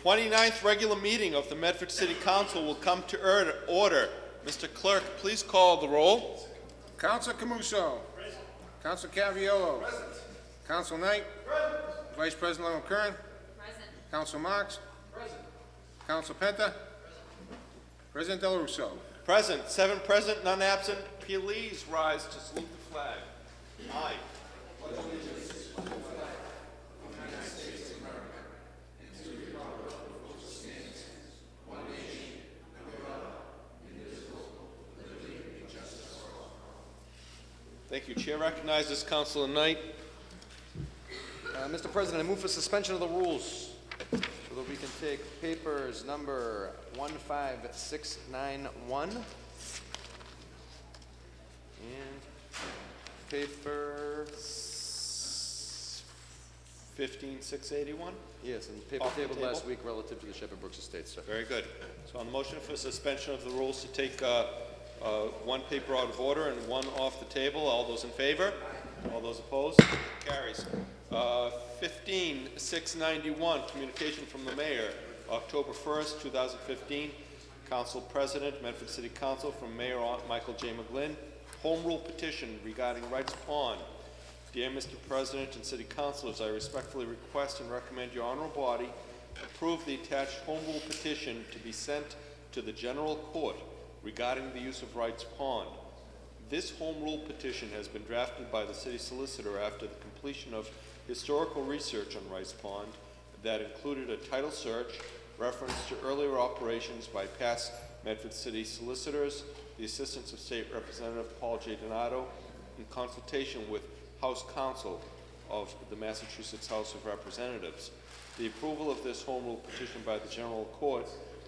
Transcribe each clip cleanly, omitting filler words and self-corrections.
29th regular meeting of the Medford City Council will come to order. Mr. Clerk, please call the roll. Council Camuso. Present. Council Caviello. Present. Council Knight. Present. Vice President O'Kern. Present. Council Marks. Present. Council Penta. Present. President Del Russo. Present. 7 present, none absent. Please rise to salute the flag. Aye. Thank you. Chair recognizes Councilor Knight. Mr. President, I move for suspension of the rules so that we can take papers number 15691 and paper 15681. Yes, and paper tabled last week relative to the Shepherd Brooks Estate, sir. Very good. So on the motion for suspension of the rules to take one paper out of order and one off the table, all those in favor? All those opposed? Carries. 15691, communication from the mayor, October 1st, 2015. Council President, Medford City Council, from Mayor Michael J. McGlynn. Home rule petition regarding Wrights Pond. Dear Mr. President and City Councilors, I respectfully request and recommend your honorable body approve the attached home rule petition to be sent to the General Court regarding the use of Wrights Pond. This home rule petition has been drafted by the city solicitor after the completion of historical research on Wrights Pond that included a title search, reference to earlier operations by past Medford City solicitors, the assistance of State Representative Paul J. Donato, in consultation with House Counsel of the Massachusetts House of Representatives. The approval of this home rule petition by the General Court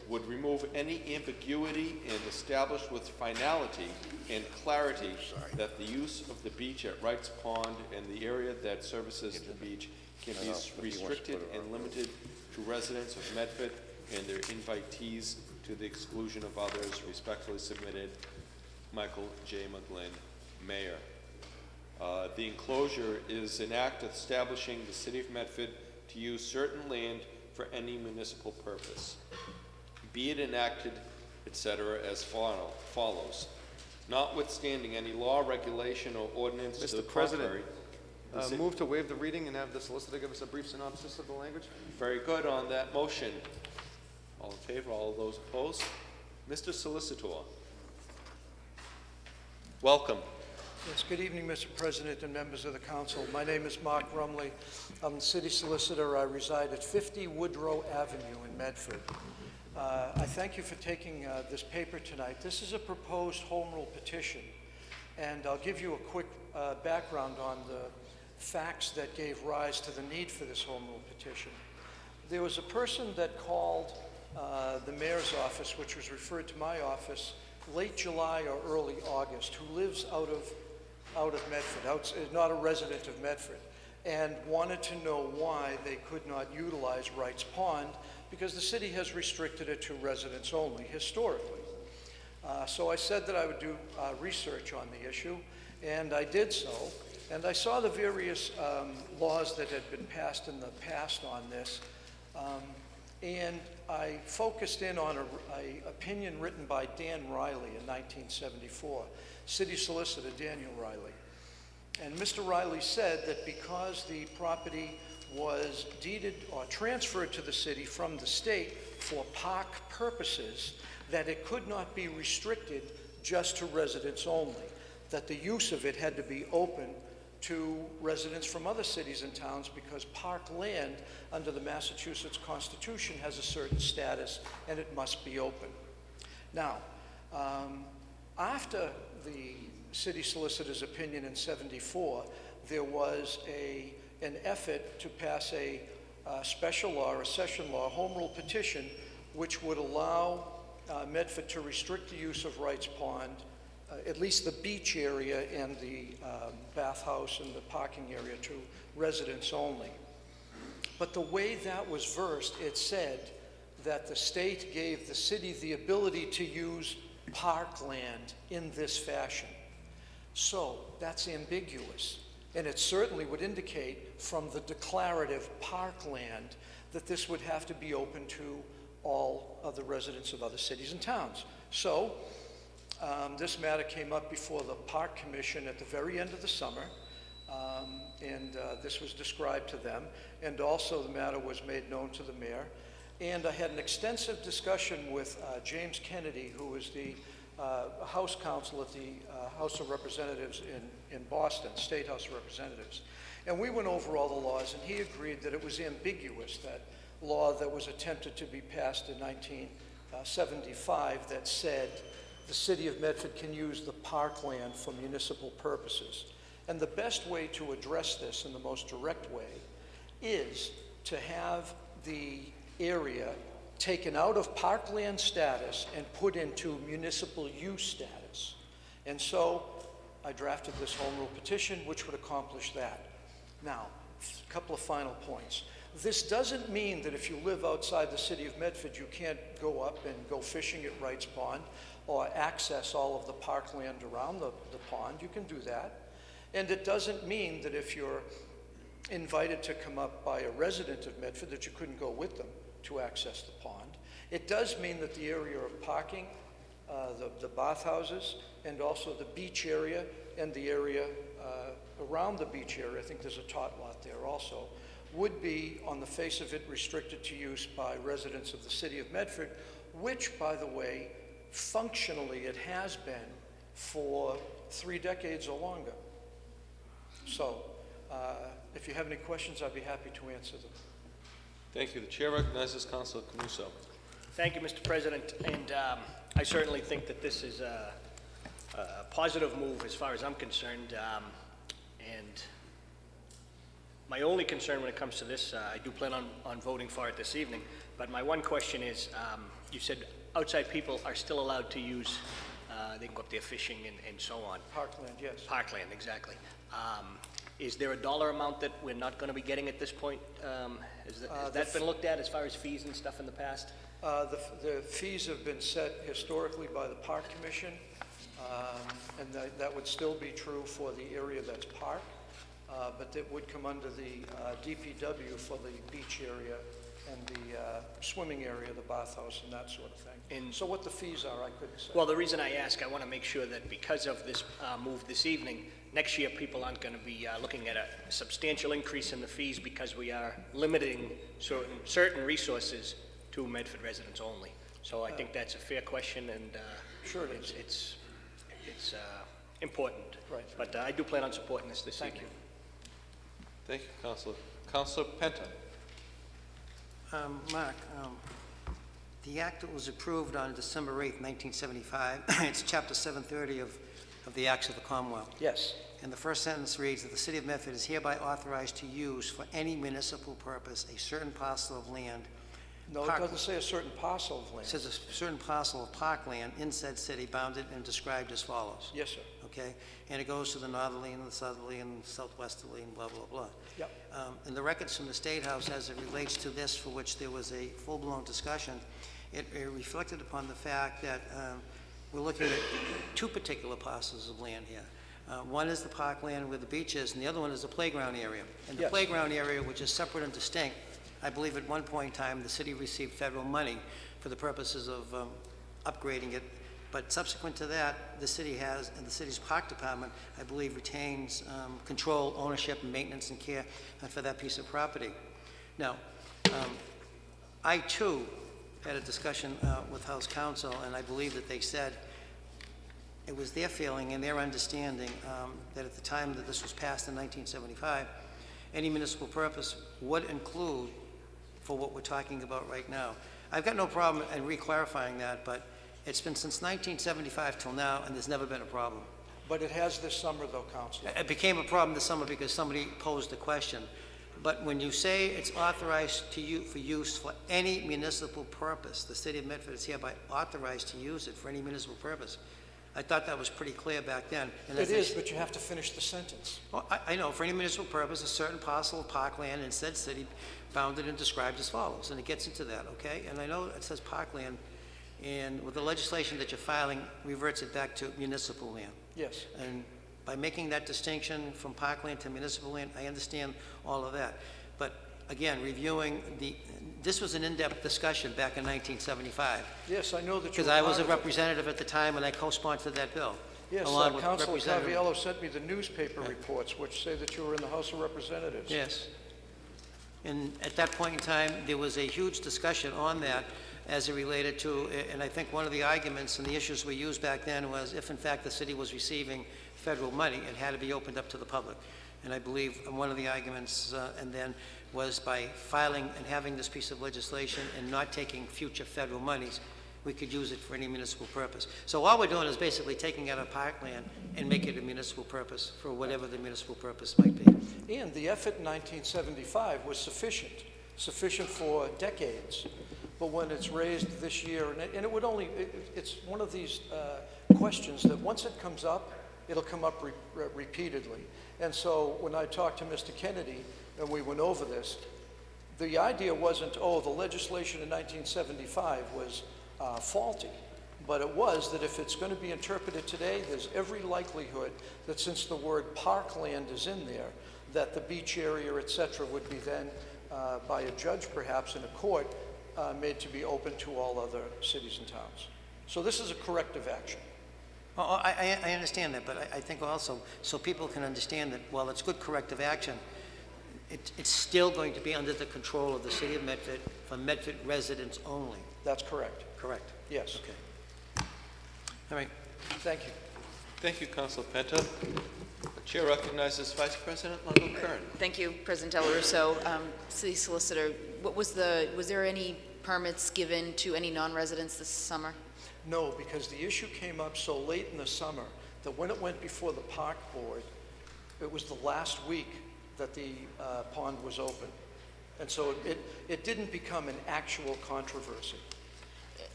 would remove any ambiguity and establish with finality and clarity that the use of the beach at Wrights Pond and the area that services the beach can be restricted and limited to residents of Medford and their invitees to the exclusion of others. Respectfully submitted, Michael J. McGlynn, Mayor. The enclosure is an act establishing the City of Medford to use certain land for any municipal purpose. Be it enacted, etc., as follows. Notwithstanding any law, regulation, or ordinance to the contrary. Mr. President, move to waive the reading and have the solicitor give us a brief synopsis of the language. Very good on that motion. All in favor, all of those opposed? Mr. Solicitor. Welcome. Yes, good evening, Mr. President and members of the council. My name is Mark Rumley. I'm the city solicitor. I reside at 50 Woodrow Avenue in Medford. I thank you for taking this paper tonight. This is a proposed home rule petition, and I'll give you a quick background on the facts that gave rise to the need for this home rule petition. There was a person that called the mayor's office, which was referred to my office, late July or early August, who lives out of Medford, not a resident of Medford, and wanted to know why they could not utilize Wrights Pond because the city has restricted it to residents only historically. So I said that I would do research on the issue, and I did so, and I saw the various laws that had been passed in the past on this, and I focused in on an opinion written by Dan Riley in 1974, city solicitor Daniel Riley. And Mr. Riley said that because the property was deeded or transferred to the city from the state for park purposes, that it could not be restricted just to residents only, that the use of it had to be open to residents from other cities and towns because park land under the Massachusetts Constitution has a certain status and it must be open. Now, after the city solicitor's opinion in '74, there was an effort to pass a special law, a session law, home rule petition, which would allow Medford to restrict the use of Wrights Pond, at least the beach area and the bathhouse and the parking area, to residents only. But the way that was versed, it said that the state gave the city the ability to use parkland in this fashion. So that's ambiguous. And it certainly would indicate from the declarative parkland that this would have to be open to all of the residents of other cities and towns. So this matter came up before the Park Commission at the very end of the summer, and this was described to them, and also the matter was made known to the mayor. And I had an extensive discussion with James Kennedy, who is the House Counsel at the House of Representatives in Boston, State House of Representatives. And we went over all the laws, and he agreed that it was ambiguous, that law that was attempted to be passed in 1975 that said the city of Medford can use the parkland for municipal purposes. And the best way to address this in the most direct way is to have the area taken out of parkland status and put into municipal use status. And so I drafted this home rule petition, which would accomplish that. Now, a couple of final points. This doesn't mean that if you live outside the city of Medford, you can't go up and go fishing at Wrights Pond or access all of the parkland around the pond. You can do that. And it doesn't mean that if you're invited to come up by a resident of Medford that you couldn't go with them to access the pond. It does mean that the area of parking, the bathhouses, and also the beach area and the area around the beach area, I think there's a tot lot there also, would be on the face of it restricted to use by residents of the city of Medford, which, by the way, functionally it has been for 3 decades or longer. So if you have any questions, I'd be happy to answer them. Thank you. The chair recognizes Councilor Camuso. Thank you, Mr. President, and I certainly think that this is a positive move as far as I'm concerned, and my only concern when it comes to this, I do plan on voting for it this evening, but my one question is, you said outside people are still allowed to use, they can go up there fishing and so on. Parkland, yes. Parkland, exactly. Is there a dollar amount that we're not going to be getting at this point? Has that been looked at as far as fees and stuff in the past? The fees have been set historically by the Park Commission, and that would still be true for the area that's park, but it would come under the DPW for the beach area and the swimming area, the bathhouse, and that sort of thing. And so what the fees are, I couldn't say. Well, the reason I ask, I want to make sure that because of this move this evening, next year people aren't going to be looking at a substantial increase in the fees because we are limiting certain resources to Medford residents only. So I think that's a fair question, and sure it is. It's important. Right. But I do plan on supporting this evening. Thank you. Thank you, Councilor. Councilor Penta. Mark, the act that was approved on December 8th, 1975, it's Chapter 730 of the Acts of the Commonwealth. Yes. And the first sentence reads that the City of Medford is hereby authorized to use for any municipal purpose a certain parcel of land. No, it doesn't say a certain parcel of land. It says a certain parcel of parkland in said city bounded and described as follows. Yes, sir. Okay? And it goes to the northerly and the southerly and southwesterly and blah, blah, blah. Yep. And the records from the State House as it relates to this, for which there was a full-blown discussion, it reflected upon the fact that we're looking at 2 particular parcels of land here. One is the parkland where the beach is, and the other one is the playground area. And the Yes. playground area, which is separate and distinct, I believe at one point in time, the city received federal money for the purposes of upgrading it. But subsequent to that, the city has, and the city's park department, I believe, retains control, ownership, and maintenance and care for that piece of property. Now, I too had a discussion with House Counsel, and I believe that they said it was their feeling and their understanding that at the time that this was passed in 1975, any municipal purpose would include for what we're talking about right now. I've got no problem in re-clarifying that, but it's been since 1975 till now, and there's never been a problem. But it has this summer, though, Councilor. It became a problem this summer because somebody posed a question. But when you say it's authorized for use for any municipal purpose, the City of Medford is hereby authorized to use it for any municipal purpose. I thought that was pretty clear back then. And It is, but you have to finish the sentence. Well, I know, for any municipal purpose, a certain parcel of parkland in said city bounded and described as follows, and it gets into that, okay? And I know it says parkland, and with the legislation that you're filing, reverts it back to municipal land. Yes. And by making that distinction from parkland to municipal land, I understand all of that. But again, reviewing this was an in-depth discussion back in 1975. Yes, I know that you Because were I was a part of it. representative at the time and I co-sponsored that bill. Yes, along with Councilor Representative- Caviello sent me the newspaper reports, which say that you were in the House of Representatives. Yes. And at that point in time, there was a huge discussion on that as it related to, and I think one of the arguments and the issues we used back then was if in fact the city was receiving federal money, it had to be opened up to the public. And I believe one of the arguments and then was by filing and having this piece of legislation and not taking future federal monies, we could use it for any municipal purpose. So all we're doing is basically taking out of parkland and make it a municipal purpose for whatever the municipal purpose might be. And the effort in 1975 was sufficient for decades. But when it's raised this year, and it would only, it's one of these questions that once it comes up, it'll come up repeatedly. And so when I talked to Mr. Kennedy and we went over this, the idea wasn't, oh, the legislation in 1975 was faulty, but it was that if it's going to be interpreted today, there's every likelihood that since the word parkland is in there, that the beach area, et cetera, would be then, by a judge perhaps in a court, made to be open to all other cities and towns. So this is a corrective action. Oh, I understand that, but I think also, so people can understand that while it's good corrective action, it's still going to be under the control of the city of Medford for Medford residents only. That's correct. Correct. Yes. Okay. All right. Thank you. Thank you, Councilor Penta. The chair recognizes Vice President Longo Kern. Thank you, President Del Russo. City Solicitor, was there any permits given to any non-residents this summer? No, because the issue came up so late in the summer that when it went before the park board, it was the last week that the pond was open. And so it didn't become an actual controversy.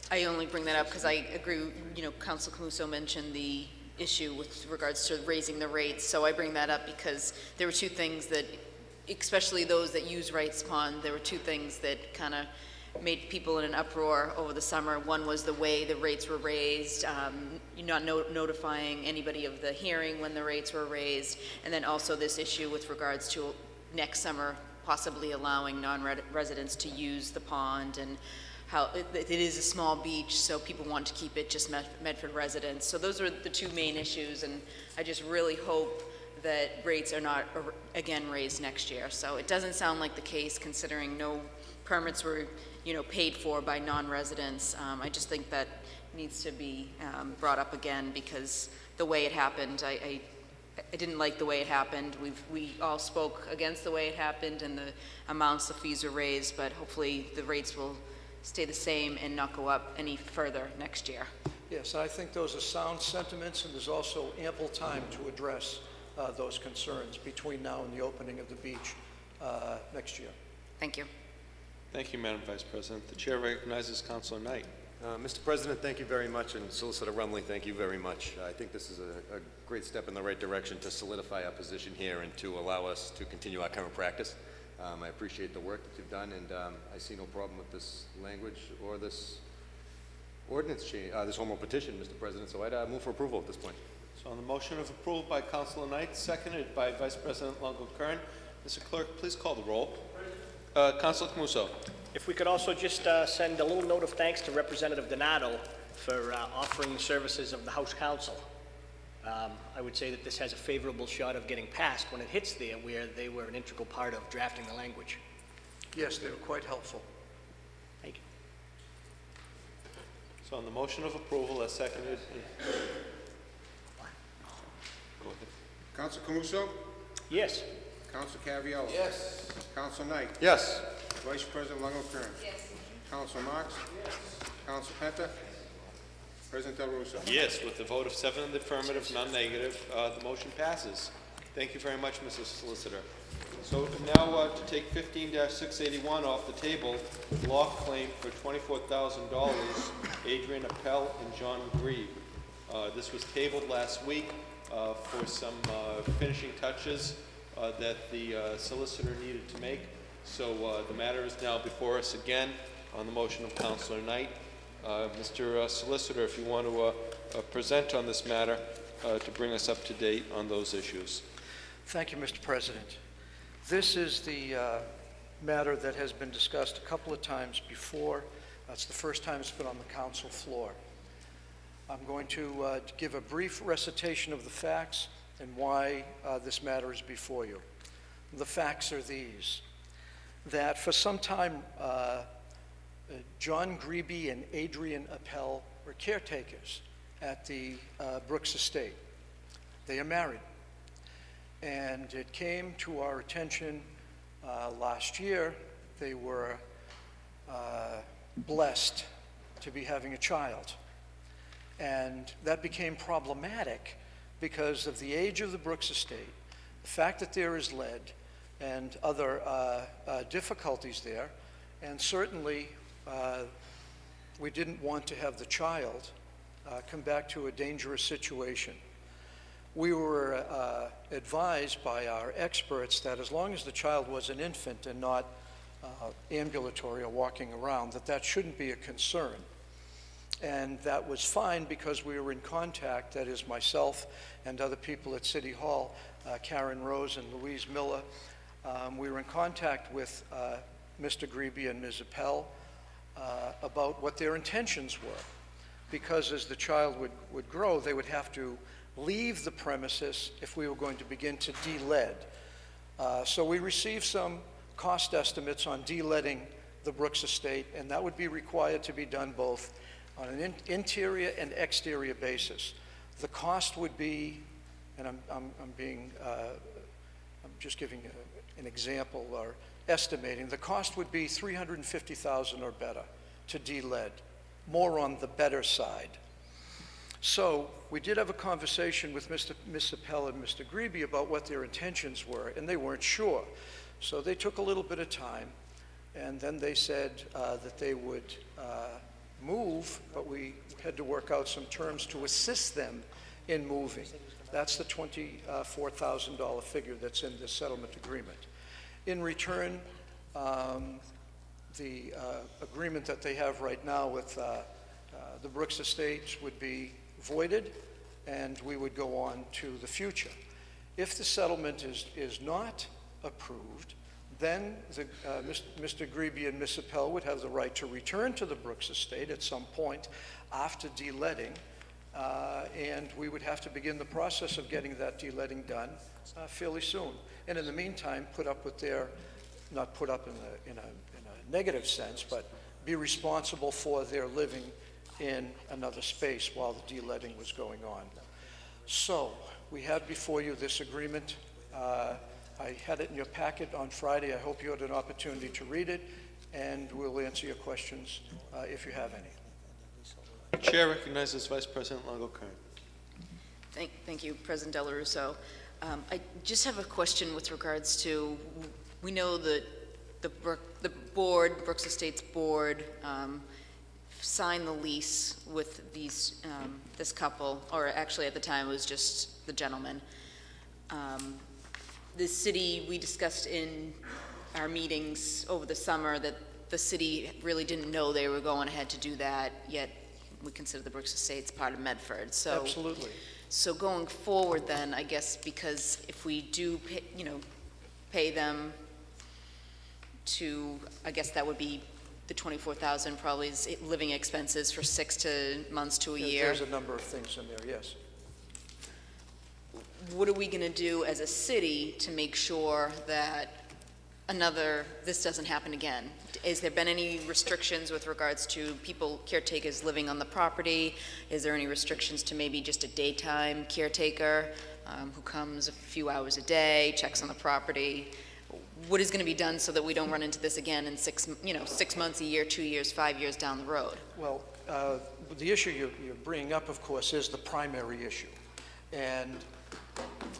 I only bring that up because I agree, Council Camuso mentioned the issue with regards to raising the rates. So I bring that up because there were two things that, especially those that use Wright's Pond, there were two things that kind of made people in an uproar over the summer. One was the way the rates were raised, not notifying anybody of the hearing when the rates were raised, and then also this issue with regards to next summer possibly allowing non-residents to use the pond, and how it is a small beach, so people want to keep it just Medford residents. So those are the two main issues, and I just really hope that rates are not again raised next year. So it doesn't sound like the case, considering no permits were paid for by non-residents. I just think that needs to be brought up again, because the way it happened, I didn't like the way it happened. We all spoke against the way it happened and the amounts the fees are raised, but hopefully the rates will stay the same and not go up any further next year. Yes, I think those are sound sentiments, and there's also ample time to address those concerns between now and the opening of the beach next year. Thank you. Thank you, Madam Vice President. The chair recognizes Councilor Knight. Mr. President, thank you very much, and Solicitor Rumley, thank you very much. I think this is a great step in the right direction to solidify our position here and to allow us to continue our current practice. I appreciate the work that you've done, and I see no problem with this language or this ordinance change, this home rule petition, Mr. President, so I'd move for approval at this point. So on the motion of approval by Councilor Knight, seconded by Vice President Longo Kern, Mr. Clerk, please call the roll. Councilor Camuso. If we could also just send a little note of thanks to Representative Donato for offering the services of the House Counsel. I would say that this has a favorable shot of getting passed when it hits there, where they were an integral part of drafting the language. Yes, they were quite helpful. Thank you. So on the motion of approval as seconded. Go ahead. Council Camuso? Yes. Council Caviello? Yes. Council Knight? Yes. Vice President Longo Kern? Yes. Council Marks? Yes. Council Penta? President Del Russo? Yes, with the vote of 7 in the affirmative, none negative, the motion passes. Thank you very much, Mrs. Solicitor. So now to take 15-681 off the table, law claim for $24,000, Adrian Appel and John Grieve. This was tabled last week for some finishing touches that the solicitor needed to make. So the matter is now before us again on the motion of Councilor Knight. Mr. Solicitor, if you want to present on this matter, to bring us up to date on those issues. Thank you, Mr. President. This is the matter that has been discussed a couple of times before. It's the first time it's been on the council floor. I'm going to give a brief recitation of the facts and why this matter is before you. The facts are these: that for some time, John Grebe and Adrian Appel were caretakers at the Brooks Estate. They are married. And it came to our attention last year, they were blessed to be having a child. And that became problematic because of the age of the Brooks Estate, the fact that there is lead and other difficulties there, and certainly we didn't want to have the child come back to a dangerous situation. We were advised by our experts that as long as the child was an infant and not ambulatory or walking around, that shouldn't be a concern. And that was fine because we were in contact, that is myself and other people at City Hall, Karen Rose and Louise Miller. We were in contact with Mr. Grebe and Ms. Appel about what their intentions were. Because as the child would grow, they would have to leave the premises if we were going to begin to de-lead. So we received some cost estimates on de-leading the Brooks Estate, and that would be required to be done both on an interior and exterior basis. The cost would be, and I'm just giving an example or estimating, the cost would be $350,000 or better to de-lead, more on the better side. So we did have a conversation with Ms. Appel and Mr. Grebe about what their intentions were, and they weren't sure. So they took a little bit of time, and then they said that they would move, but we had to work out some terms to assist them in moving. That's the $24,000 figure that's in this settlement agreement. In return, the agreement that they have right now with the Brooks Estates would be voided, and we would go on to the future. If the settlement is not approved, then Mr. Grebe and Ms. Appel would have the right to return to the Brooks Estate at some point after de-leading, and we would have to begin the process of getting that de-leading done fairly soon. And in the meantime, put up with their, not put up in a negative sense, but be responsible for their living in another space while the de-leading was going on. So we have before you this agreement. I had it in your packet on Friday. I hope you had an opportunity to read it, and we'll answer your questions if you have any. Chair recognizes Vice President Longo-Kern. Thank you, President Del Russo. I just have a question with regards to, we know that the board, Brooks Estates board, signed the lease with this couple, or actually at the time it was just the gentleman. The city, we discussed in our meetings over the summer that the city really didn't know they were going ahead to do that, yet we consider the Brooks Estates part of Medford. So, absolutely. So going forward then, I guess, because if we do pay them to, I guess that would be the $24,000 probably is living expenses for 6 months to a year. There's a number of things in there, yes. What are we going to do as a city to make sure that this doesn't happen again? Has there been any restrictions with regards to people, caretakers living on the property? Is there any restrictions to maybe just a daytime caretaker who comes a few hours a day, checks on the property? What is going to be done so that we don't run into this again in 6 months, a year, 2 years, 5 years down the road? Well, the issue you're bringing up, of course, is the primary issue. And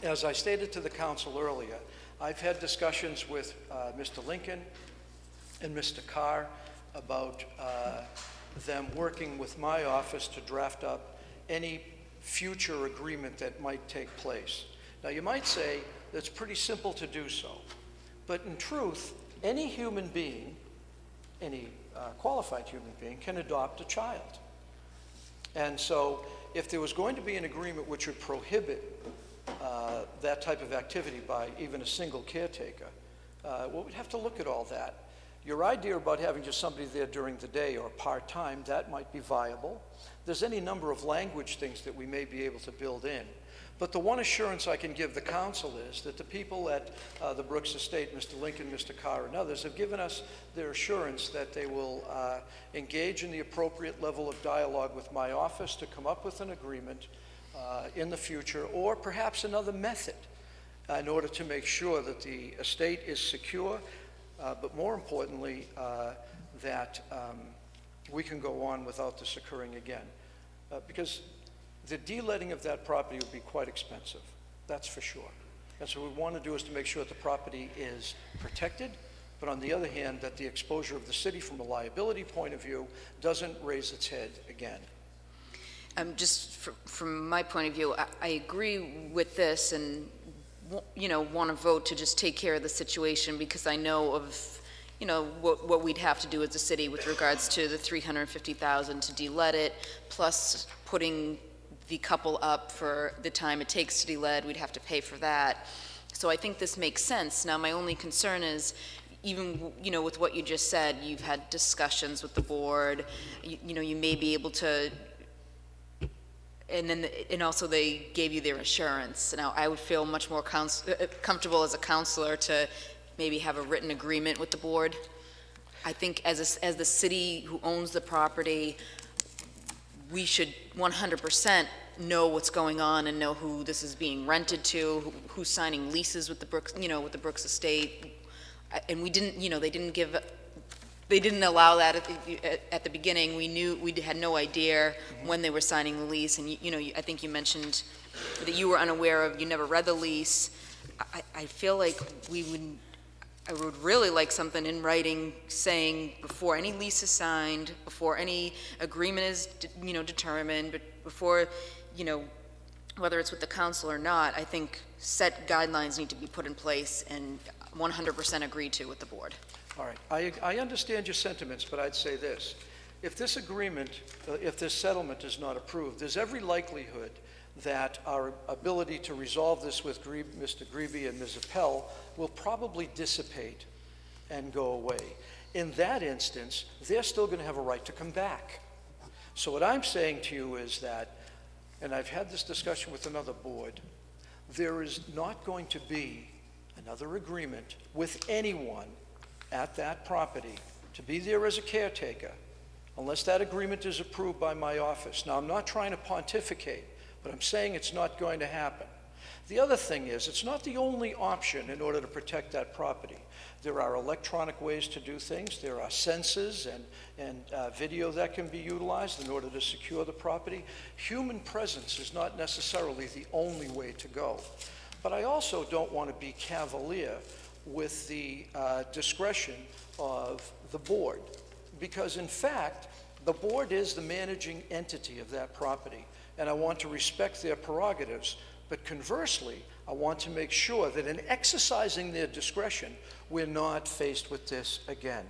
as I stated to the council earlier, I've had discussions with Mr. Lincoln and Mr. Carr about them working with my office to draft up any future agreement that might take place. Now, you might say that's pretty simple to do so, but in truth, any human being, any qualified human being, can adopt a child. And so if there was going to be an agreement which would prohibit that type of activity by even a single caretaker, well, we'd have to look at all that. Your idea about having just somebody there during the day or part-time, that might be viable. There's any number of language things that we may be able to build in. But the one assurance I can give the council is that the people at the Brooks Estate, Mr. Lincoln, Mr. Carr, and others, have given us their assurance that they will engage in the appropriate level of dialogue with my office to come up with an agreement in the future, or perhaps another method in order to make sure that the estate is secure, but more importantly, that we can go on without this occurring again. Because the deletting of that property would be quite expensive, that's for sure. And so what we want to do is to make sure that the property is protected, but on the other hand, that the exposure of the city from a liability point of view doesn't raise its head again. Just from my point of view, I agree with this and, you know, want to vote to just take care of the situation, because I know of, you know, what we'd have to do as a city with regards to the $350,000 to delet it, plus putting the couple up for the time it takes to delet. We'd have to pay for that. So I think this makes sense. Now, my only concern is, even, you know, with what you just said, you've had discussions with the board, you know, you may be able to, and also they gave you their assurance. Now, I would feel much more comfortable as a counselor to maybe have a written agreement with the board. I think as the city who owns the property, we should 100% know what's going on and know who this is being rented to, who's signing leases with the Brooks, you know, with the Brooks Estate. And we didn't, you know, they didn't allow that at the beginning. We had no idea when they were signing the lease. And you know, I think you mentioned that you were unaware of, you never read the lease. I feel like I would really like something in writing saying before any lease is signed, before any agreement is, you know, determined, but before, you know, whether it's with the council or not, I think set guidelines need to be put in place and 100% agreed to with the board. All right, I understand your sentiments, but I'd say this. If this agreement, if this settlement is not approved, there's every likelihood that our ability to resolve this with Mr. Grebe and Ms. Appel will probably dissipate and go away. In that instance, they're still going to have a right to come back. So what I'm saying to you is that, and I've had this discussion with another board, there is not going to be another agreement with anyone at that property to be there as a caretaker unless that agreement is approved by my office. Now, I'm not trying to pontificate, but I'm saying it's not going to happen. The other thing is, it's not the only option in order to protect that property. There are electronic ways to do things. There are sensors and video that can be utilized in order to secure the property. Human presence is not necessarily the only way to go. But I also don't want to be cavalier with the discretion of the board, because in fact, the board is the managing entity of that property, and I want to respect their prerogatives. But conversely, I want to make sure that in exercising their discretion, we're not faced with this again.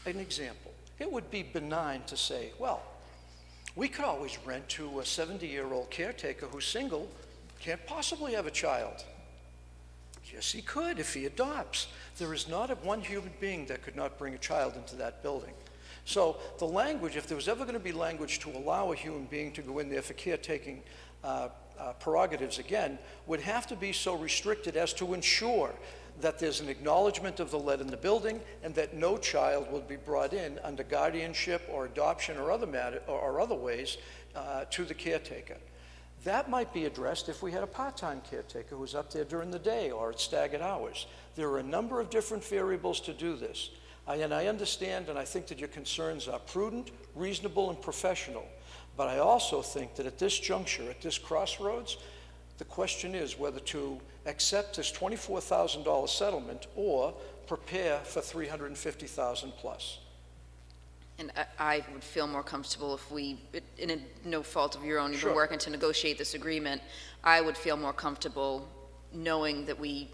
An example, it would be benign to say, well, we could always rent to a 70-year-old caretaker who's single, can't possibly have a child. Yes, he could if he adopts. There is not one human being that could not bring a child into that building. So the language, if there was ever going to be language to allow a human being to go in there for caretaking prerogatives again, would have to be so restricted as to ensure that there's an acknowledgement of the lead in the building and that no child will be brought in under guardianship or adoption or other ways to the caretaker. That might be addressed if we had a part-time caretaker who's up there during the day or at staggered hours. There are a number of different variables to do this. And I understand and I think that your concerns are prudent, reasonable, and professional. But I also think that at this juncture, at this crossroads, the question is whether to accept this $24,000 settlement or prepare for $350,000 plus. And I would feel more comfortable if we, in no fault of your own, you've Sure. been working to negotiate this agreement, I would feel more comfortable knowing that we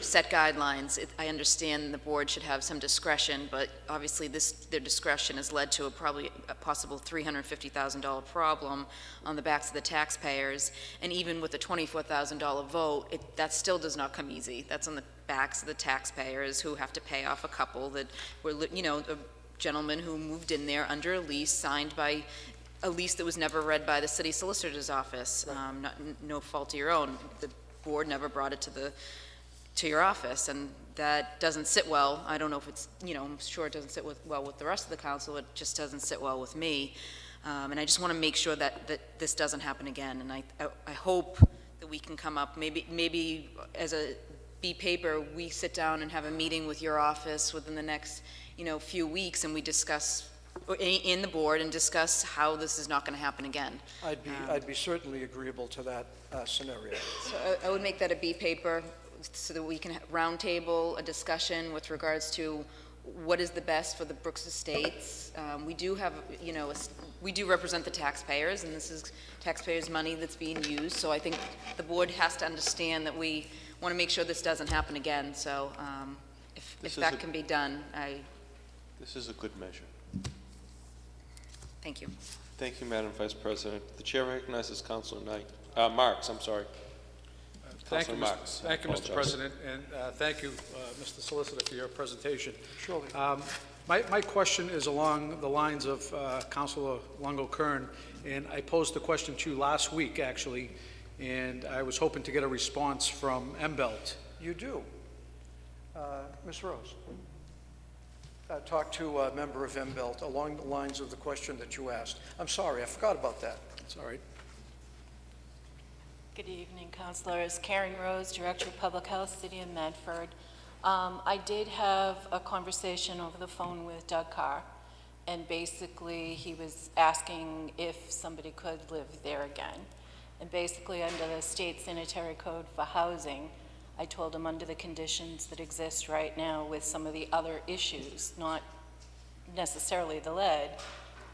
set guidelines. I understand the board should have some discretion, but obviously their discretion has led to probably a possible $350,000 problem on the backs of the taxpayers. And even with the $24,000 vote, that still does not come easy. That's on the backs of the taxpayers who have to pay off a couple that were, a gentleman who moved in there under a lease signed by a lease that was never read by the city solicitor's office. No fault of your own. The board never brought it to your office, and that doesn't sit well. I don't know if it's, I'm sure it doesn't sit well with the rest of the council. It just doesn't sit well with me. And I just want to make sure that this doesn't happen again. And I hope that we can come up, maybe as a B paper, we sit down and have a meeting with your office within the next, few weeks, and we discuss in the board and discuss how this is not going to happen again. I'd be certainly agreeable to that scenario. So I would make that a B paper so that we can roundtable a discussion with regards to what is the best for the Brooks Estates. We do have, we do represent the taxpayers, and this is taxpayers' money that's being used. So I think the board has to understand that we want to make sure this doesn't happen again. So if that can be done, This is a good measure. thank you. Thank you, Madam Vice President. The chair recognizes Councilor Marks, I'm sorry. Thank you, Councilor Marks. Thank you, Mr. Apologize. President, and thank you, Mr. Solicitor, for your presentation. Surely. My question is along the lines of Councilor Longo-Kern, and I posed the question to you last week, actually, and I was hoping to get a response from MBELT. You do. Ms. Rose. Talk to a member of MBELT along the lines of the question that you asked. I'm sorry, I forgot about that. It's all right. Good evening, councilors. Karen Rose, Director of Public Health, City of Medford. I did have a conversation over the phone with Doug Carr, and basically he was asking if somebody could live there again. And basically under the state sanitary code for housing, I told him under the conditions that exist right now with some of the other issues, not necessarily the lead,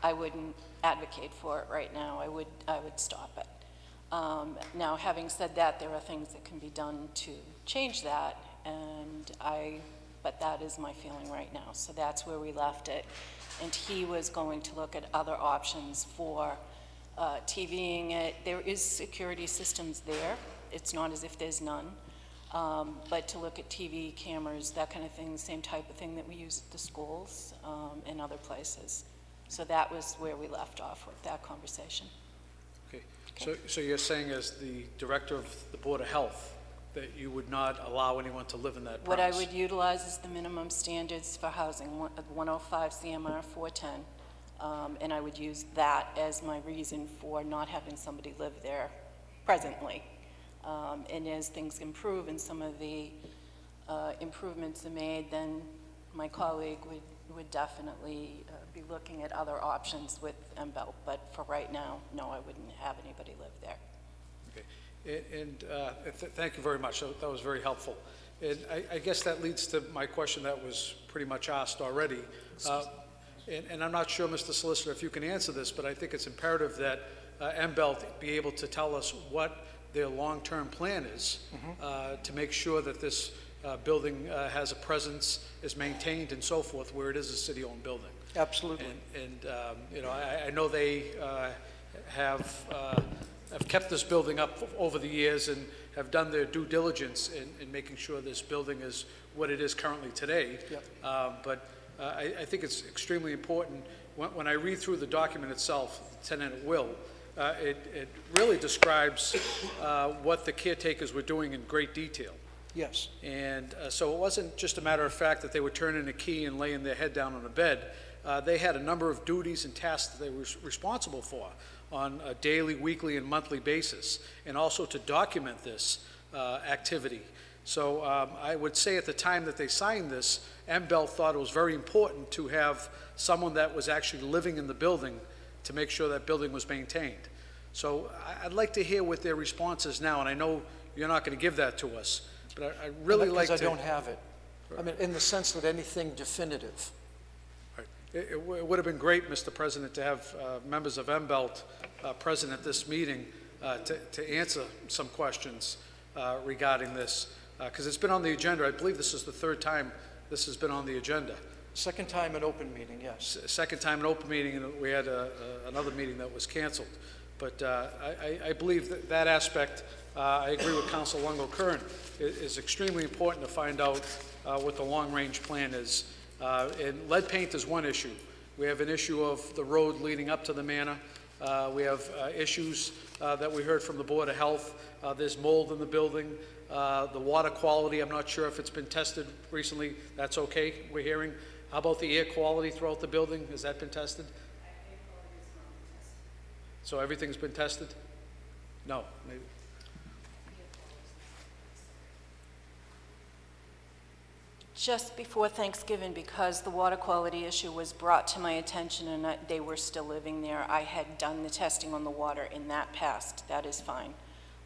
I wouldn't advocate for it right now. I would stop it. Now, having said that, there are things that can be done to change that, but that is my feeling right now. So that's where we left it. And he was going to look at other options for TVing it. There is security systems there. It's not as if there's none. But to look at TV cameras, that kind of thing, same type of thing that we use at the schools and other places. So that was where we left off with that conversation. Okay. So you're saying as the Director of the Board of Health that you would not allow anyone to live in that premise? What I would utilize is the minimum standards for housing, 105 CMR 410, and I would use that as my reason for not having somebody live there presently. And as things improve and some of the improvements are made, then my colleague would definitely be looking at other options with MBELT. But for right now, no, I wouldn't have anybody live there. Okay. And thank you very much. That was very helpful. And I guess that leads to my question that was pretty much asked already. And I'm not sure, Mr. Solicitor, if you can answer this, but I think it's imperative that MBELT be able to tell us what their long-term plan is to make sure that this building has a presence, is maintained and so forth, where it is a city-owned building. Absolutely. And I know they have kept this building up over the years and have done their due diligence in making sure this building is what it is currently today. Yep. But I think it's extremely important. When I read through the document itself, the tenant at will, it really describes what the caretakers were doing in great detail. Yes. And so it wasn't just a matter of fact that they were turning a key and laying their head down on a bed. They had a number of duties and tasks that they were responsible for on a daily, weekly, and monthly basis, and also to document this activity. So I would say at the time that they signed this, MBELT thought it was very important to have someone that was actually living in the building to make sure that building was maintained. So I'd like to hear what their response is now, and I know you're not going to give that to us, but I'd really like to... Because I don't have it. I mean, in the sense that anything definitive. Right. It would have been great, Mr. President, to have members of MBELT present at this meeting to answer some questions regarding this. because it's been on the agenda. I believe this is the third time this has been on the agenda. Second time in open meeting, yes. Second time in open meeting, and we had another meeting that was canceled. But I believe that aspect, I agree with Council Longo-Kern, is extremely important to find out what the long-range plan is. And lead paint is one issue. We have an issue of the road leading up to the manor. We have issues that we heard from the Board of Health. There's mold in the building. The water quality, I'm not sure if it's been tested recently. That's okay, we're hearing. How about the air quality throughout the building? Has that been tested? So everything's been tested? No, maybe. Just before Thanksgiving, because the water quality issue was brought to my attention and they were still living there, I had done the testing on the water and that passed. That is fine.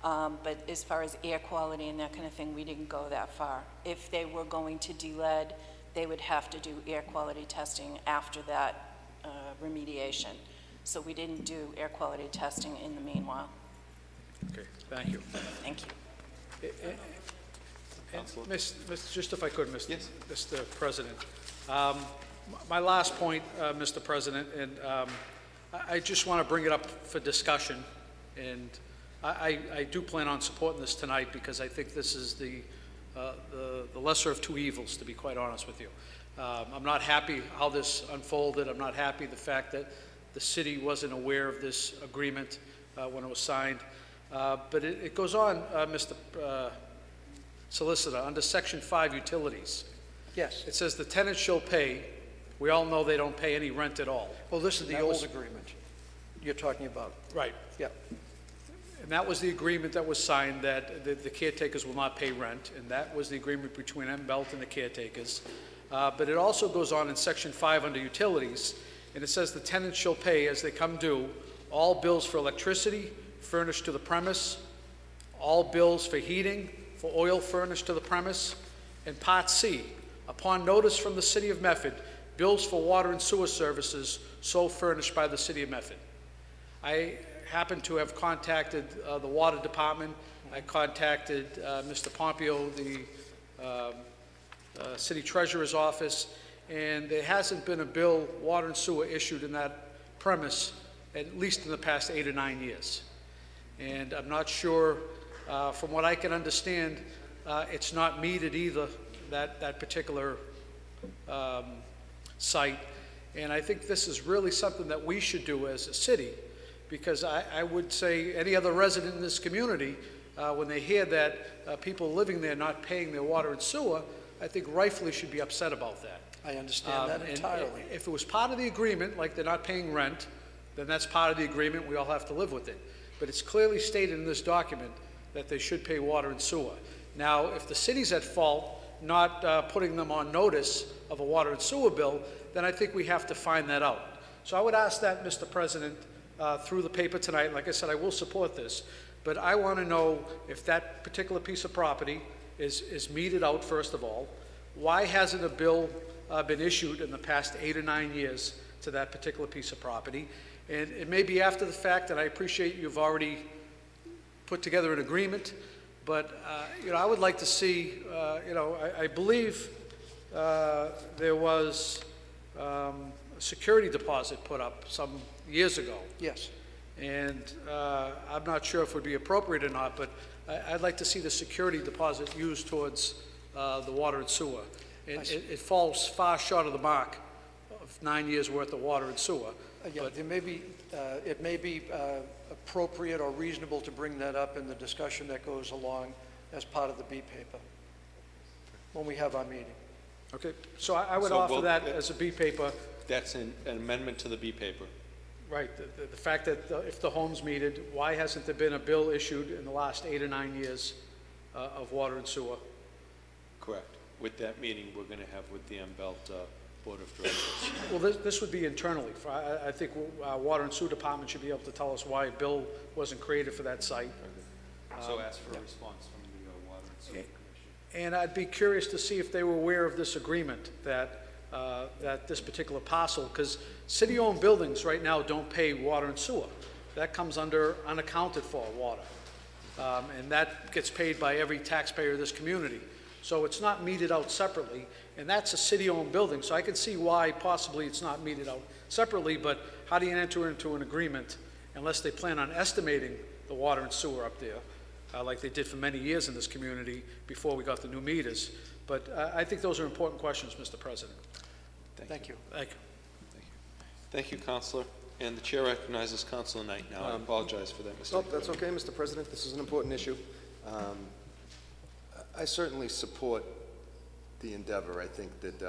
But as far as air quality and that kind of thing, we didn't go that far. If they were going to de-lead, they would have to do air quality testing after that remediation. So we didn't do air quality testing in the meanwhile. Okay, thank you. Thank you. Just if I could, Yes. Mr. President. My last point, Mr. President, and I just want to bring it up for discussion, and I do plan on supporting this tonight because I think this is the lesser of two evils, to be quite honest with you. I'm not happy how this unfolded. I'm not happy the fact that the city wasn't aware of this agreement when it was signed. But it goes on, Mr. Solicitor, under Section 5 utilities. Yes. It says the tenant shall pay. We all know they don't pay any rent at all. Well, this is the That old was- agreement you're talking about. Right. Yeah. And that was the agreement that was signed, that the caretakers will not pay rent, and that was the agreement between M-Belt and the caretakers. But it also goes on in Section 5 under utilities, and it says the tenant shall pay as they come due all bills for electricity furnished to the premise, all bills for heating, for oil furnished to the premise, and Part C, upon notice from the City of Medford, bills for water and sewer services so furnished by the City of Medford. I happen to have contacted the Water Department. I contacted Mr. Pompeo, the City Treasurer's Office, and there hasn't been a bill, water and sewer, issued in that premise, at least in the past 8 or 9 years. And I'm not sure, from what I can understand, it's not metered either, that particular site. And I think this is really something that we should do as a city, because I would say any other resident in this community, when they hear that people living there not paying their water and sewer, I think rightfully should be upset about that. I understand that And entirely. if it was part of the agreement, like they're not paying rent, then that's part of the agreement, we all have to live with it. But it's clearly stated in this document that they should pay water and sewer. Now, if the city's at fault, not putting them on notice of a water and sewer bill, then I think we have to find that out. So I would ask that, Mr. President, through the paper tonight. Like I said, I will support this, but I want to know if that particular piece of property is meted out, first of all. Why hasn't a bill been issued in the past 8 or 9 years to that particular piece of property? And it may be after the fact, and I appreciate you've already put together an agreement, but I would like to see, I believe there was a security deposit put up some years ago. Yes. And I'm not sure if it would be appropriate or not, but I'd like to see the security deposit used towards the water and sewer. It falls far short of the mark of 9 years' worth of water and sewer. Yeah, But there may be, it may be appropriate or reasonable to bring that up in the discussion that goes along as part of the B paper when we have our meeting. okay, so I would So offer we'll- that as a B paper. That's an amendment to the B paper. Right, the fact that if the home's metered, why hasn't there been a bill issued in the last 8 or 9 years of water and sewer? Correct. With that meeting, we're going to have with the M-Belt Board of Directors. Well, this would be internally. I think our Water and Sewer Department should be able to tell us why a bill wasn't created for that site. So ask for a response from the Water and Sewer Commission. And I'd be curious to see if they were aware of this agreement, that this particular parcel, because city-owned buildings right now don't pay water and sewer. That comes under unaccounted for water. and that gets paid by every taxpayer of this community. So it's not meted out separately, and that's a city-owned building, so I can see why possibly it's not meted out separately, but how do you enter into an agreement unless they plan on estimating the water and sewer up there, like they did for many years in this community before we got the new meters? But I think those are important questions, Mr. President. Thank you. Thank you. Thank you, Counselor. And the chair recognizes Counselor Knight now. I apologize for that mistake. Nope, that's okay, Mr. President. This is an important issue. I certainly support the endeavor. I think that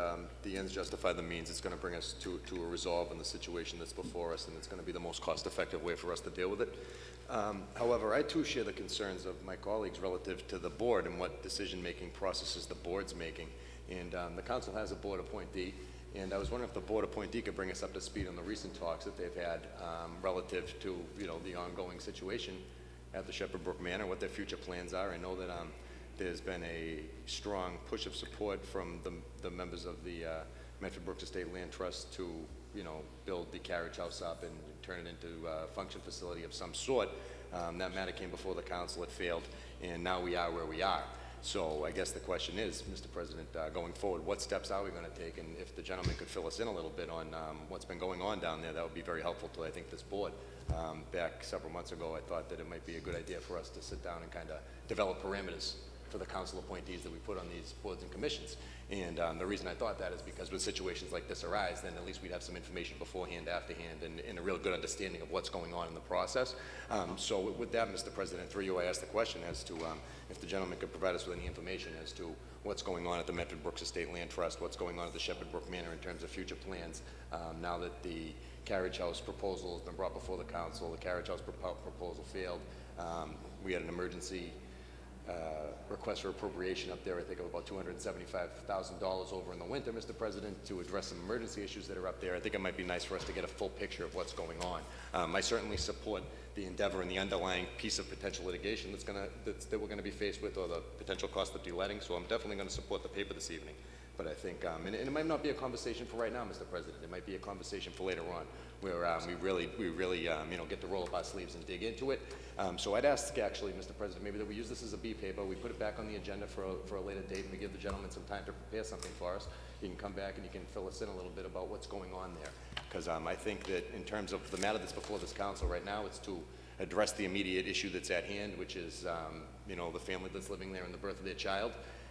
the ends justify the means. It's going to bring us to a resolve in the situation that's before us, and it's going to be the most cost-effective way for us to deal with it. However, I too share the concerns of my colleagues relative to the board and what decision-making processes the board's making. And the council has a board appointee, and I was wondering if the board appointee could bring us up to speed on the recent talks that they've had relative to, the ongoing situation at the Shepherd Brook Manor, what their future plans are. I know that there's been a strong push of support from the members of the Medford Brooks Estate Land Trust to, build the carriage house up and turn it into a function facility of some sort. That matter came before the council, it failed, and now we are where we are. So I guess the question is, Mr. President, going forward, what steps are we going to take? And if the gentleman could fill us in a little bit on what's been going on down there, that would be very helpful to, I think, this board. Back several months ago, I thought that it might be a good idea for us to sit down and kind of develop parameters for the council appointees that we put on these boards and commissions. And the reason I thought that is because when situations like this arise, then at least we'd have some information beforehand, afterhand, and a real good understanding of what's going on in the process. So with that, Mr. President, through you, I asked the question as to if the gentleman could provide us with any information as to what's going on at the Medford Brooks Estate Land Trust, what's going on at the Shepherd Brook Manor in terms of future plans, now that the carriage house proposal has been brought before the council. The carriage house proposal failed. We had an emergency request for appropriation up there, I think of about $275,000 over in the winter, Mr. President, to address some emergency issues that are up there. I think it might be nice for us to get a full picture of what's going on. I certainly support the endeavor and the underlying piece of potential litigation that we're going to be faced with, or the potential cost of deletting, so I'm definitely going to support the paper this evening. But I think, and it might not be a conversation for right now, Mr. President. It might be a conversation for later on, where we really get to roll up our sleeves and dig into it. So I'd ask, actually, Mr. President, maybe that we use this as a B paper, we put it back on the agenda for a later date, and we give the gentleman some time to prepare something for us. You can come back and you can fill us in a little bit about what's going on there. Because I think that in terms of the matter that's before this council right now, it's to address the immediate issue that's at hand, which is, the family that's living there and the birth of their child,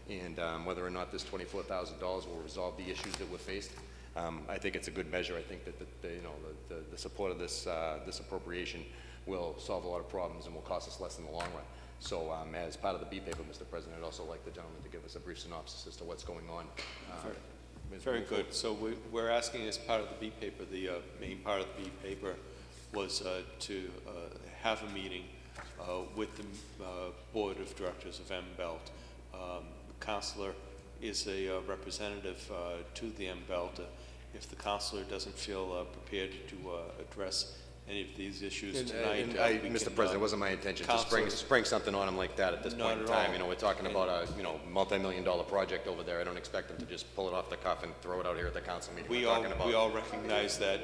and whether or not this $24,000 will resolve the issues that we're faced. I think it's a good measure. I think that the support of this appropriation will solve a lot of problems and will cost us less in the long run. So as part of the B paper, Mr. President, I'd also like the gentleman to give us a brief synopsis as to what's going on. Very good. So we're asking as part of the B paper, the main part of the B paper was to have a meeting with the Board of Directors of M-Belt. The counselor is a representative to the M-Belt. If the counselor doesn't feel prepared to address any of these issues tonight, Mr. President, it wasn't my intention to spring something on him like that at this point in time. We're talking about a multi-million-dollar project over there. I don't expect him to just pull it off the cuff and throw it out here at the council meeting. We all recognize that,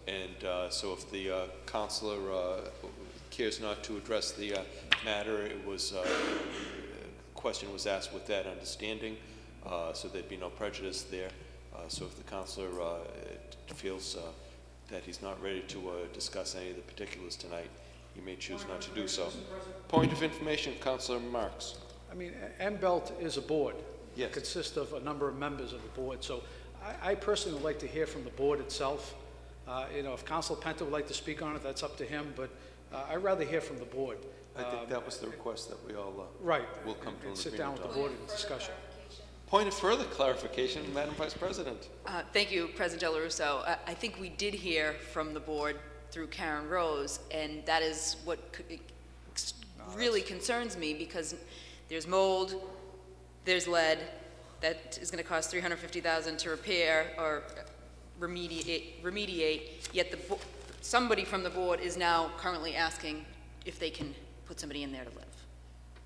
and so if the counselor cares not to address the matter, it was question was asked with that understanding, so there'd be no prejudice there. So if the counselor feels that he's not ready to discuss any of the particulars tonight, he may choose not to do so. Point of information, Councilor Marks. I mean, M-Belt is a board. Yes. It consists of a number of members of the board. So I personally would like to hear from the board itself. If Councilor Penta would like to speak on it, that's up to him, but I'd rather hear from the board. I think that was the request that we all will come to an agreement on. Sit down with the board in discussion. Point of further clarification, Madam Vice President. Thank you, President Del Russo. I think we did hear from the board through Karen Rose, and that is what really concerns me, because there's mold, there's lead, that is going to cost $350,000 to repair or remediate, yet somebody from the board is now currently asking if they can put somebody in there to live.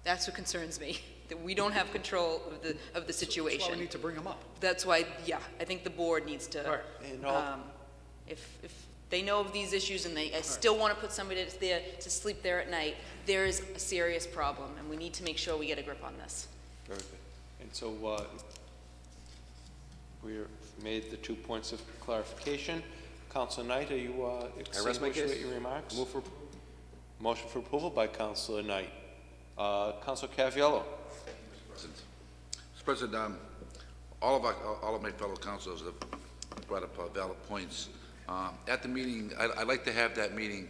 That's what concerns me, that we don't have control of the situation. That's why we need to bring them up. That's why, I think the board needs to, Right. if they know of these issues and they still want to put somebody that's there to sleep there at night, there is a serious problem, and we need to make sure we get a grip on this. Very good. And so we've made the 2 points of clarification. Councilor Knight, are you rest my extinguishing case. your remarks? Move for Motion for approval by Councilor Knight. Councilor Caviello. Mr. President, all of my fellow councilors have brought up valid points. At the meeting, I'd like to have that meeting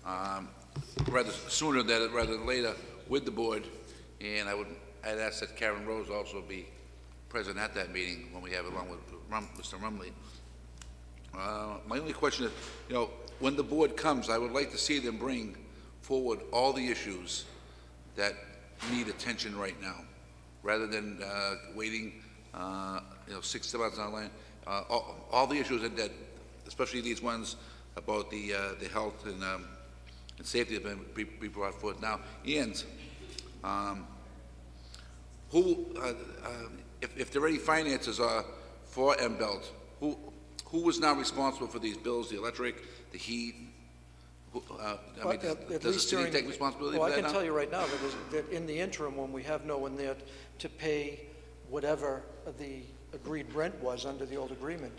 rather sooner rather than later with the board, and I'd ask that Karen Rose also be present at that meeting when we have it along with Mr. Rumley. My only question is, when the board comes, I would like to see them bring forward all the issues that need attention right now, rather than waiting, 6 months down the line. All the issues that, especially these ones about the health and safety that be brought forth now. And if there are any finances for M-Belt, who is now responsible for these bills, the electric, the heat? Does the city take responsibility for that now? Well, I can tell you right now that in the interim, when we have no one there to pay whatever the agreed rent was under the old agreement,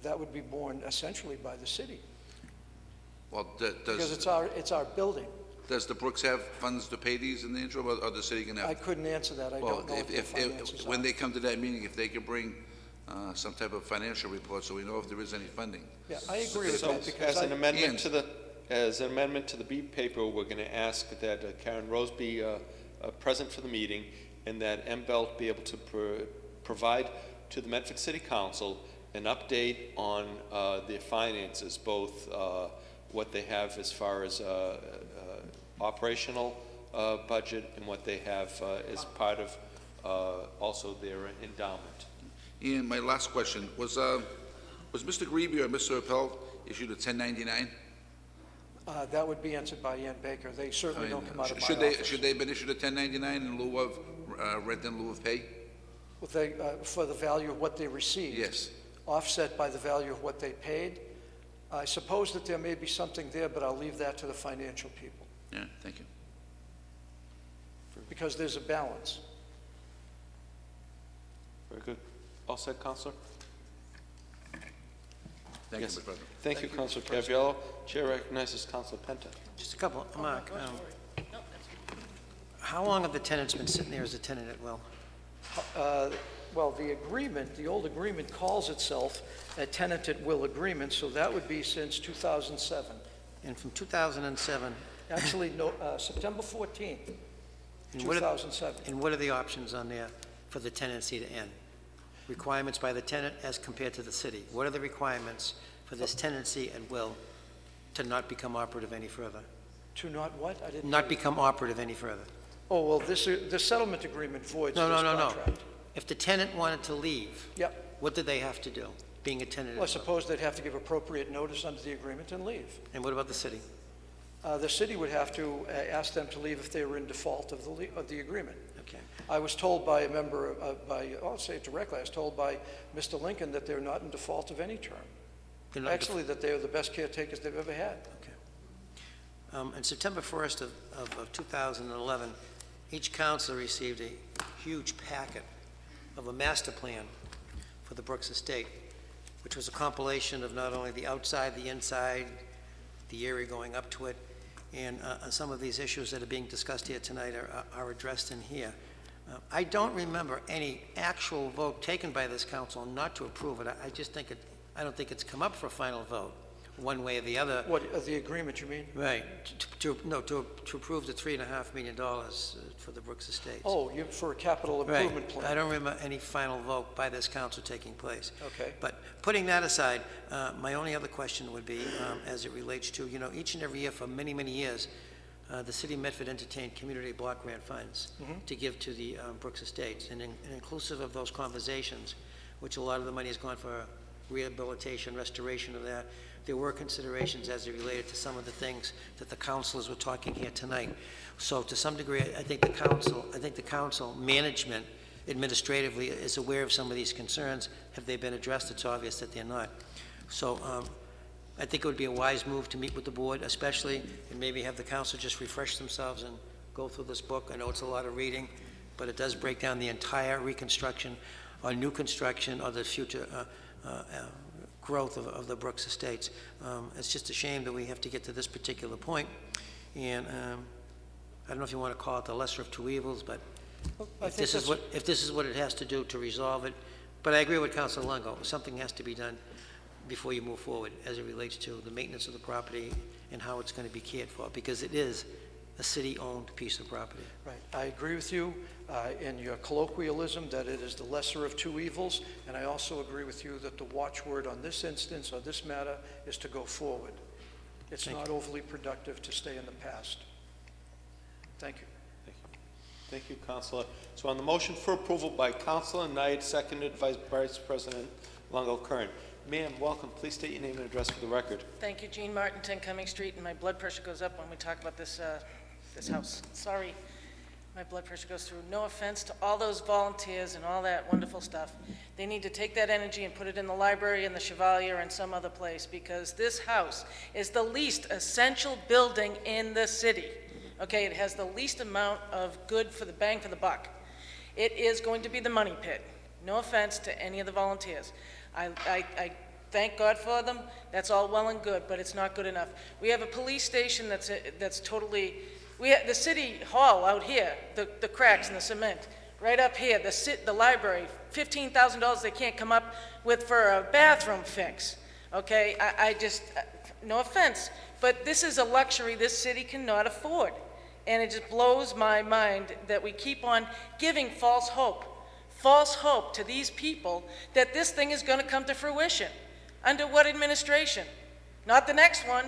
that would be borne essentially by the city, Well, because it's our building. does the Brooks have funds to pay these in the interim, or the city can have? I couldn't answer that. I Well, don't know what the finances when are. they come to that meeting, if they could bring some type of financial report so we know if there is any funding. Yeah, I agree with So that, because as an amendment And- to the B paper, we're going to ask that Karen Rose be present for the meeting, and that M-Belt be able to provide to the Medford City Council an update on their finances, both what they have as far as operational budget and what they have as part of also their endowment. And my last question, was Mr. Grebe or Mr. Appel issued a 1099? That would be answered by Ann Baker. They certainly don't come out of my Should office. they have been issued a 1099 in lieu of rent in lieu of pay? Well, for the value of what they received. Yes. Offset by the value of what they paid. I suppose that there may be something there, but I'll leave that to the financial people, Yeah, thank you. because there's a balance. Very good. All set, Councilor? Thank you, Yes. Mr. President. Thank you, Councilor Caviello. Chair recognizes Councilor Penta. Just a couple, Mark, how long have the tenants been sitting there as a tenant at will? Well, the old agreement calls itself a tenant at will agreement, so that would be since 2007. And from 2007, Actually, no, September 14th, And what are- 2007. and what are the options on there for the tenancy to end? Requirements by the tenant as compared to the city. What are the requirements for this tenancy at will to not become operative any further? To not what? I didn't. Not become operative any further? Oh, well, the settlement agreement voids this No. contract. If the tenant wanted to leave, Yep. what did they have to do, being a tenant? Well, I suppose they'd have to give appropriate notice under the agreement and leave. And what about the city? The city would have to ask them to leave if they were in default of the agreement. Okay. I was told by a member, I'll say it directly, I was told by Mr. Lincoln that they're not in default of any term. They're not in Actually, that they are the best caretakers they've ever had. Okay. On September 1st of 2011, each council received a huge packet of a master plan for the Brooks Estate, which was a compilation of not only the outside, the inside, the area going up to it, and some of these issues that are being discussed here tonight are addressed in here. I don't remember any actual vote taken by this council not to approve it. I don't think it's come up for a final vote, one way or the other. What, the agreement, you mean? Right, to approve the $3.5 million for the Brooks Estate. Oh, for a capital improvement plan. Right. I don't remember any final vote by this council taking place. Okay. But putting that aside, my only other question would be, as it relates to, each and every year for many, many years, the city of Medford entertained community block grant funds to give to the Brooks Estates. And inclusive of those conversations, which a lot of the money has gone for rehabilitation, restoration of that, there were considerations as it related to some of the things that the councilors were talking here tonight. So to some degree, I think the council management administratively is aware of some of these concerns. Have they been addressed? It's obvious that they're not. So I think it would be a wise move to meet with the board, especially, and maybe have the council just refresh themselves and go through this book. I know it's a lot of reading, but it does break down the entire reconstruction or new construction or the future growth of the Brooks Estates. It's just a shame that we have to get to this particular point. And I don't know if you want to call it the lesser of two evils, but if this is what it has to do to resolve it. But I agree with Councilor Longo. Something has to be done before you move forward as it relates to the maintenance of the property and how it's going to be cared for, because it is a city-owned piece of property. Right. I agree with you in your colloquialism that it is the lesser of two evils, and I also agree with you that the watchword on this instance or this matter is to go forward. It's not overly productive to stay in the past. Thank you. Thank you, Councilor. So on the motion for approval by Councilor Knight, seconded Vice President Longo-Kern. Ma'am, welcome. Please state your name and address for the record. Thank you, Jean Martin, 10 Cumming Street, and my blood pressure goes up when we talk about this, this house. Sorry, my blood pressure goes through. No offense to all those volunteers and all that wonderful stuff. They need to take that energy and put it in the library and the Chevalier and some other place, because this house is the least essential building in the city. Okay, it has the least amount of good for the bang for the buck. It is going to be the money pit. No offense to any of the volunteers. I thank God for them. That's all well and good, but it's not good enough. We have a police station that's totally, the city hall out here, the cracks and the cement. Right up here, the library, $15,000 they can't come up with for a bathroom fix. Okay, I just, no offense, but this is a luxury this city cannot afford. And it just blows my mind that we keep on giving false hope to these people that this thing is going to come to fruition. Under what administration? Not the next one.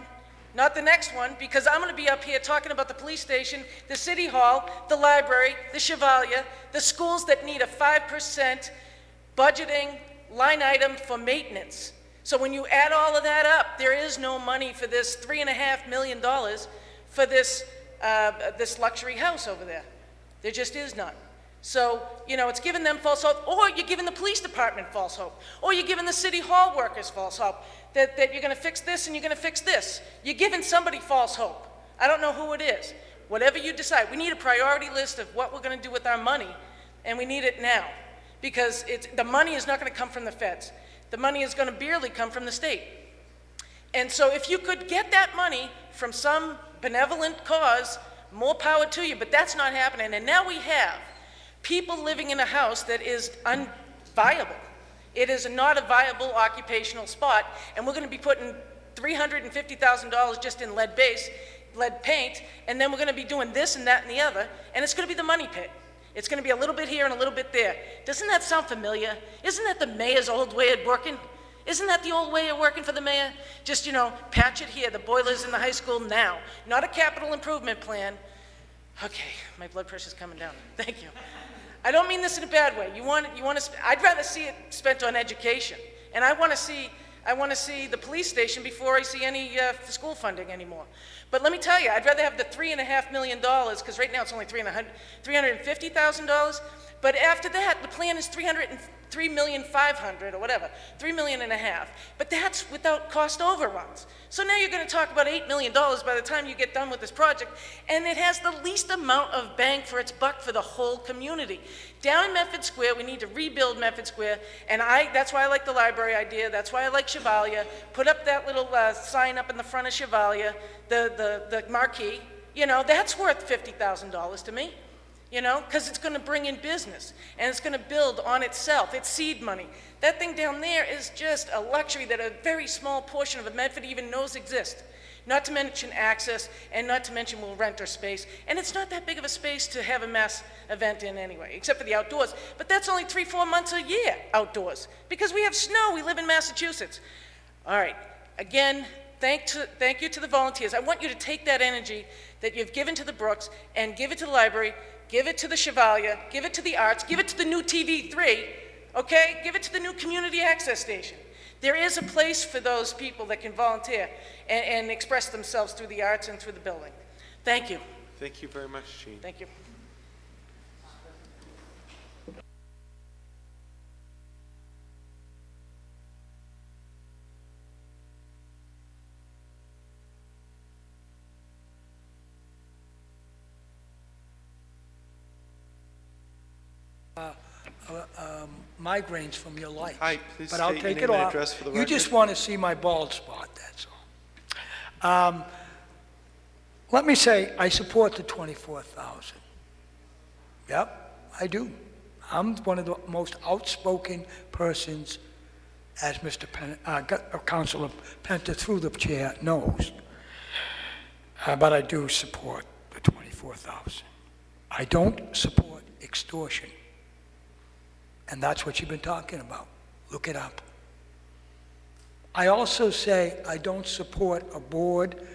Not the next one, because I'm going to be up here talking about the police station, the city hall, the library, the Chevalier, the schools that need a 5% budgeting line item for maintenance. So when you add all of that up, there is no money for this $3.5 million for this this luxury house over there. There just is none. So, you know, it's giving them false hope, or you're giving the police department false hope, or you're giving the city hall workers false hope, that you're going to fix this and you're going to fix this. You're giving somebody false hope. I don't know who it is. Whatever you decide, we need a priority list of what we're going to do with our money, and we need it now, because the money is not going to come from the feds. The money is going to barely come from the state. And so if you could get that money from some benevolent cause, more power to you, but that's not happening. And now we have people living in a house that is unviable. It is not a viable occupational spot, and we're going to be putting $350,000 just in lead paint, and then we're going to be doing this and that and the other, and it's going to be the money pit. It's going to be a little bit here and a little bit there. Doesn't that sound familiar? Isn't that the mayor's old way of working? Isn't that the old way of working for the mayor? Just, you know, patch it here, the boiler's in the high school now. Not a capital improvement plan. Okay, my blood pressure's coming down. Thank you. I don't mean this in a bad way. I'd rather see it spent on education. And I want to see the police station before I see any school funding anymore. But let me tell you, I'd rather have the $3.5 million, because right now it's only $350,000. But after that, the plan is $3,500,000 or whatever, $3.5 million. But that's without cost overruns. So now you're going to talk about $8 million by the time you get done with this project, and it has the least amount of bang for its buck for the whole community. Down in Medford Square, we need to rebuild Medford Square, and that's why I like the library idea. That's why I like Chevalier. Put up that little sign up in the front of Chevalier, the marquee. You know, that's worth $50,000 to me. You know, because it's going to bring in business, and it's going to build on itself. It's seed money. That thing down there is just a luxury that a very small portion of Medford even knows exists. Not to mention access, and not to mention we'll rent our space. And it's not that big of a space to have a mass event in anyway, except for the outdoors. But that's only 3-4 months a year outdoors, because we have snow. We live in Massachusetts. All right. Again, thank you to the volunteers. I want you to take that energy that you've given to the Brooks and give it to the library. Give it to the Chevalier, give it to the arts, give it to the new TV3, okay? Give it to the new community access station. There is a place for those people that can volunteer and express themselves through the arts and through the building. Thank you. Thank you very much, Jean. Thank you. migraines from your lights. Hi, please But I'll state your take name it and off. address for the You just record. want to see my bald spot, that's all. Let me say, I support the 24,000. Yep, I do. I'm one of the most outspoken persons, as Councilor Penta through the chair knows. But I do support the 24,000. I don't support extortion. And that's what you've been talking about. Look it up. I also say I don't support a board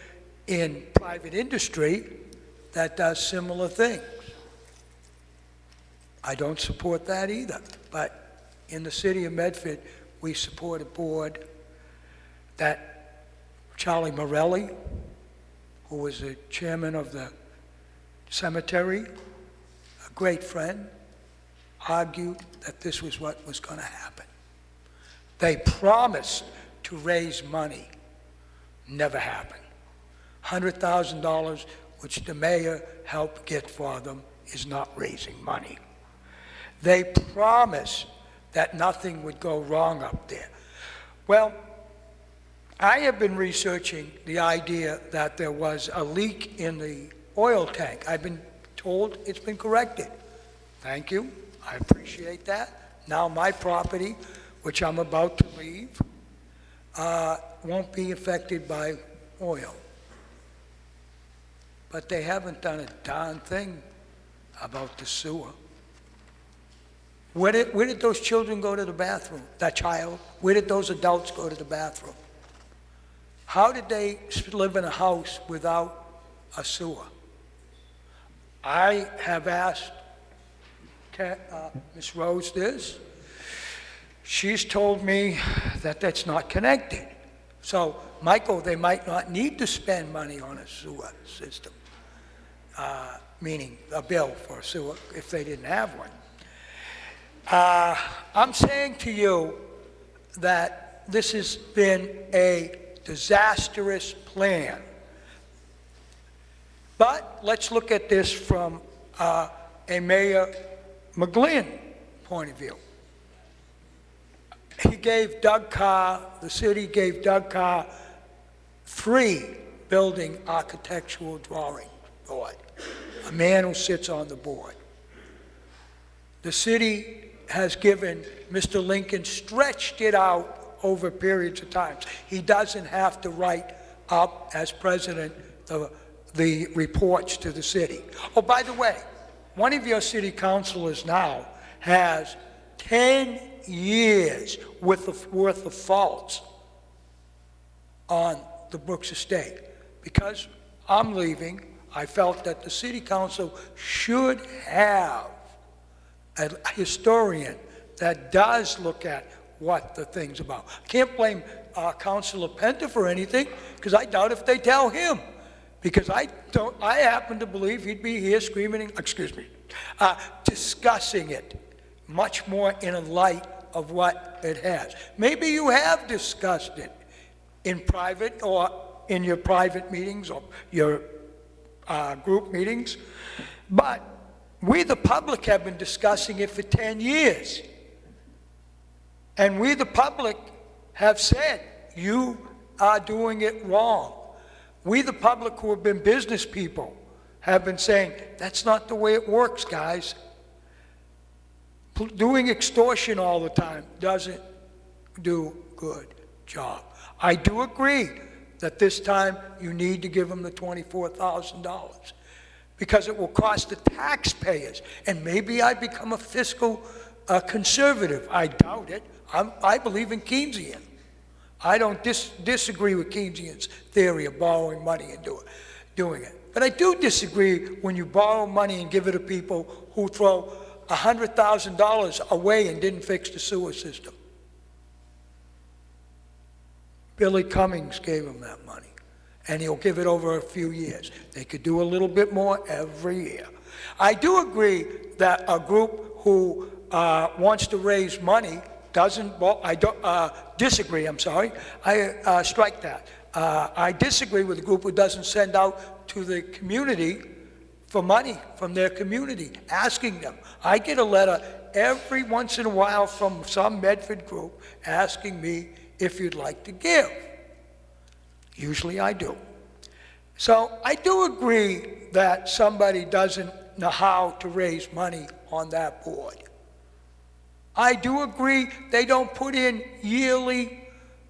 in private industry that does similar things. I don't support that either. But in the city of Medford, we support a board that Charlie Morelli, who was the chairman of the cemetery, a great friend, argued that this was what was going to happen. They promised to raise money. Never happened. $100,000, which the mayor helped get for them, is not raising money. They promised that nothing would go wrong up there. Well, I have been researching the idea that there was a leak in the oil tank. I've been told it's been corrected. Thank you. I appreciate that. Now my property, which I'm about to leave, won't be affected by oil. But they haven't done a darn thing about the sewer. Where did those children go to the bathroom? That child? Where did those adults go to the bathroom? How did they live in a house without a sewer? I have asked Ms. Rose this. She's told me that that's not connected. So, Michael, they might not need to spend money on a sewer system, meaning a bill for a sewer if they didn't have one. I'm saying to you that this has been a disastrous plan. But let's look at this from a Mayor McGlynn point of view. He gave Doug Carr, the city gave Doug Carr 3 building architectural drawing board, a man who sits on the board. The city has given Mr. Lincoln, stretched it out over periods of time. He doesn't have to write up as president the reports to the city. Oh, by the way, one of your city councilors now has 10 years worth of faults on the Brooks estate. Because I'm leaving, I felt that the city council should have a historian that does look at what the thing's about. I can't blame Councilor Penta for anything, because I doubt if they tell him. Because I happen to believe he'd be here screaming, discussing it much more in a light of what it has. Maybe you have discussed it in private or in your private meetings or your group meetings, but we, the public, have been discussing it for 10 years. And we, the public, have said, you are doing it wrong. We, the public, who have been business people, have been saying, that's not the way it works, guys. Doing extortion all the time doesn't do a good job. I do agree that this time you need to give them the $24,000 because it will cost the taxpayers. And maybe I become a fiscal conservative. I doubt it. I believe in Keynesian. I don't disagree with Keynesian's theory of borrowing money and doing it. But I do disagree when you borrow money and give it to people who throw $100,000 away and didn't fix the sewer system. Billy Cummings gave him that money, and he'll give it over a few years. They could do a little bit more every year. I do agree that a group who wants to raise money doesn't, I don't disagree, I'm sorry. I strike that. I disagree with a group who doesn't send out to the community for money from their community, asking them. I get a letter every once in a while from some Medford group asking me if you'd like to give. Usually I do. So I do agree that somebody doesn't know how to raise money on that board. I do agree they don't put in yearly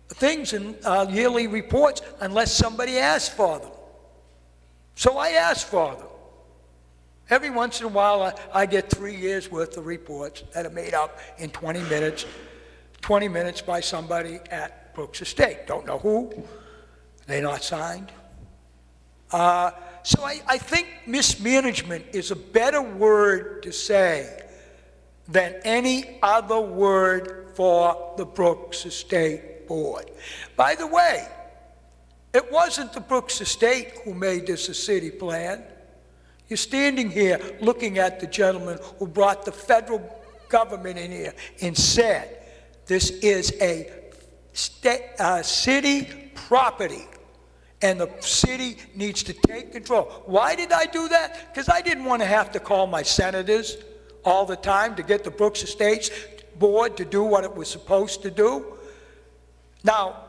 things and yearly reports unless somebody asks for them. So I ask for them. Every once in a while, I get 3 years' worth of reports that are made up in 20 minutes by somebody at Brooks Estate. Don't know who. They're not signed. So I think mismanagement is a better word to say than any other word for the Brooks Estate Board. By the way, it wasn't the Brooks Estate who made this a city plan. You're standing here looking at the gentleman who brought the federal government in here and said, this is a city property and the city needs to take control. Why did I do that? Because I didn't want to have to call my senators all the time to get the Brooks Estates Board to do what it was supposed to do. Now,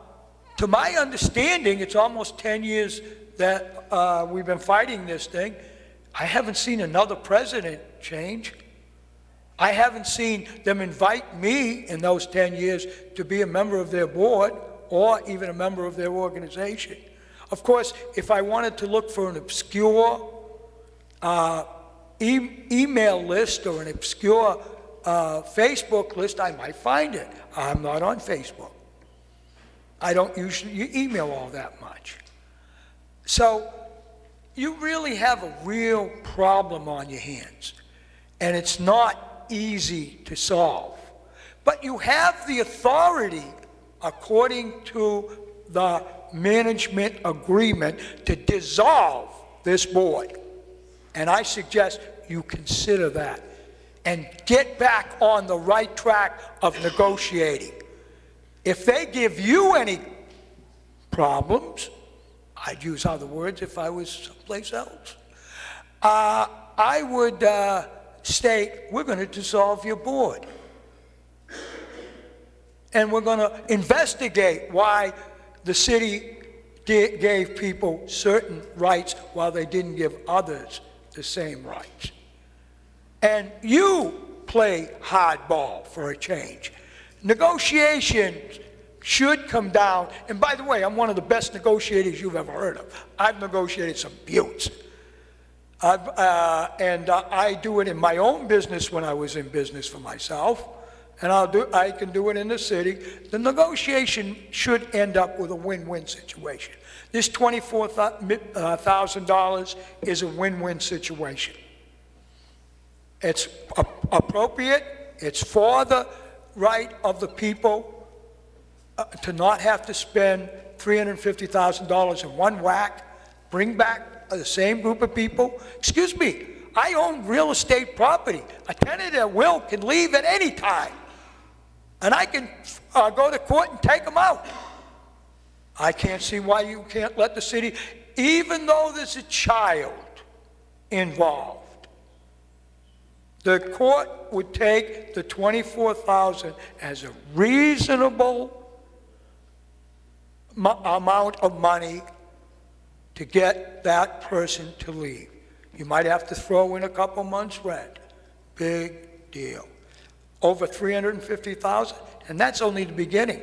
to my understanding, it's almost 10 years that we've been fighting this thing. I haven't seen another president change. I haven't seen them invite me in those 10 years to be a member of their board or even a member of their organization. Of course, if I wanted to look for an obscure email list or an obscure Facebook list, I might find it. I'm not on Facebook. I don't usually email all that much. So you really have a real problem on your hands, and it's not easy to solve. But you have the authority, according to the management agreement, to dissolve this board. And I suggest you consider that and get back on the right track of negotiating. If they give you any problems, I'd use other words if I was someplace else, I would state, we're going to dissolve your board. And we're going to investigate why the city gave people certain rights while they didn't give others the same rights. And you play hardball for a change. Negotiations should come down, and by the way, I'm one of the best negotiators you've ever heard of. I've negotiated some buttes. I do it in my own business when I was in business for myself, and I can do it in the city. The negotiation should end up with a win-win situation. This $24,000 is a win-win situation. It's appropriate, it's for the right of the people to not have to spend $350,000 in one whack, bring back the same group of people. Excuse me, I own real estate property. A tenant at will can leave at any time, and I can go to court and take them out. I can't see why you can't let the city, even though there's a child involved, the court would take the $24,000 as a reasonable amount of money to get that person to leave. You might have to throw in a couple months' rent. Big deal. Over $350,000, and that's only the beginning.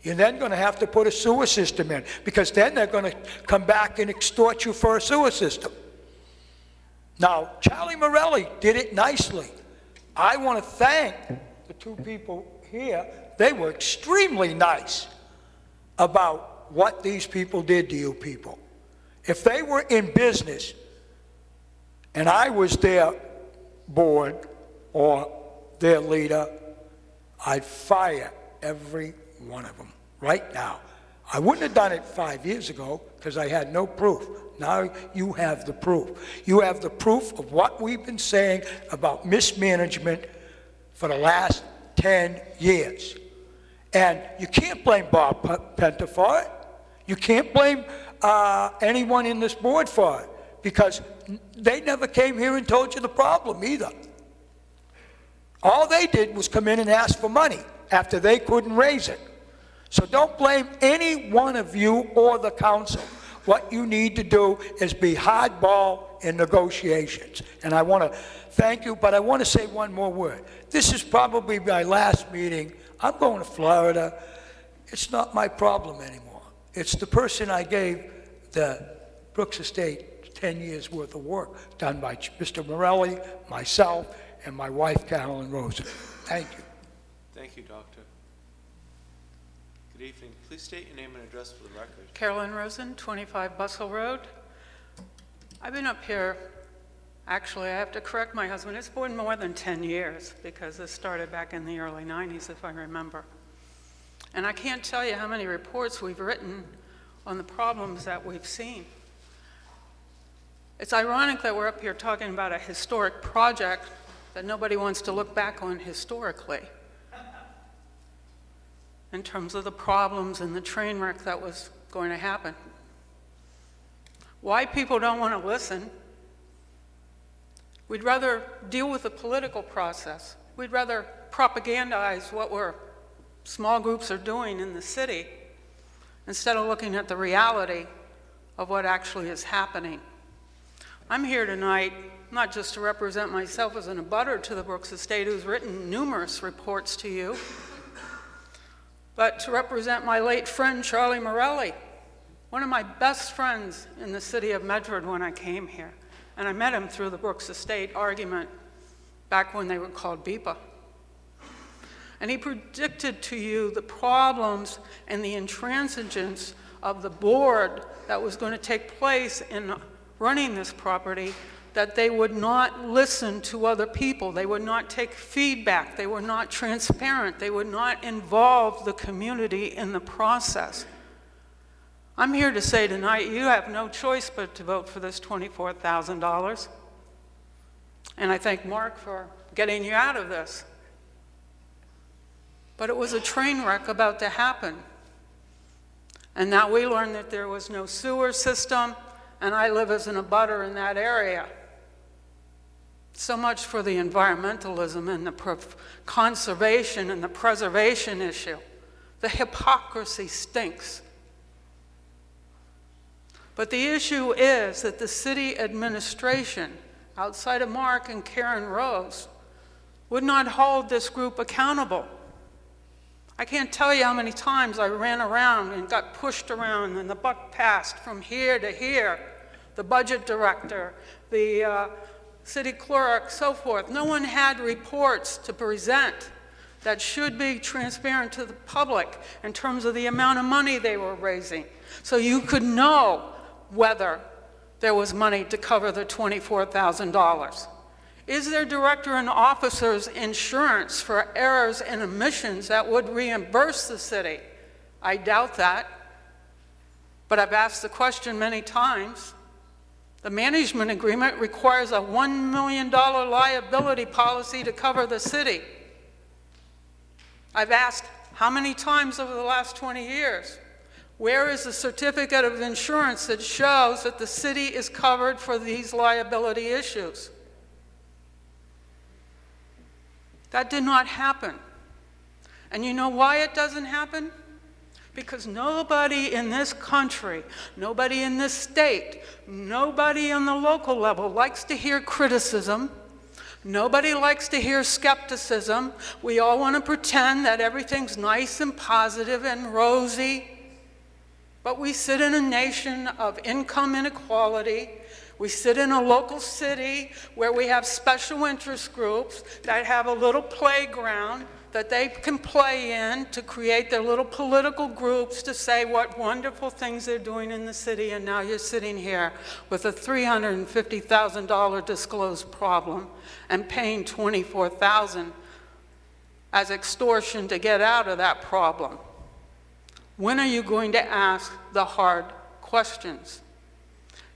You're then going to have to put a sewer system in, because then they're going to come back and extort you for a sewer system. Now, Charlie Morelli did it nicely. I want to thank the two people here. They were extremely nice about what these people did to you people. If they were in business and I was their board or their leader, I'd fire every one of them right now. I wouldn't have done it 5 years ago because I had no proof. Now you have the proof. You have the proof of what we've been saying about mismanagement for the last 10 years. And you can't blame Bob Penta for it. You can't blame anyone in this board for it, because they never came here and told you the problem either. All they did was come in and ask for money after they couldn't raise it. So don't blame any one of you or the council. What you need to do is be hardball in negotiations. And I want to thank you, but I want to say one more word. This is probably my last meeting. I'm going to Florida. It's not my problem anymore. It's the person I gave the Brooks Estate 10 years worth of work done by Mr. Morelli, myself, and my wife, Carolyn Rosen. Thank you. Thank you, Doctor. Good evening. Please state your name and address for the record. Carolyn Rosen, 25 Bustle Road. I've been up here, actually, I have to correct my husband, it's been more than 10 years because this started back in the early 90s, if I remember. And I can't tell you how many reports we've written on the problems that we've seen. It's ironic that we're up here talking about a historic project that nobody wants to look back on historically in terms of the problems and the train wreck that was going to happen. Why people don't want to listen? We'd rather deal with the political process. We'd rather propagandize what small groups are doing in the city instead of looking at the reality of what actually is happening. I'm here tonight not just to represent myself as an abutter to the Brooks Estate, who's written numerous reports to you, but to represent my late friend, Charlie Morelli, one of my best friends in the city of Medford when I came here. And I met him through the Brooks Estate argument back when they were called BEPA. And he predicted to you the problems and the intransigence of the board that was going to take place in running this property, that they would not listen to other people, they would not take feedback, they were not transparent, they would not involve the community in the process. I'm here to say tonight, you have no choice but to vote for this $24,000. And I thank Mark for getting you out of this. But it was a train wreck about to happen. And now we learned that there was no sewer system, and I live as an abutter in that area. So much for the environmentalism and the conservation and the preservation issue. The hypocrisy stinks. But the issue is that the city administration, outside of Mark and Karen Rose, would not hold this group accountable. I can't tell you how many times I ran around and got pushed around and the buck passed from here to here. The budget director, the city clerk, so forth. No one had reports to present that should be transparent to the public in terms of the amount of money they were raising. So you could know whether there was money to cover the $24,000. Is there director and officers insurance for errors and omissions that would reimburse the city? I doubt that, but I've asked the question many times. The management agreement requires a $1 million liability policy to cover the city. I've asked how many times over the last 20 years? Where is the certificate of insurance that shows that the city is covered for these liability issues? That did not happen. And you know why it doesn't happen? Because nobody in this country, nobody in this state, nobody on the local level likes to hear criticism. Nobody likes to hear skepticism. We all want to pretend that everything's nice and positive and rosy. But we sit in a nation of income inequality. We sit in a local city where we have special interest groups that have a little playground that they can play in to create their little political groups to say what wonderful things they're doing in the city, and now you're sitting here with a $350,000 disclosed problem and paying $24,000 as extortion to get out of that problem. When are you going to ask the hard questions?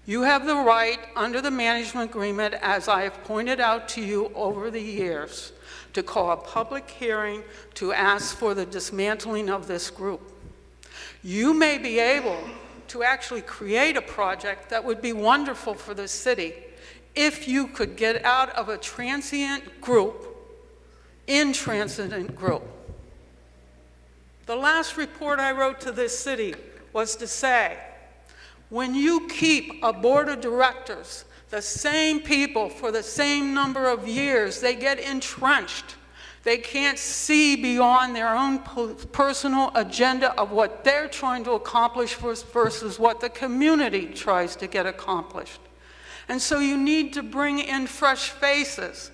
You have the right, under the management agreement, as I have pointed out to you over the years, to call a public hearing to ask for the dismantling of this group. You may be able to actually create a project that would be wonderful for the city if you could get out of a transient group intransigent group. The last report I wrote to this city was to say, when you keep a board of directors, the same people for the same number of years, they get entrenched. They can't see beyond their own personal agenda of what they're trying to accomplish versus what the community tries to get accomplished. And so you need to bring in fresh faces.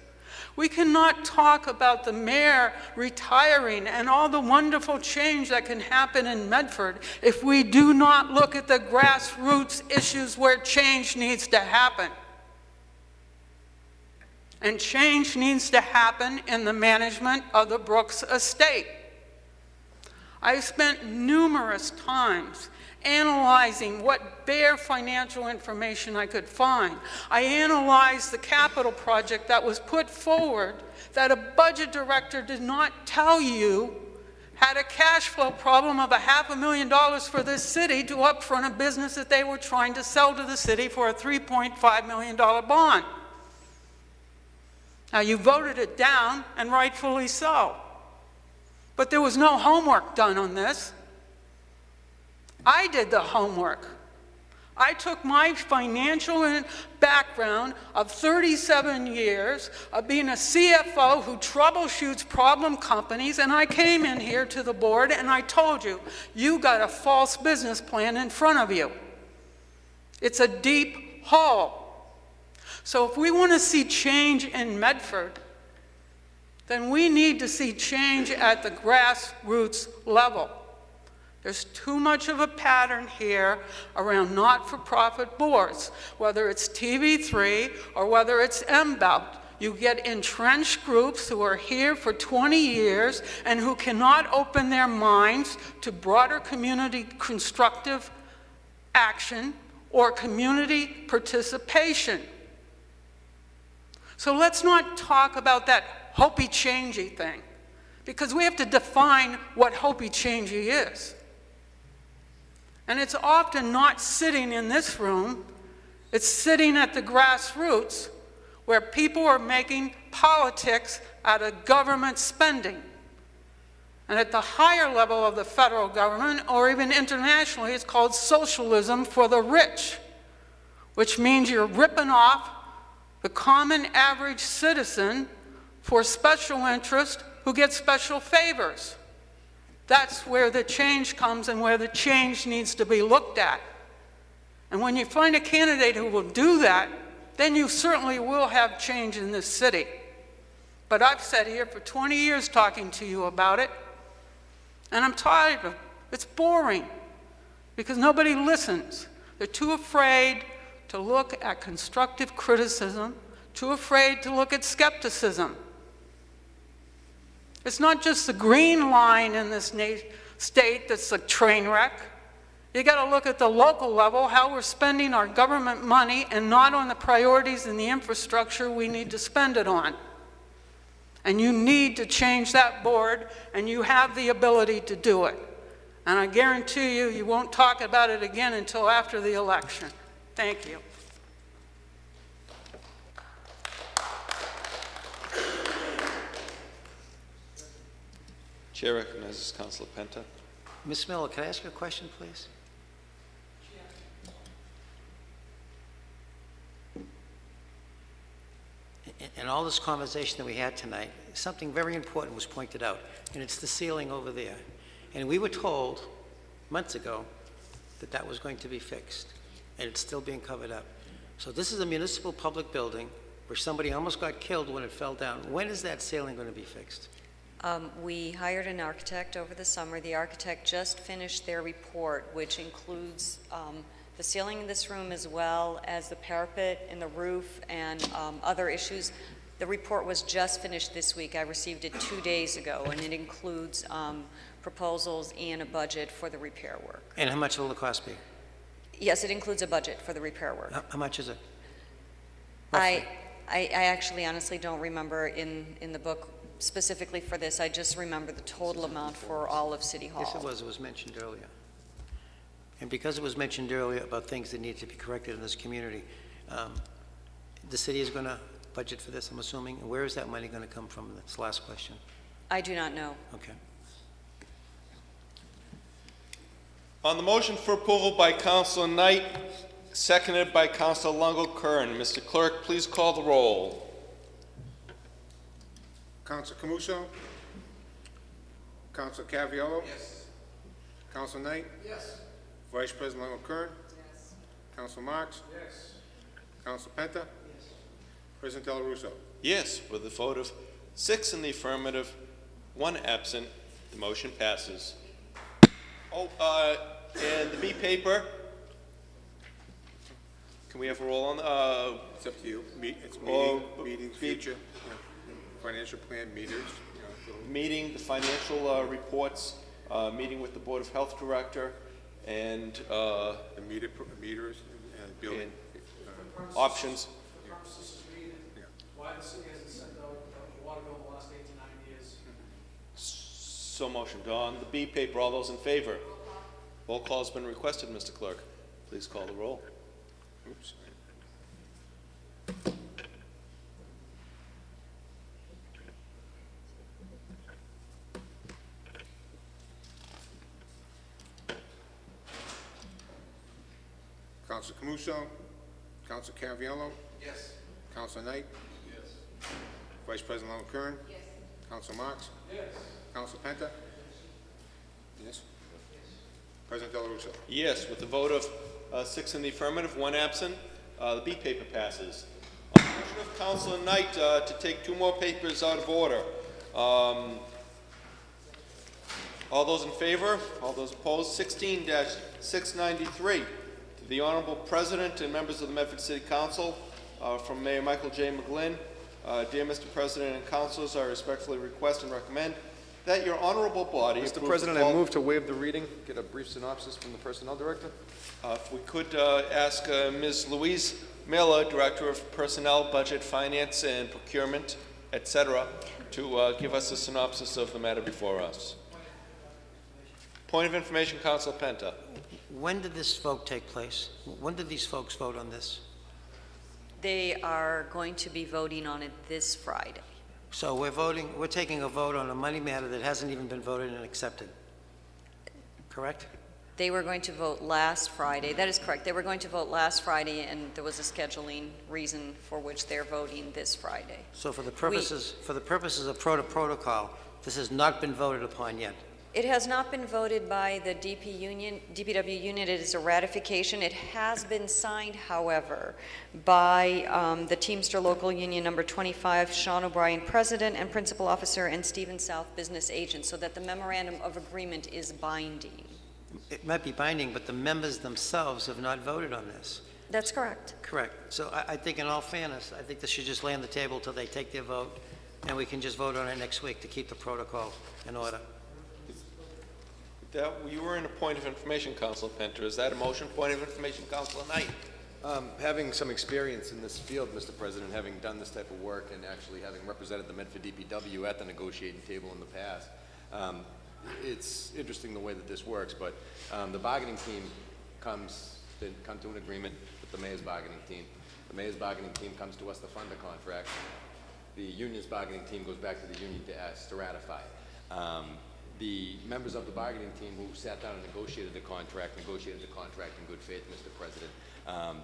We cannot talk about the mayor retiring and all the wonderful change that can happen in Medford if we do not look at the grassroots issues where change needs to happen. And change needs to happen in the management of the Brooks estate. I spent numerous times analyzing what bare financial information I could find. I analyzed the capital project that was put forward that a budget director did not tell you had a cash flow problem of $500,000 for this city to upfront a business that they were trying to sell to the city for a $3.5 million bond. Now, you voted it down, and rightfully so. But there was no homework done on this. I did the homework. I took my financial background of 37 years of being a CFO who troubleshoots problem companies, and I came in here to the board and I told you, you got a false business plan in front of you. It's a deep hole. So if we want to see change in Medford, then we need to see change at the grassroots level. There's too much of a pattern here around not-for-profit boards, whether it's TV3 or whether it's MBELT. You get entrenched groups who are here for 20 years and who cannot open their minds to broader community constructive action or community participation. So let's not talk about that hopey-changey thing, because we have to define what hopey-changey is. And it's often not sitting in this room, it's sitting at the grassroots where people are making politics out of government spending. And at the higher level of the federal government, or even internationally, it's called socialism for the rich, which means you're ripping off the common average citizen for special interest who gets special favors. That's where the change comes and where the change needs to be looked at. And when you find a candidate who will do that, then you certainly will have change in this city. But I've sat here for 20 years talking to you about it, and I'm tired of it. It's boring because nobody listens. They're too afraid to look at constructive criticism, too afraid to look at skepticism. It's not just the green line in this state that's a train wreck. You got to look at the local level, how we're spending our government money, and not on the priorities and the infrastructure we need to spend it on. And you need to change that board, and you have the ability to do it. And I guarantee you, you won't talk about it again until after the election. Thank you. Chair recognizes Councilor Penta. Ms. Miller, can I ask you a question, please? In all this conversation that we had tonight, something very important was pointed out, and it's the ceiling over there. And we were told months ago that that was going to be fixed, and it's still being covered up. So this is a municipal public building where somebody almost got killed when it fell down. When is that ceiling going to be fixed? We hired an architect over the summer. The architect just finished their report, which includes the ceiling in this room as well as the parapet in the roof and other issues. The report was just finished this week. I received it 2 days ago, and it includes proposals and a budget for the repair work. And how much will the cost be? Yes, it includes a budget for the repair work. How much is it? I actually honestly don't remember in the book specifically for this. I just remember the total amount for all of City Hall. Yes, it was mentioned earlier. And because it was mentioned earlier about things that need to be corrected in this community, the city is going to budget for this, I'm assuming? And where is that money going to come from? That's the last question. I do not know. Okay. On the motion for approval by Councilor Knight, seconded by Councilor Longo-Kern, Mr. Clerk, please call the roll. Counsel Camuso? Counsel Caviello? Yes. Counsel Knight? Yes. Vice President Longo-Kern? Yes. Counsel Marks? Yes. Counsel Penta? Yes. President Del Russo? Yes, with a vote of 6 in the affirmative, 1 absent, the motion passes. Oh, and the B paper, can we have a roll on, It's up to you. It's Oh, meeting, be- future, financial plan, meters. meeting, the financial reports, meeting with the Board of Health Director, and The meters and building. and options. Why the city hasn't sent out a water bill in the last 8 to 9 years? So motioned. On the B paper, all those in favor? Roll call has been requested, Mr. Clerk. Please call the roll. Oops. Counsel Camuso? Counsel Caviello? Yes. Counsel Knight? Yes. Vice President Longo-Kern? Yes. Counsel Marks? Yes. Counsel Penta? Yes. President Del Russo? Yes, with a vote of 6 in the affirmative, 1 absent, the B paper passes. On the motion of Councilor Knight to take 2 more papers out of order. All those in favor? All those opposed? 16-693. To the Honorable President and members of the Medford City Council, from Mayor Michael J. McGlynn. Dear Mr. President and Councilors, I respectfully request and recommend that your honorable body Mr. approve President, the I move to waive the reading, get a brief synopsis from the Personnel Director. If we could ask Ms. Louise Miller, Director of Personnel, Budget, Finance, and Procurement, etc., to give us a synopsis of the matter before us. Point of information, Council Penta. When did this vote take place? When did these folks vote on this? They are going to be voting on it this Friday. So we're taking a vote on a money matter that hasn't even been voted and accepted, correct? They were going to vote last Friday. That is correct. They were going to vote last Friday, and there was a scheduling reason for which they're voting this Friday. So for the purposes of protocol, this has not been voted upon yet. It has not been voted by the DPW unit. It is a ratification. It has been signed, however, by the Teamster Local Union Number 25, Sean O'Brien, President and Principal Officer, and Stephen South, Business Agent, so that the memorandum of agreement is binding. It might be binding, but the members themselves have not voted on this. That's correct. Correct. So I think in all fairness, I think this should just lay on the table till they take their vote, and we can just vote on it next week to keep the protocol in order. You were in a point of information, Council Penta. Is that a motion? Point of information, Councilor Knight. Having some experience in this field, Mr. President, having done this type of work and actually having represented the Medford DPW at the negotiating table in the past, it's interesting the way that this works, but the bargaining team come to an agreement with the mayor's bargaining team. The mayor's bargaining team comes to us to fund the contract. The union's bargaining team goes back to the union to ask to ratify it. The members of the bargaining team who sat down and negotiated the contract in good faith, Mr. President.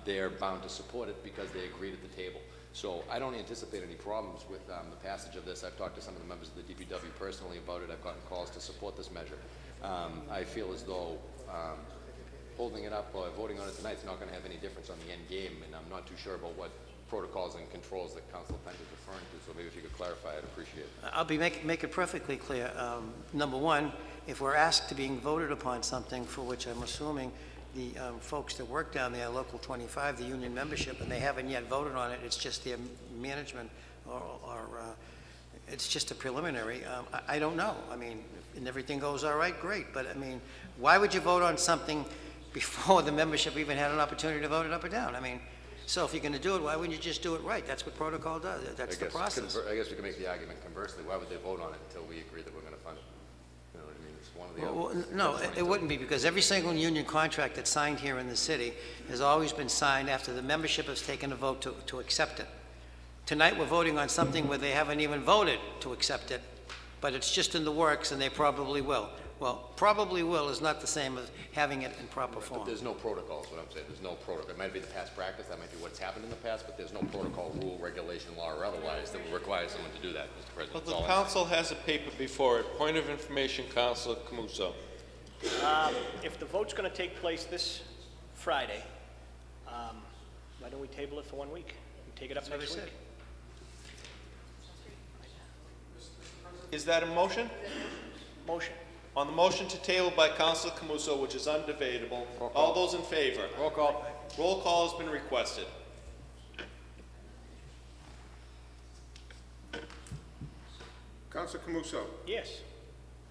They're bound to support it because they agreed at the table. So I don't anticipate any problems with the passage of this. I've talked to some of the members of the DPW personally about it. I've gotten calls to support this measure. I feel as though holding it up or voting on it tonight is not going to have any difference on the end game, and I'm not too sure about what protocols and controls that Council Penta is referring to, so maybe if you could clarify, I'd appreciate it. I'll make it perfectly clear. Number one, if we're asked to being voted upon something for which I'm assuming the folks that work down there, Local 25, the union membership, and they haven't yet voted on it, it's just their management or it's just a preliminary. I don't know. I mean, and everything goes all right, great. But I mean, why would you vote on something before the membership even had an opportunity to vote it up or down? I mean, so if you're going to do it, why wouldn't you just do it right? That's what protocol does. That's the process. I guess we can make the argument conversely. Why would they vote on it until we agree that we're going to fund it? You know what I mean? It's one or the other. No, it wouldn't be, because every single union contract that's signed here in the city has always been signed after the membership has taken a vote to accept it. Tonight, we're voting on something where they haven't even voted to accept it, but it's just in the works, and they probably will. Well, probably will is not the same as having it in proper But form. there's no protocol, is what I'm saying. There's no protocol. It might be the past practice, that might be what's happened in the past, but there's no protocol, rule, regulation, law, or otherwise that would require someone to do that, Mr. President. Well, That's the all I'm council has a paper before it. Point of information, Councilor Camuso. If the vote's going to take place this Friday, why don't we table it for 1 week? We take it up next week? Is that a motion? Motion. On the motion to table by Councilor Camuso, which is undebatable, all those in favor? Roll call. Roll call has been requested. Counsel Camuso. Yes.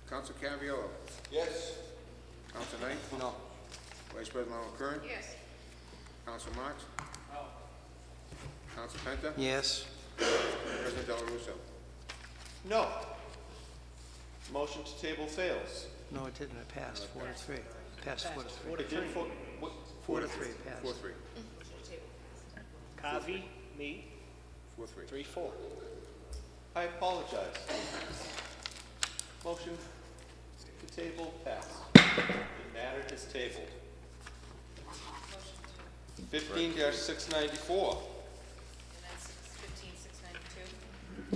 Counsel Caviello. Yes. Counsel Knight. No. Vice President Curran. Yes. Counsel Marks. No. Counsel Penta. Yes. President Del Russo. No. Motion to table fails. No, it didn't. It passed 4-3. Passed 4-3. It did for, what? 4-3, it passed. 4-3. Kavi, me, 4-3. 3-4. I apologize. Motion to table passed. The matter is tabled. 15-694. And that's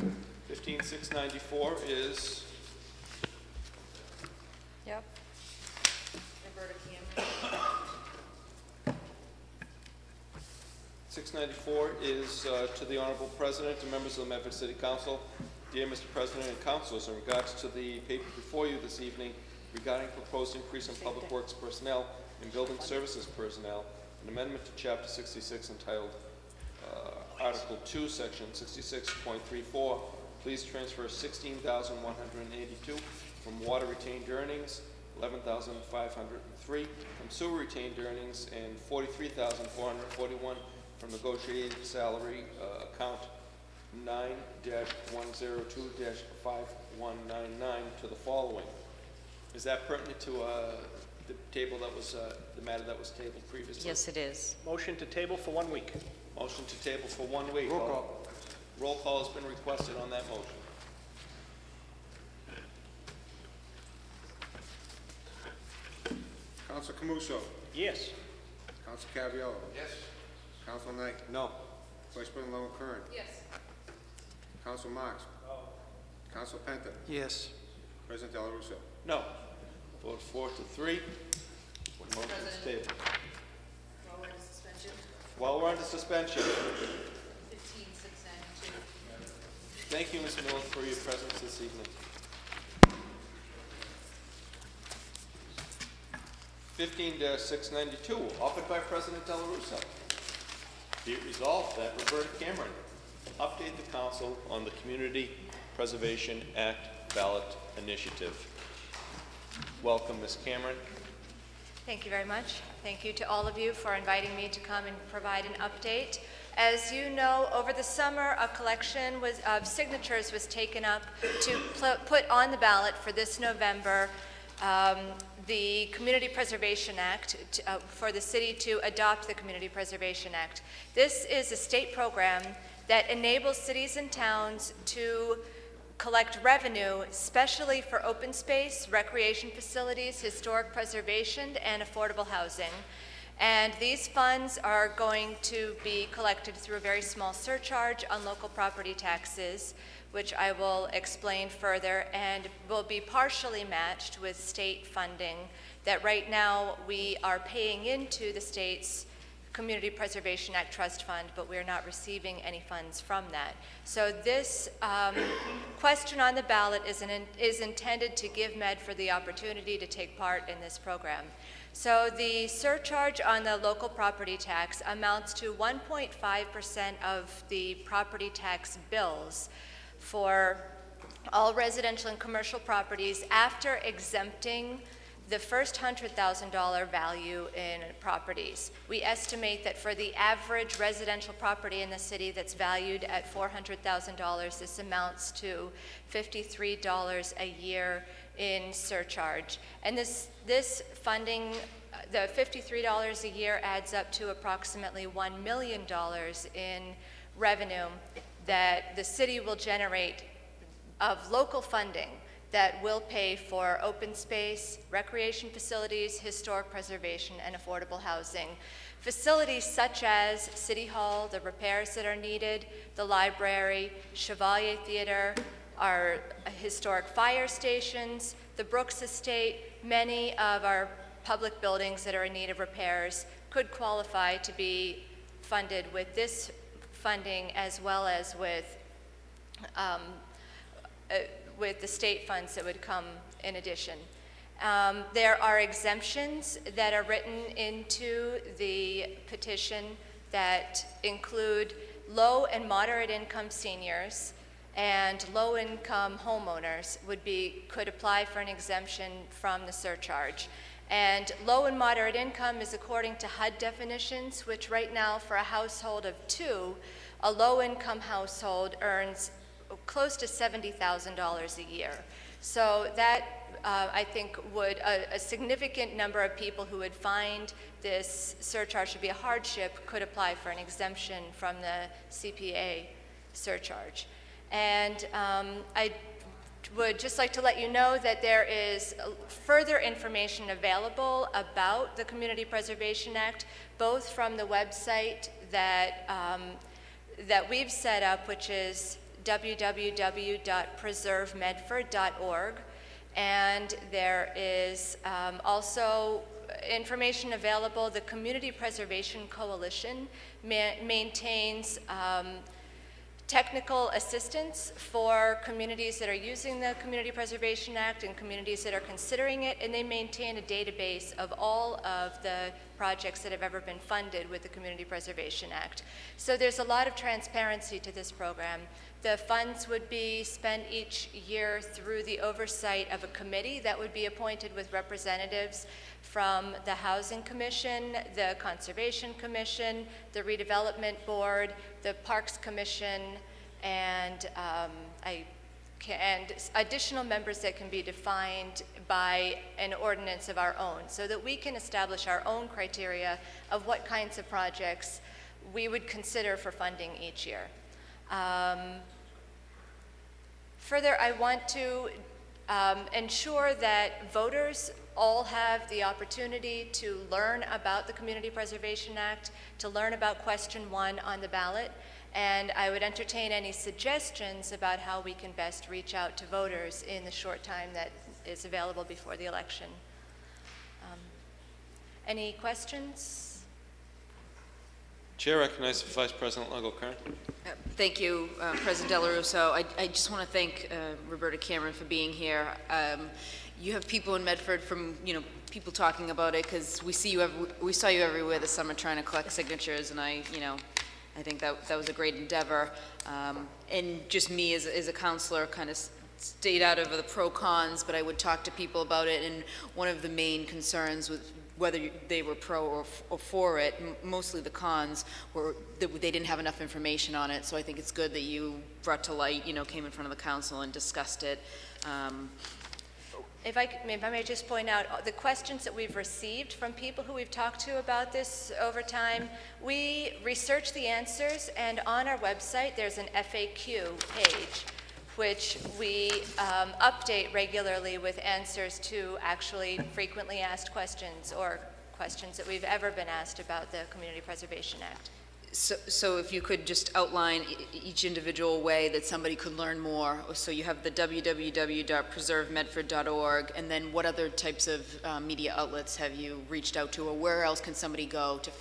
15692. 15-694 is Yep. Roberta Cameron. 694 is to the Honorable President and members of the Medford City Council. Dear Mr. President and Councilors, in regards to the paper before you this evening regarding proposed increase in public works personnel and building services personnel, an amendment to Chapter 66 entitled Article 2, Section 66.34, please transfer $16,182 from water retained earnings, $11,503 from sewer retained earnings, and $43,441 from negotiated salary account 9-102-5199 to the following. Is that pertinent to the table that was, the matter that was tabled previously? Yes, it is. Motion to table for 1 week. Motion to table for 1 week. Roll call. Roll call has been requested on that motion. Counsel Camuso. Yes. Counsel Caviello. Yes. Counsel Knight. No. Vice President Curran. Yes. Counsel Marks. No. Counsel Penta. Yes. President Del Russo. No. Vote 4-3. Motion is tabled. While we're in suspension, While we're under suspension, 15692. thank you, Ms. Miller, for your presence this evening. 15-692, offered by President Del Russo. Be it resolved that Roberta Cameron update the council on the Community Preservation Act ballot initiative. Welcome, Ms. Cameron. Thank you very much. Thank you to all of you for inviting me to come and provide an update. As you know, over the summer, a collection of signatures was taken up to put on the ballot for this November the Community Preservation Act, for the city to adopt the Community Preservation Act. This is a state program that enables cities and towns to collect revenue, especially for open space, recreation facilities, historic preservation, and affordable housing. And these funds are going to be collected through a very small surcharge on local property taxes, which I will explain further, and will be partially matched with state funding that right now we are paying into the state's Community Preservation Act Trust Fund, but we're not receiving any funds from that. So this question on the ballot is intended to give Medford the opportunity to take part in this program. So the surcharge on the local property tax amounts to 1.5% of the property tax bills for all residential and commercial properties after exempting the first $100,000 value in properties. We estimate that for the average residential property in the city that's valued at $400,000, this amounts to $53 a year in surcharge. And this funding, the $53 a year, adds up to approximately $1 million in revenue. that the city will generate of local funding that will pay for open space, recreation facilities, historic preservation, and affordable housing. Facilities such as City Hall, the repairs that are needed, the library, Chevalier Theater, our historic fire stations, the Brooks Estate, many of our public buildings that are in need of repairs could qualify to be funded with this funding as well as with the state funds that would come in addition. There are exemptions that are written into the petition that include low and moderate income seniors and low income homeowners could apply for an exemption from the surcharge. And low and moderate income is according to HUD definitions, which right now for a household of 2, a low income household earns close to $70,000 a year. So that I think would, a significant number of people who would find this surcharge to be a hardship could apply for an exemption from the CPA surcharge. And I would just like to let you know that there is further information available about the Community Preservation Act, both from the website that, that we've set up, which is www.preservemedford.org, and there is also information available. The Community Preservation Coalition maintains technical assistance for communities that are using the Community Preservation Act and communities that are considering it, and they maintain a database of all of the projects that have ever been funded with the Community Preservation Act. So there's a lot of transparency to this program. The funds would be spent each year through the oversight of a committee that would be appointed with representatives from the Housing Commission, the Conservation Commission, the Redevelopment Board, the Parks Commission, and additional members that can be defined by an ordinance of our own, so that we can establish our own criteria of what kinds of projects we would consider for funding each year. Further, I want to ensure that voters all have the opportunity to learn about the Community Preservation Act, to learn about question 1 on the ballot, and I would entertain any suggestions about how we can best reach out to voters in the short time that is available before the election. Any questions? Chair recognizes Vice President Longo-Kern. Thank you, President Del Russo. I just want to thank Roberta Cameron for being here. You have people in Medford from, people talking about it, because we saw you everywhere this summer trying to collect signatures, and I think that was a great endeavor. And just me as a counselor kind of stayed out of the pro-cons, but I would talk to people about it, and one of the main concerns was whether they were pro or for it. Mostly the cons were that they didn't have enough information on it, so I think it's good that you brought to light, came in front of the council and discussed it. If I may just point out, the questions that we've received from people who we've talked to about this over time, we research the answers, and on our website there's an FAQ page which we update regularly with answers to actually frequently asked questions or questions that we've ever been asked about the Community Preservation Act. So if you could just outline each individual way that somebody could learn more. So you have the www.preservemedford.org, and then what other types of media outlets have you reached out to, or where else can somebody go to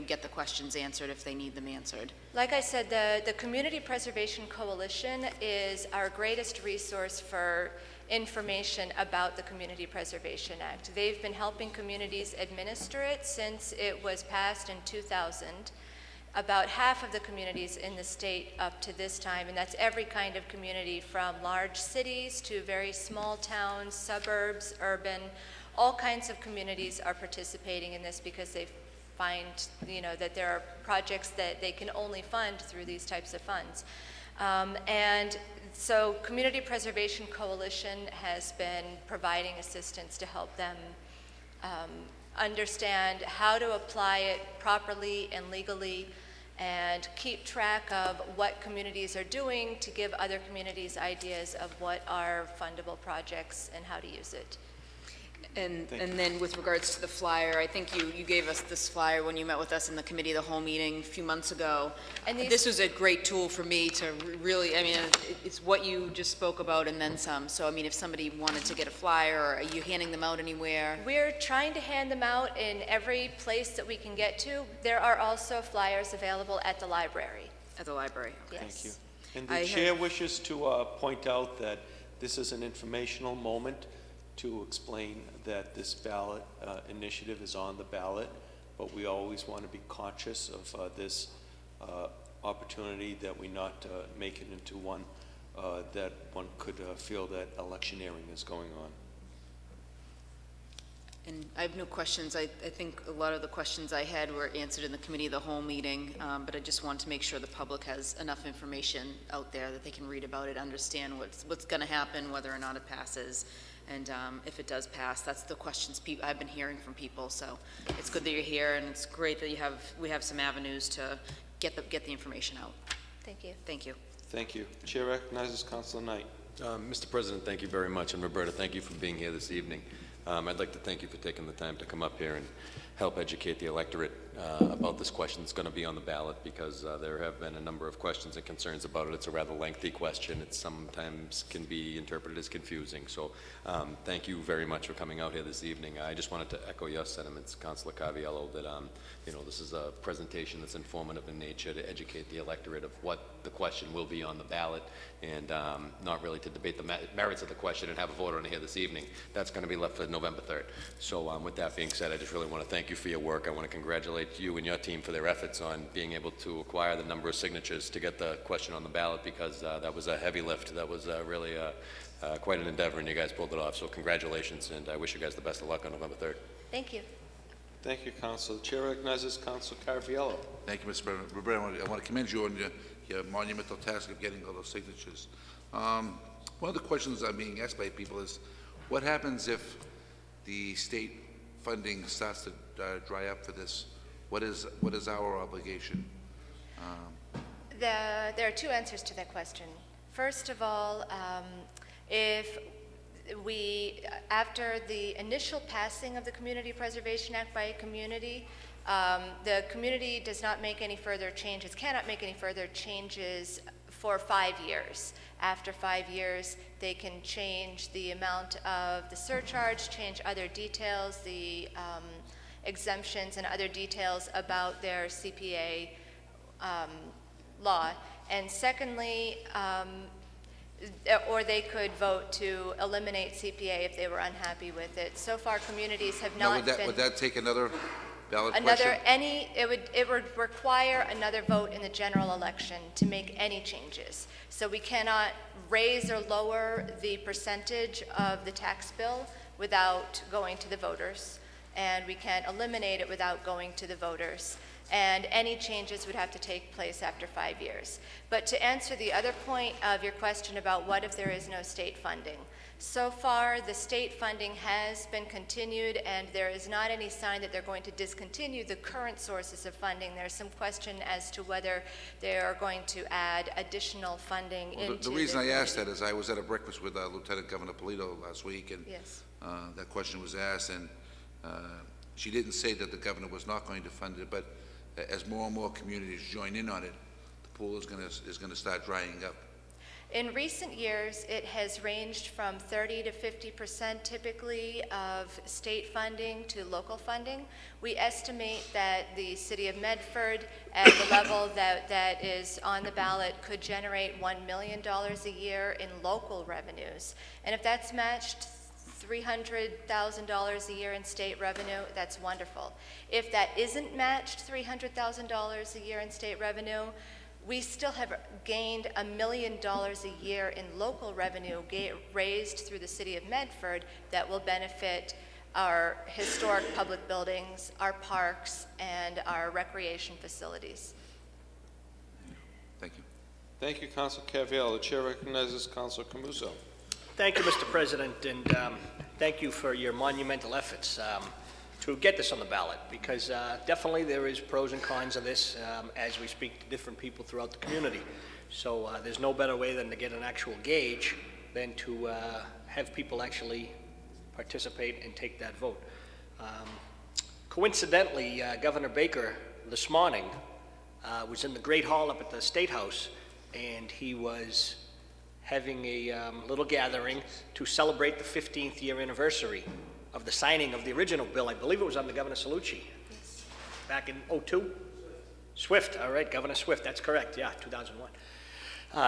get the questions answered if they need them answered? Like I said, the Community Preservation Coalition is our greatest resource for information about the Community Preservation Act. They've been helping communities administer it since it was passed in 2000. About half of the communities in the state up to this time, and that's every kind of community from large cities to very small towns, suburbs, urban, all kinds of communities are participating in this because they find, that there are projects that they can only fund through these types of funds. And so Community Preservation Coalition has been providing assistance to help them understand how to apply it properly and legally and keep track of what communities are doing to give other communities ideas of what are fundable projects and how to use it. And then with regards to the flyer, I think you gave us this flyer when you met with us in the committee of the whole meeting a few months ago. And this was a great tool for me to really, I mean, it's what you just spoke about and then some. So, I mean, if somebody wanted to get a flyer, or are you handing them out anywhere? We're trying to hand them out in every place that we can get to. There are also flyers available at the library. At the library, okay. Yes. Thank you. And the chair wishes to point out that this is an informational moment to explain that this ballot initiative is on the ballot, but we always want to be conscious of this opportunity, that we not make it into one that one could feel that electioneering is going on. And I have no questions. I think a lot of the questions I had were answered in the committee of the whole meeting, but I just want to make sure the public has enough information out there that they can read about it, understand what's going to happen, whether or not it passes. And if it does pass, that's the questions I've been hearing from people. So it's good that you're here, and it's great that we have some avenues to get the information out. Thank you. Thank you. Thank you. Chair recognizes Councilor Knight. Mr. President, thank you very much, and Roberta, thank you for being here this evening. I'd like to thank you for taking the time to come up here and help educate the electorate about this question that's going to be on the ballot, because there have been a number of questions and concerns about it. It's a rather lengthy question. It sometimes can be interpreted as confusing. So thank you very much for coming out here this evening. I just wanted to echo your sentiments, Councilor Caviello, that this is a presentation that's informative in nature to educate the electorate of what the question will be on the ballot, and not really to debate the merits of the question and have a vote on it here this evening. That's going to be left for November 3rd. So with that being said, I just really want to thank you for your work. I want to congratulate you and your team for their efforts on being able to acquire the number of signatures to get the question on the ballot, because that was a heavy lift. That was really quite an endeavor, and you guys pulled it off. So congratulations, and I wish you guys the best of luck on November 3rd. Thank you. Thank you, Councilor. The chair recognizes Councilor Caraviello. Thank you, Mr. President. Roberta, I want to commend you on your monumental task of getting all those signatures. One of the questions I'm being asked by people is, what happens if the state funding starts to dry up for this? What is our obligation? There are two answers to that question. First of all, if after the initial passing of the Community Preservation Act by a community, the community does not make any further changes, cannot make any further changes for 5 years. After 5 years, they can change the amount of the surcharge, change other details, the exemptions and other details about their CPA law. And secondly, or they could vote to eliminate CPA if they were unhappy with it. So far, communities have not been... Would that take another ballot question? It would require another vote in the general election to make any changes. So we cannot raise or lower the percentage of the tax bill without going to the voters, and we can't eliminate it without going to the voters. And any changes would have to take place after 5 years. But to answer the other point of your question about what if there is no state funding, so far the state funding has been continued, and there is not any sign that they're going to discontinue the current sources of funding. There's some question as to whether they are going to add additional funding into the reason I asked that is I was at a breakfast with Lieutenant Governor Polito last week, and yes. That question was asked, and she didn't say that the governor was not going to fund it, but as more and more communities join in on it, the pool is going to start drying up. In recent years, it has ranged from 30 to 50% typically of state funding to local funding. We estimate that the city of Medford, at the level that is on the ballot, could generate $1 million a year in local revenues. And if that's matched $300,000 a year in state revenue, that's wonderful. If that isn't matched $300,000 a year in state revenue, we still have gained $1 million a year in local revenue raised through the city of Medford that will benefit our historic public buildings, our parks, and our recreation facilities. Thank you. Thank you, Councilor Caraviello. The chair recognizes Councilor Camuso. Thank you, Mr. President, and thank you for your monumental efforts. to get this on the ballot, because definitely there is pros and cons of this as we speak to different people throughout the community. So there's no better way than to get an actual gauge than to have people actually participate and take that vote. Coincidentally, Governor Baker this morning was in the Great Hall up at the State House, and he was having a little gathering to celebrate the 15th year anniversary of the signing of the original bill. I believe it was under Governor Salucci back in '02. Swift, all right, Governor Swift, that's correct, yeah, 2001.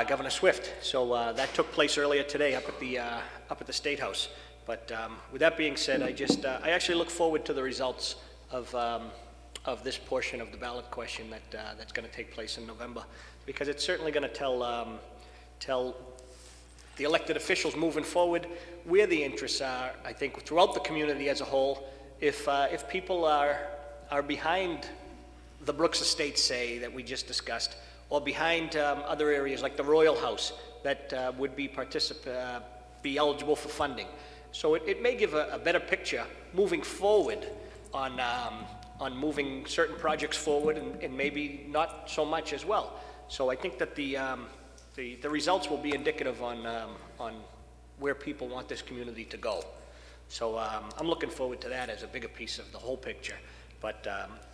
Governor Swift. So that took place earlier today up at the State House. But with that being said, I actually look forward to the results of this portion of the ballot question that's going to take place in November, because it's certainly going to tell the elected officials moving forward where the interests are, I think, throughout the community as a whole. If people are behind the Brooks Estates, say, that we just discussed, or behind other areas like the Royal House that would be eligible for funding. So it may give a better picture moving forward on moving certain projects forward, and maybe not so much as well. So I think that the results will be indicative on where people want this community to go. So I'm looking forward to that as a bigger piece of the whole picture. But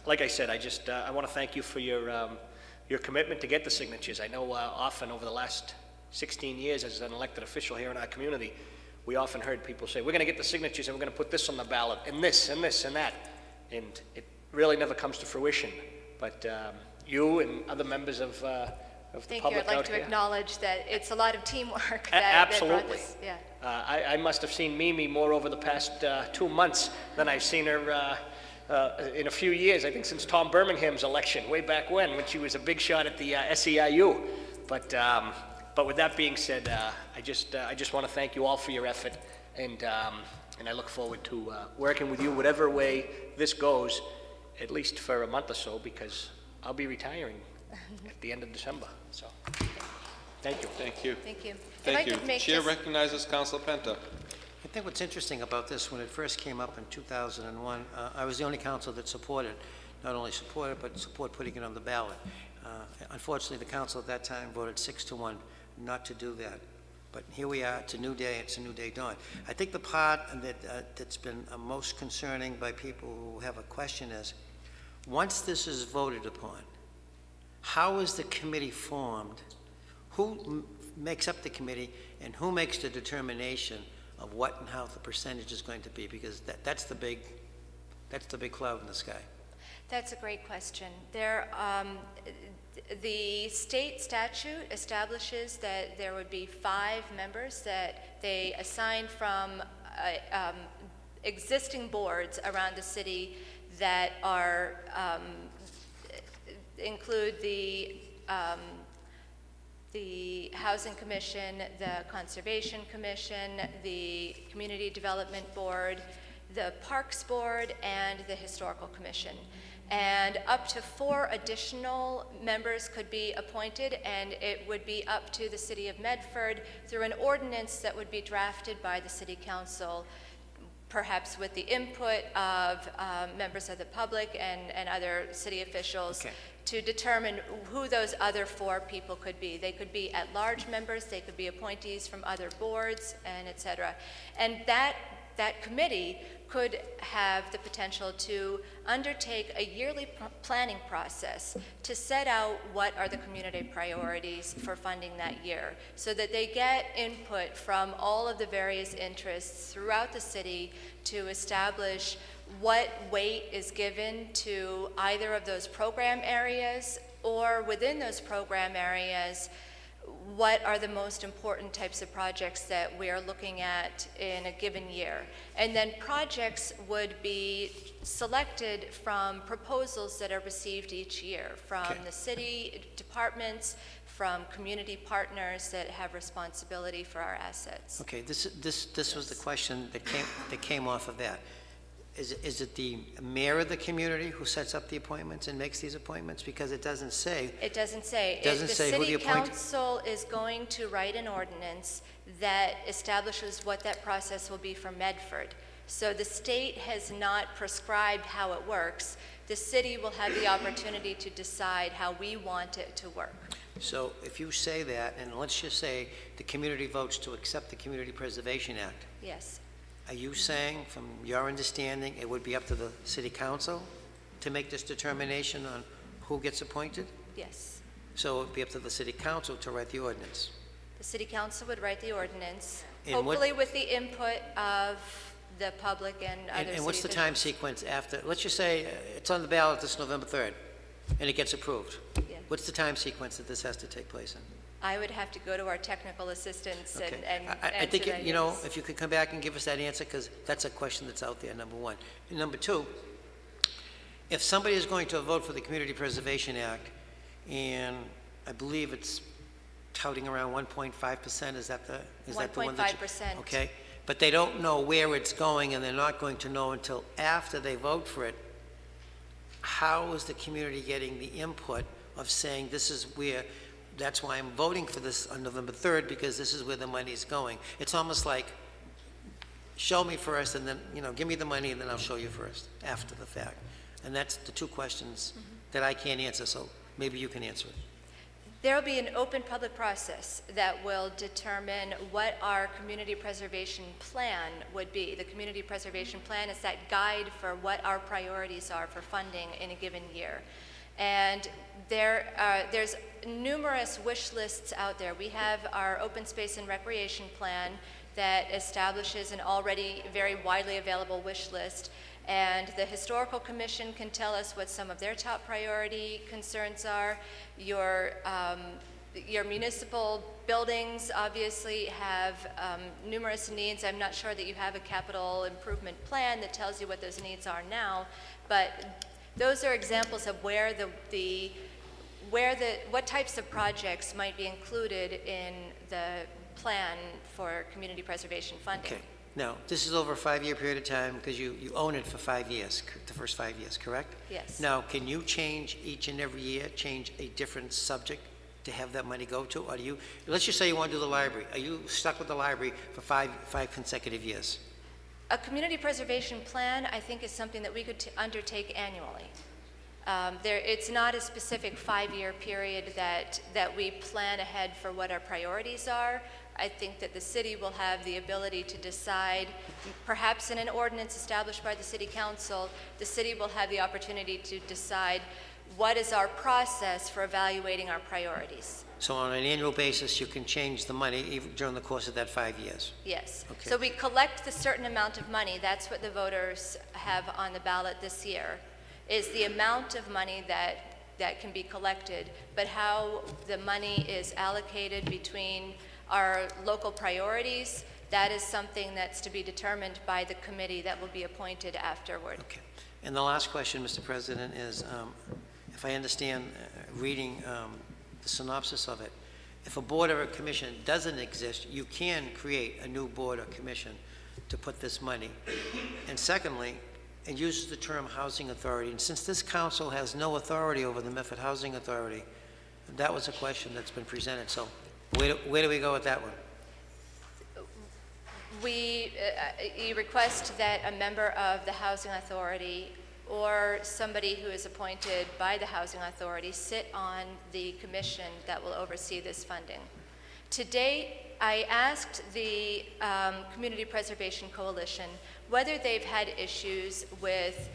like I said, I want to thank you for your commitment to get the signatures. I know often over the last 16 years as an elected official here in our community, we often heard people say, we're going to get the signatures and we're going to put this on the ballot, and this and this and that. And it really never comes to fruition. But you and other members of the Thank public you. I'd like out to here. acknowledge that it's a lot of teamwork that Absolutely. brought this. Yeah. I must have seen Mimi more over the past 2 months than I've seen her in a few years. I think since Tom Birmingham's election, way back when she was a big shot at the SEIU. But with that being said, I just want to thank you all for your effort, and I look forward to working with you whatever way this goes, at least for a month or so, because I'll be retiring at the end of December. So, thank you. Thank you. Thank you. Thank you. The chair recognizes Councilor Penta. I think what's interesting about this, when it first came up in 2001, I was the only council that supported, not only supported, but support putting it on the ballot. Unfortunately, the council at that time voted 6-1 not to do that. But here we are, it's a new day, it's a new day dawn. I think the part that's been most concerning by people who have a question is, once this is voted upon, how is the committee formed? Who makes up the committee, and who makes the determination of what and how the percentage is going to be? Because that's the big cloud in the sky. That's a great question. The state statute establishes that there would be 5 members that they assign from existing boards around the city that are include the Housing Commission, the Conservation Commission, the Community Development Board, the Parks Board, and the Historical Commission. And up to 4 additional members could be appointed, and it would be up to the City of Medford through an ordinance that would be drafted by the City Council, perhaps with the input of members of the public and other city officials, to determine who those other 4 people could be. They could be at-large members, they could be appointees from other boards, and et cetera. And that committee could have the potential to undertake a yearly planning process to set out what are the community priorities for funding that year, so that they get input from all of the various interests throughout the city to establish what weight is given to either of those program areas, or within those program areas, what are the most important types of projects that we are looking at in a given year. And then projects would be selected from proposals that are received each year from the city departments, from community partners that have responsibility for our assets. Okay, this was the question that came off of that. Is it the mayor of the community who sets up the appointments and makes these appointments? Because it doesn't say. It doesn't say. It doesn't say who the City Council is going to write an ordinance that establishes what that process will be for Medford. So the state has not prescribed how it works. The city will have the opportunity to decide how we want it to work. So if you say that, and let's just say the community votes to accept the Community Preservation Act, Yes. are you saying, from your understanding, it would be up to the city council to make this determination on who gets appointed? Yes. So it would be up to the city council to write the ordinance? The city council would write the ordinance, And what- hopefully with the input of the public and other city And what's the officials. time sequence after, let's just say it's on the ballot this November 3rd, and it gets approved? Yeah. What's the time sequence that this has to take place in? I would have to go to our technical assistants and Okay. and I answer think, that, you know, yes. if you could come back and give us that answer, because that's a question that's out there, number one. And number two, if somebody is going to vote for the Community Preservation Act, and I believe it's touting around 1.5%, is that the one that you- 1.5%. Okay, but they don't know where it's going, and they're not going to know until after they vote for it. How is the community getting the input of saying, this is where, that's why I'm voting for this on November 3rd, because this is where the money's going? It's almost like, show me first, and then, you know, give me the money, and then I'll show you first, after the fact. And that's the two questions that I can't answer, so maybe you can answer it. There will be an open public process that will determine what our community preservation plan would be. The community preservation plan is that guide for what our priorities are for funding in a given year. And there's numerous wish lists out there. We have our open space and recreation plan that establishes an already very widely available wish list. And the Historical Commission can tell us what some of their top priority concerns are. Your municipal buildings obviously have numerous needs. I'm not sure that you have a capital improvement plan that tells you what those needs are now, but those are examples of where what types of projects might be included in the plan for community preservation funding. Okay. Now, this is over a 5-year period of time, because you own it for 5 years, the first 5 years, correct? Yes. Now, can you change each and every year, change a different subject to have that money go to? Or do you, let's just say you want to do the library. Are you stuck with the library for five consecutive years? A community preservation plan, I think, is something that we could undertake annually. It's not a specific 5-year period that we plan ahead for what our priorities are. I think that the city will have the ability to decide, perhaps in an ordinance established by the city council, the city will have the opportunity to decide what is our process for evaluating our priorities. So on an annual basis, you can change the money even during the course of that 5 years? Yes. Okay. So we collect the certain amount of money. That's what the voters have on the ballot this year, is the amount of money that can be collected, but how the money is allocated between our local priorities, that is something that's to be determined by the committee that will be appointed afterward. Okay. And the last question, Mr. President, is, if I understand, reading the synopsis of it, if a board or a commission doesn't exist, you can create a new board or commission to put this money. And secondly, it uses the term housing authority. And since this council has no authority over the Medford Housing Authority, that was a question that's been presented. So where do we go with that one? You request that a member of the Housing Authority or somebody who is appointed by the Housing Authority sit on the commission that will oversee this funding. To date, I asked the Community Preservation Coalition whether they've had issues with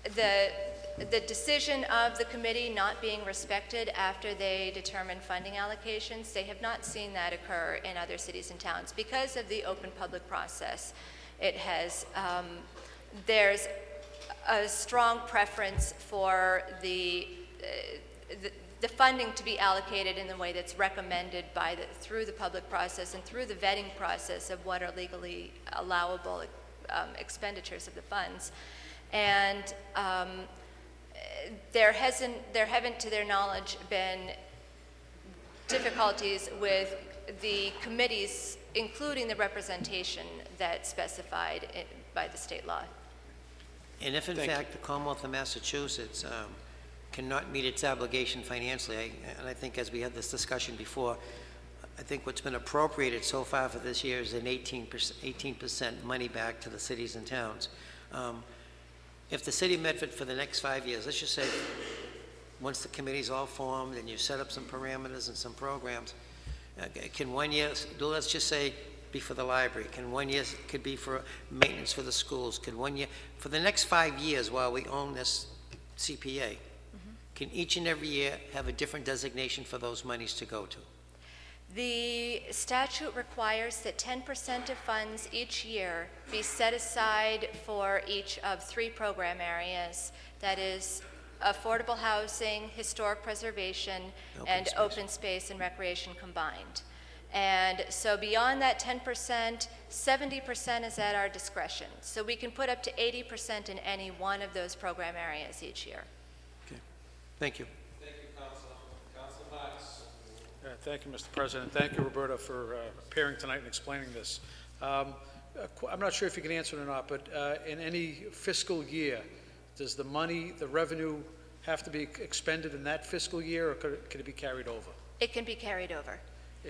the decision of the committee not being respected after they determine funding allocations. They have not seen that occur in other cities and towns because of the open public process. It has, there's a strong preference for the funding to be allocated in the way that's recommended through the public process and through the vetting process of what are legally allowable expenditures of the funds. And there haven't, to their knowledge, been difficulties with the committees, including the representation that's specified by the state law. And if in fact the Commonwealth of Massachusetts cannot meet its obligation financially, and I think as we had this discussion before, I think what's been appropriated so far for this year is an 18% money back to the cities and towns. If the city of Medford for the next 5 years, let's just say, once the committee's all formed and you set up some parameters and some programs, can 1 year, let's just say, be for the library? Can 1 year, could be for maintenance for the schools? Could 1 year, for the next 5 years while we own this CPA, can each and every year have a different designation for those monies to go to? The statute requires that 10% of funds each year be set aside for each of 3 program areas. That is affordable housing, historic preservation, and open space and recreation combined. And so beyond that 10%, 70% is at our discretion. So we can put up to 80% in any one of those program areas each year. Okay. Thank you. Thank you, Council. Council Marks. Thank you, Mr. President. Thank you, Roberta, for appearing tonight and explaining this. I'm not sure if you can answer it or not, but in any fiscal year, does the money, the revenue, have to be expended in that fiscal year, or could it be carried over? It can be carried over.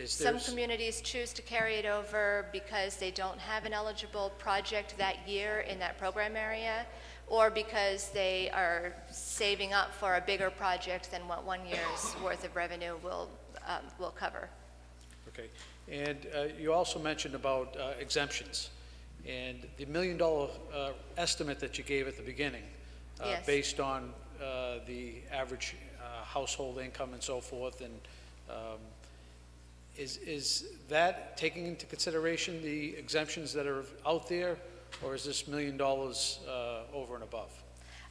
Some communities choose to carry it over because they don't have an eligible project that year in that program area, or because they are saving up for a bigger project than what 1 year's worth of revenue will cover. Okay. And you also mentioned about exemptions. And the $1 million estimate that you gave at the beginning, Yes. based on the average household income and so forth, and is that taking into consideration the exemptions that are out there, or is this $1 million over and above?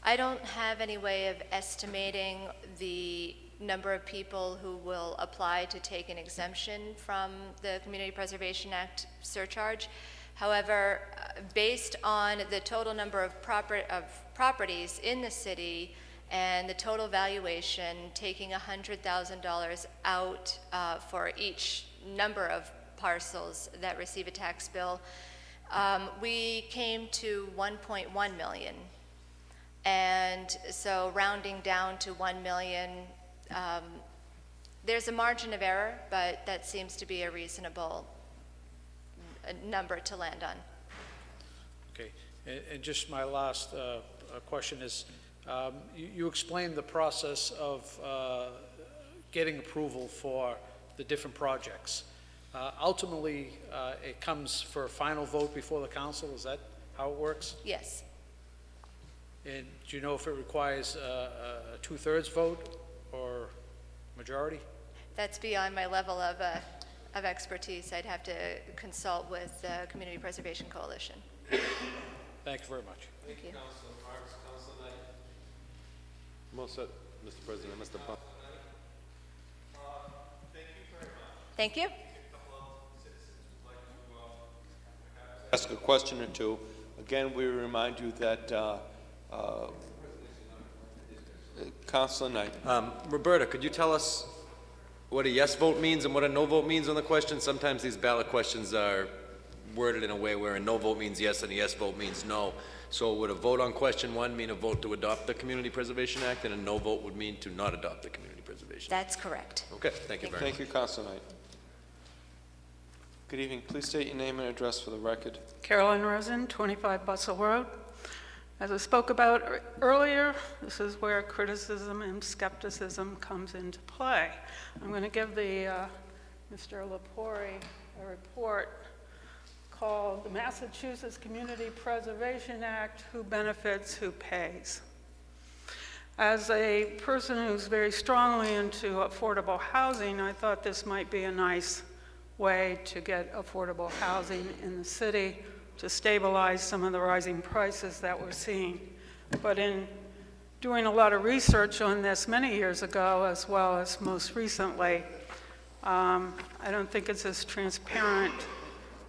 I don't have any way of estimating the number of people who will apply to take an exemption from the Community Preservation Act surcharge. However, based on the total number of properties in the city and the total valuation, taking $100,000 out for each number of parcels that receive a tax bill, we came to 1.1 million. And so rounding down to 1 million, there's a margin of error, but that seems to be a reasonable number to land on. Okay. And just my last question is, you explained the process of getting approval for the different projects. Ultimately, it comes for a final vote before the council. Is that how it works? Yes. And do you know if it requires a 2/3 vote or majority? That's beyond my level of expertise. I'd have to consult with the Community Preservation Coalition. Thank you very much. Thank you. Council Marks. Council Knight. I'm all set, Mr. President. Mr. Bond. Thank you very much. Thank you. Ask a question or two. Again, we remind you that Councilor Knight. Roberta, could you tell us what a yes vote means and what a no vote means on the question? Sometimes these ballot questions are worded in a way where a no vote means yes and a yes vote means no. So would a vote on question 1 mean a vote to adopt the Community Preservation Act, and a no vote would mean to not adopt the Community Preservation Act? That's correct. Okay, thank you very much. Thank you, Councilor Knight. Good evening. Please state your name and address for the record. Carolyn Rosen, 25 Bustle Road. As I spoke about earlier, this is where criticism and skepticism comes into play. I'm going to give the Mr. Lepori a report called the Massachusetts Community Preservation Act, Who Benefits, Who Pays. As a person who's very strongly into affordable housing, I thought this might be a nice way to get affordable housing in the city to stabilize some of the rising prices that we're seeing. But in doing a lot of research on this many years ago, as well as most recently, I don't think it's as transparent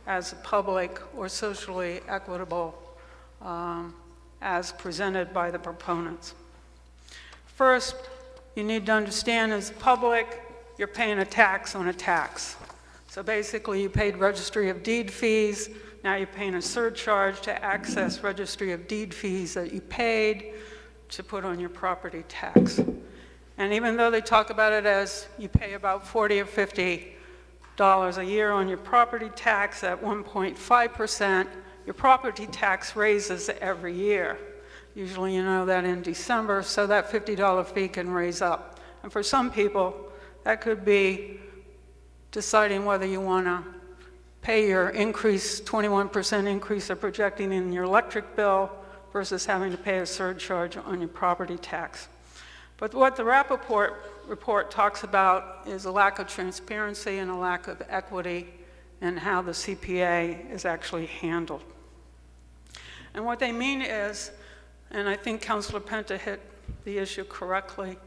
as public or socially equitable as presented by the proponents. First, you need to understand as public, you're paying a tax on a tax. So basically, you paid registry of deed fees. Now you're paying a surcharge to access registry of deed fees that you paid to put on your property tax. And even though they talk about it as you pay about $40 or $50 a year on your property tax at 1.5%, your property tax raises every year. Usually you know that in December, so that $50 fee can raise up. And for some people, that could be deciding whether you want to pay your increase, 21% increase they're projecting in your electric bill versus having to pay a surcharge on your property tax. But what the Rappaport report talks about is a lack of transparency and a lack of equity in how the CPA is actually handled. And what they mean is, and I think Councilor Penta hit the issue correctly,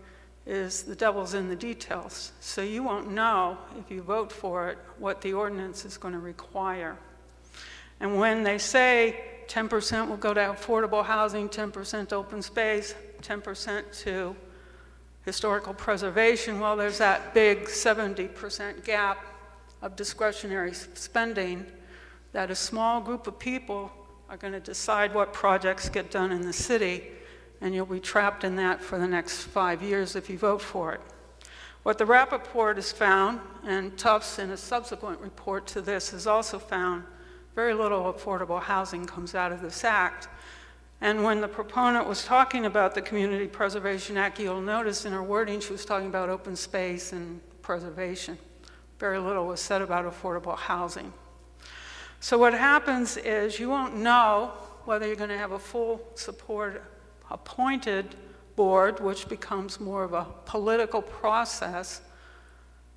is the devil's in the details. So you won't know, if you vote for it, what the ordinance is going to require. And when they say 10% will go to affordable housing, 10% to open space, 10% to historical preservation, well, there's that big 70% gap of discretionary spending that a small group of people are going to decide what projects get done in the city, and you'll be trapped in that for the next 5 years if you vote for it. What the Rappaport has found, and Tufts in a subsequent report to this has also found, very little affordable housing comes out of this act. And when the proponent was talking about the Community Preservation Act, you'll notice in her wording she was talking about open space and preservation. Very little was said about affordable housing. So what happens is you won't know whether you're going to have a full support appointed board, which becomes more of a political process,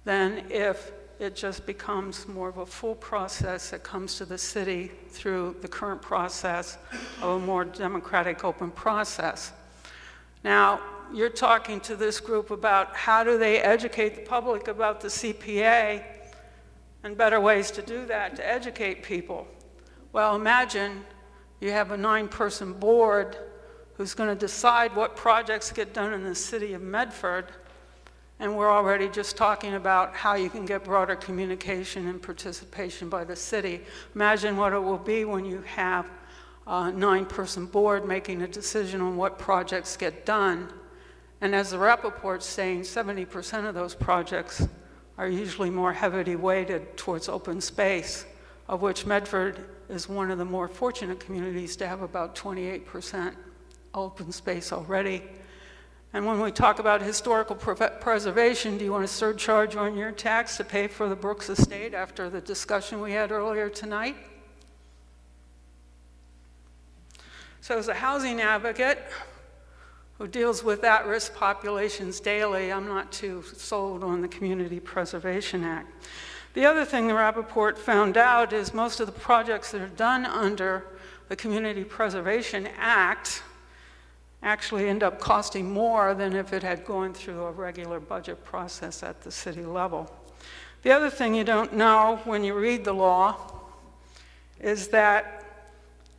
than if it just becomes more of a full process that comes to the city through the current process of a more democratic, open process. Now, you're talking to this group about how do they educate the public about the CPA and better ways to do that, to educate people. Well, imagine you have a 9-person board who's going to decide what projects get done in the city of Medford, and we're already just talking about how you can get broader communication and participation by the city. Imagine what it will be when you have a 9-person board making a decision on what projects get done. And as the Rappaport's saying, 70% of those projects are usually more heavily weighted towards open space, of which Medford is one of the more fortunate communities to have about 28% open space already. And when we talk about historical preservation, do you want a surcharge on your tax to pay for the Brooks Estate after the discussion we had earlier tonight? So as a housing advocate who deals with at-risk populations daily, I'm not too sold on the Community Preservation Act. The other thing the Rappaport found out is most of the projects that are done under the Community Preservation Act actually end up costing more than if it had gone through a regular budget process at the city level. The other thing you don't know when you read the law is that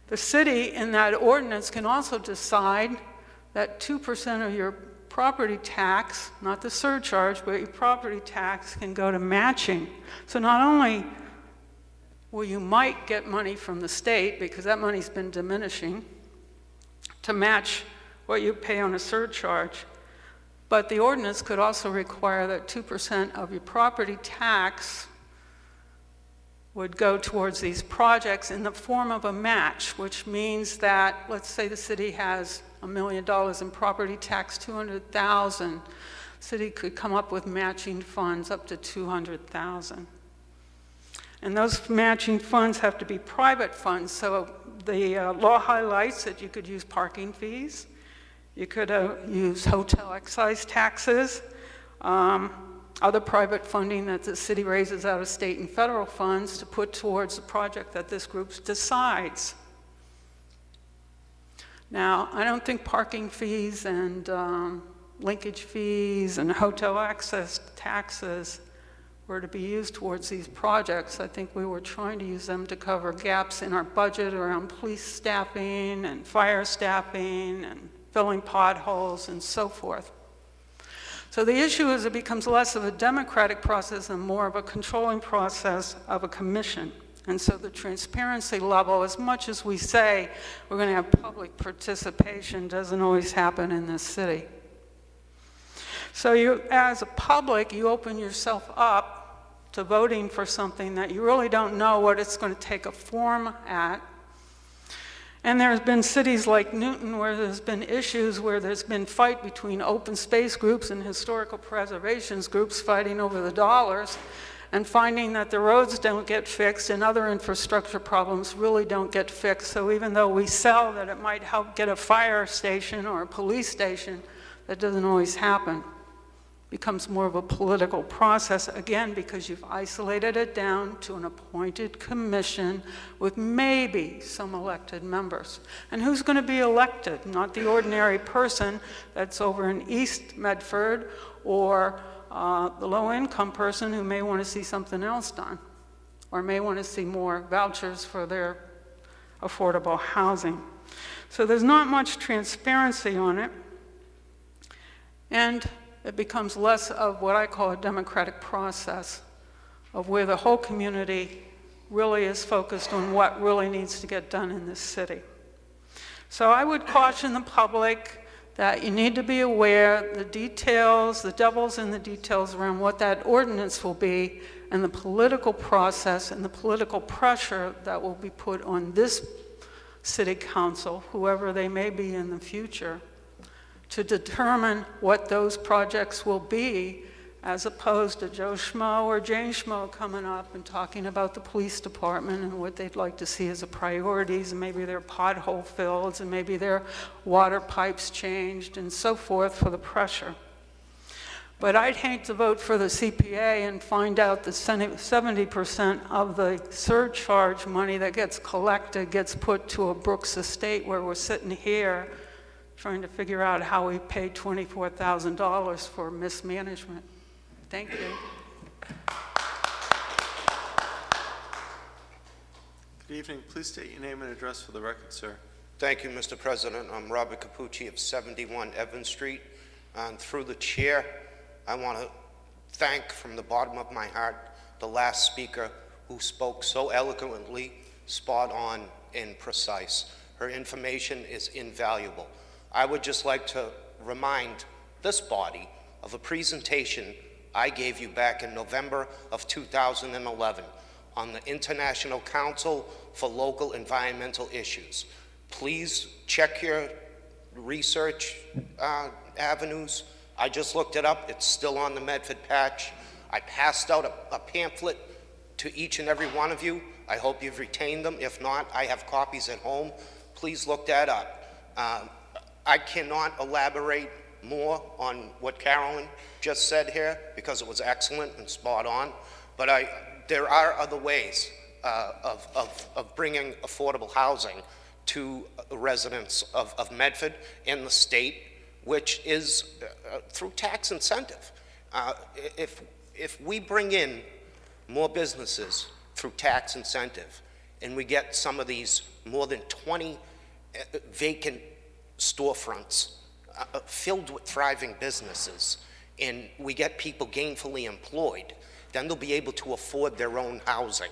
the city in that ordinance can also decide that 2% of your property tax, not the surcharge, but your property tax can go to matching. So not only will you might get money from the state, because that money's been diminishing, to match what you pay on a surcharge, but the ordinance could also require that 2% of your property tax would go towards these projects in the form of a match, which means that, let's say the city has $1 million in property tax, $200,000, city could come up with matching funds up to $200,000. And those matching funds have to be private funds, so the law highlights that you could use parking fees, you could use hotel excise taxes, other private funding that the city raises out of state and federal funds to put towards the project that this group decides. Now, I don't think parking fees and linkage fees and hotel access taxes were to be used towards these projects. I think we were trying to use them to cover gaps in our budget around police staffing and fire staffing and filling potholes and so forth. So the issue is it becomes less of a democratic process and more of a controlling process of a commission. And so the transparency level, as much as we say we're going to have public participation, doesn't always happen in this city. So you, as a public, you open yourself up to voting for something that you really don't know what it's going to take a form at. And there's been cities like Newton where there's been issues where there's been fight between open space groups and historical preservation groups fighting over the dollars and finding that the roads don't get fixed and other infrastructure problems really don't get fixed. So even though we sell that it might help get a fire station or a police station, that doesn't always happen. Becomes more of a political process, again, because you've isolated it down to an appointed commission with maybe some elected members. And who's going to be elected? Not the ordinary person that's over in East Medford or the low-income person who may want to see something else done or may want to see more vouchers for their affordable housing. So there's not much transparency on it. And it becomes less of what I call a democratic process of where the whole community really is focused on what really needs to get done in this city. So I would caution the public that you need to be aware the details, the devil's in the details around what that ordinance will be and the political process and the political pressure that will be put on this city council, whoever they may be in the future, to determine what those projects will be, as opposed to Joe Schmo or Jane Schmo coming up and talking about the police department and what they'd like to see as a priorities, and maybe their pothole filled, and maybe their water pipes changed, and so forth for the pressure. But I'd hate to vote for the CPA and find out that 70% of the surcharge money that gets collected gets put to a Brooks estate where we're sitting here trying to figure out how we paid $24,000 for mismanagement. Thank you. Good evening. Please state your name and address for the record, sir. Thank you, Mr. President. I'm Robert Capucci of 71 Evans Street. And through the chair, I want to thank from the bottom of my heart the last speaker who spoke so eloquently, spot on, and precise. Her information is invaluable. I would just like to remind this body of a presentation I gave you back in November of 2011 on the International Council for Local Environmental Issues. Please check your research avenues. I just looked it up. It's still on the Medford patch. I passed out a pamphlet to each and every one of you. I hope you've retained them. If not, I have copies at home. Please look that up. I cannot elaborate more on what Carolyn just said here because it was excellent and spot on, but there are other ways of bringing affordable housing to residents of Medford and the state, which is through tax incentive. If we bring in more businesses through tax incentive and we get some of these more than 20 vacant storefronts filled with thriving businesses, and we get people gainfully employed, then they'll be able to afford their own housing.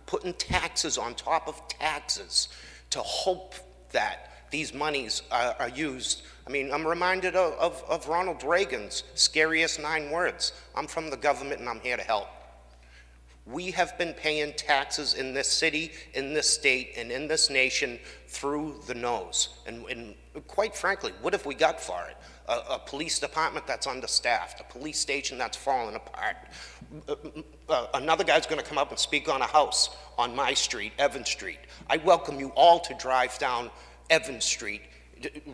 Putting taxes on top of taxes to hope that these monies are used. I mean, I'm reminded of Ronald Reagan's scariest 9 words. I'm from the government and I'm here to help. We have been paying taxes in this city, in this state, and in this nation through the nose. And quite frankly, what have we got for it? A police department that's understaffed, a police station that's falling apart. Another guy's gonna come up and speak on a house on my street, Evans Street. I welcome you all to drive down Evans Street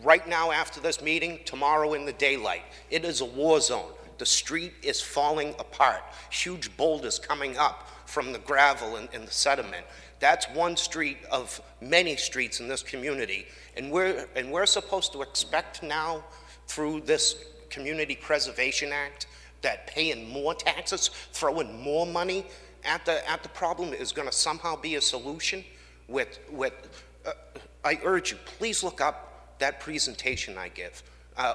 right now after this meeting, tomorrow in the daylight. It is a war zone. The street is falling apart. Huge boulders coming up from the gravel and the sediment. That's one street of many streets in this community. And we're supposed to expect now through this Community Preservation Act that paying more taxes, throwing more money at the problem is gonna somehow be a solution I urge you, please look up that presentation I give.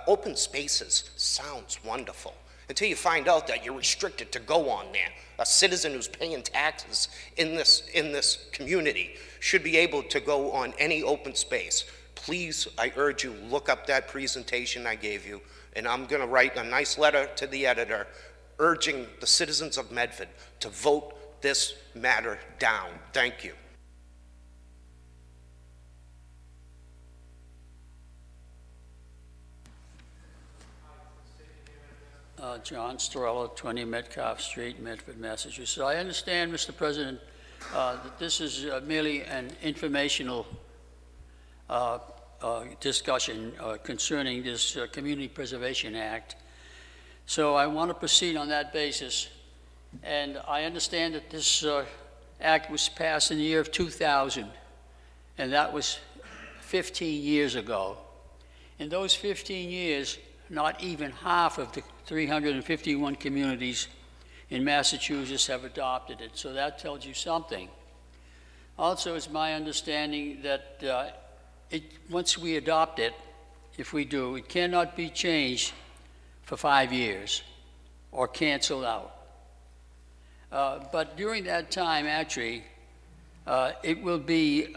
Open spaces sounds wonderful until you find out that you're restricted to go on there. A citizen who's paying taxes in this community should be able to go on any open space. Please, I urge you, look up that presentation I gave you, and I'm gonna write a nice letter to the editor urging the citizens of Medford to vote this matter down. Thank you. John Storella, 20 Metcalf Street, Medford, Massachusetts. I understand, Mr. President, that this is merely an informational discussion concerning this Community Preservation Act. So I want to proceed on that basis. And I understand that this act was passed in the year of 2000, and that was 15 years ago. In those 15 years, not even half of the 351 communities in Massachusetts have adopted it, so that tells you something. Also, it's my understanding that once we adopt it, if we do, it cannot be changed for 5 years or canceled out. But during that time, actually, it will be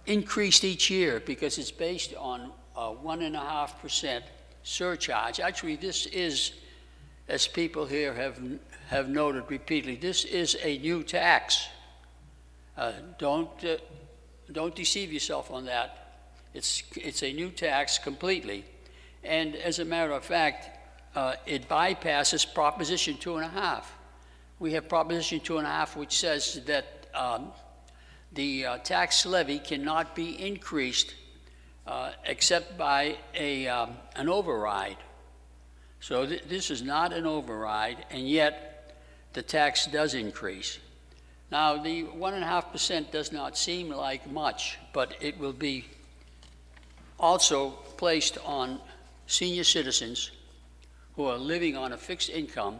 increased each year because it's based on 1.5% surcharge. Actually, this is, as people here have noted repeatedly, this is a new tax. Don't deceive yourself on that. It's a new tax completely. And as a matter of fact, it bypasses Proposition 2.5. We have Proposition 2.5, which says that the tax levy cannot be increased except by an override. So this is not an override, and yet the tax does increase. Now, the 1.5% does not seem like much, but it will be also placed on senior citizens who are living on a fixed income.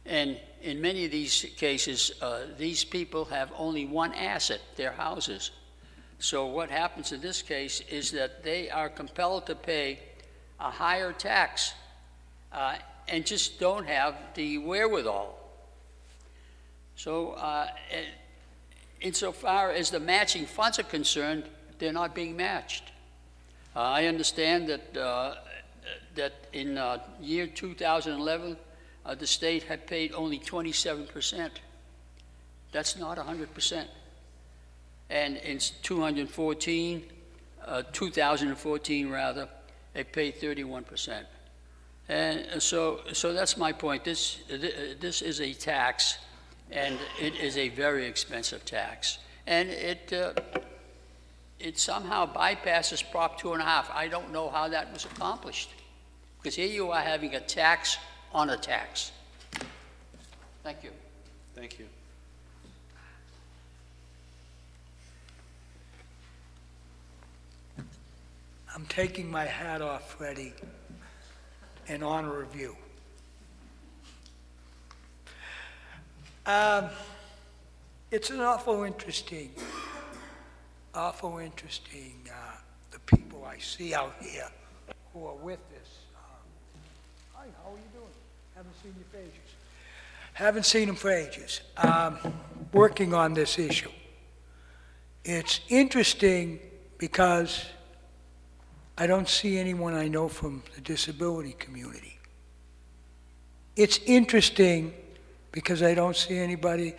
And in many of these cases, these people have only one asset, their houses. So what happens in this case is that they are compelled to pay a higher tax and just don't have the wherewithal. So insofar as the matching funds are concerned, they're not being matched. I understand that, that in year 2011, the state had paid only 27%. That's not 100%. And in 2014 rather, they paid 31%. And so that's my point. This is a tax, and it is a very expensive tax. And it somehow bypasses Prop 2.5. I don't know how that was accomplished, because here you are having a tax on a tax. Thank you. Thank you. I'm taking my hat off, Freddie, in honor of you. It's an awful interesting, the people I see out here who are with this. Hi, how are you doing? Haven't seen you for ages. Haven't seen them for ages. Working on this issue. It's interesting because I don't see anyone I know from the disability community. It's interesting because I don't see anybody,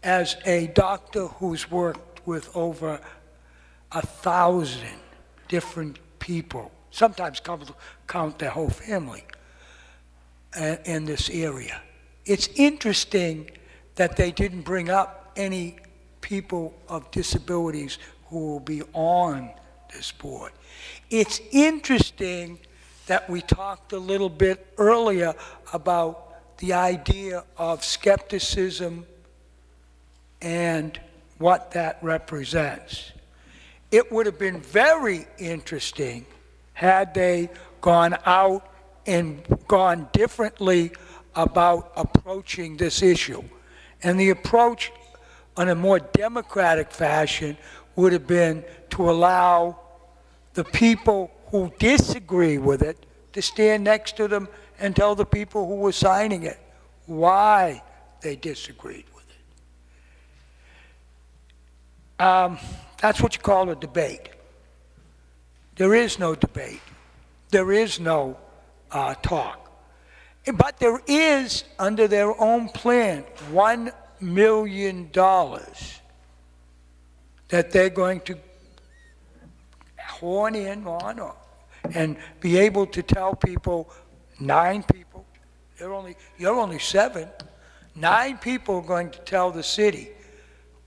as a doctor who's worked with over 1,000 different people, sometimes count their whole family in this area. It's interesting that they didn't bring up any people of disabilities who will be on this board. It's interesting that we talked a little bit earlier about the idea of skepticism and what that represents. It would have been very interesting had they gone out and gone differently about approaching this issue. And the approach in a more democratic fashion would have been to allow the people who disagree with it to stand next to them and tell the people who were signing it why they disagreed with it. That's what you call a debate. There is no debate. There is no talk. But there is, under their own plan, $1 million that they're going to horn in on and be able to tell people, 9 people, you're only 7, 9 people are going to tell the city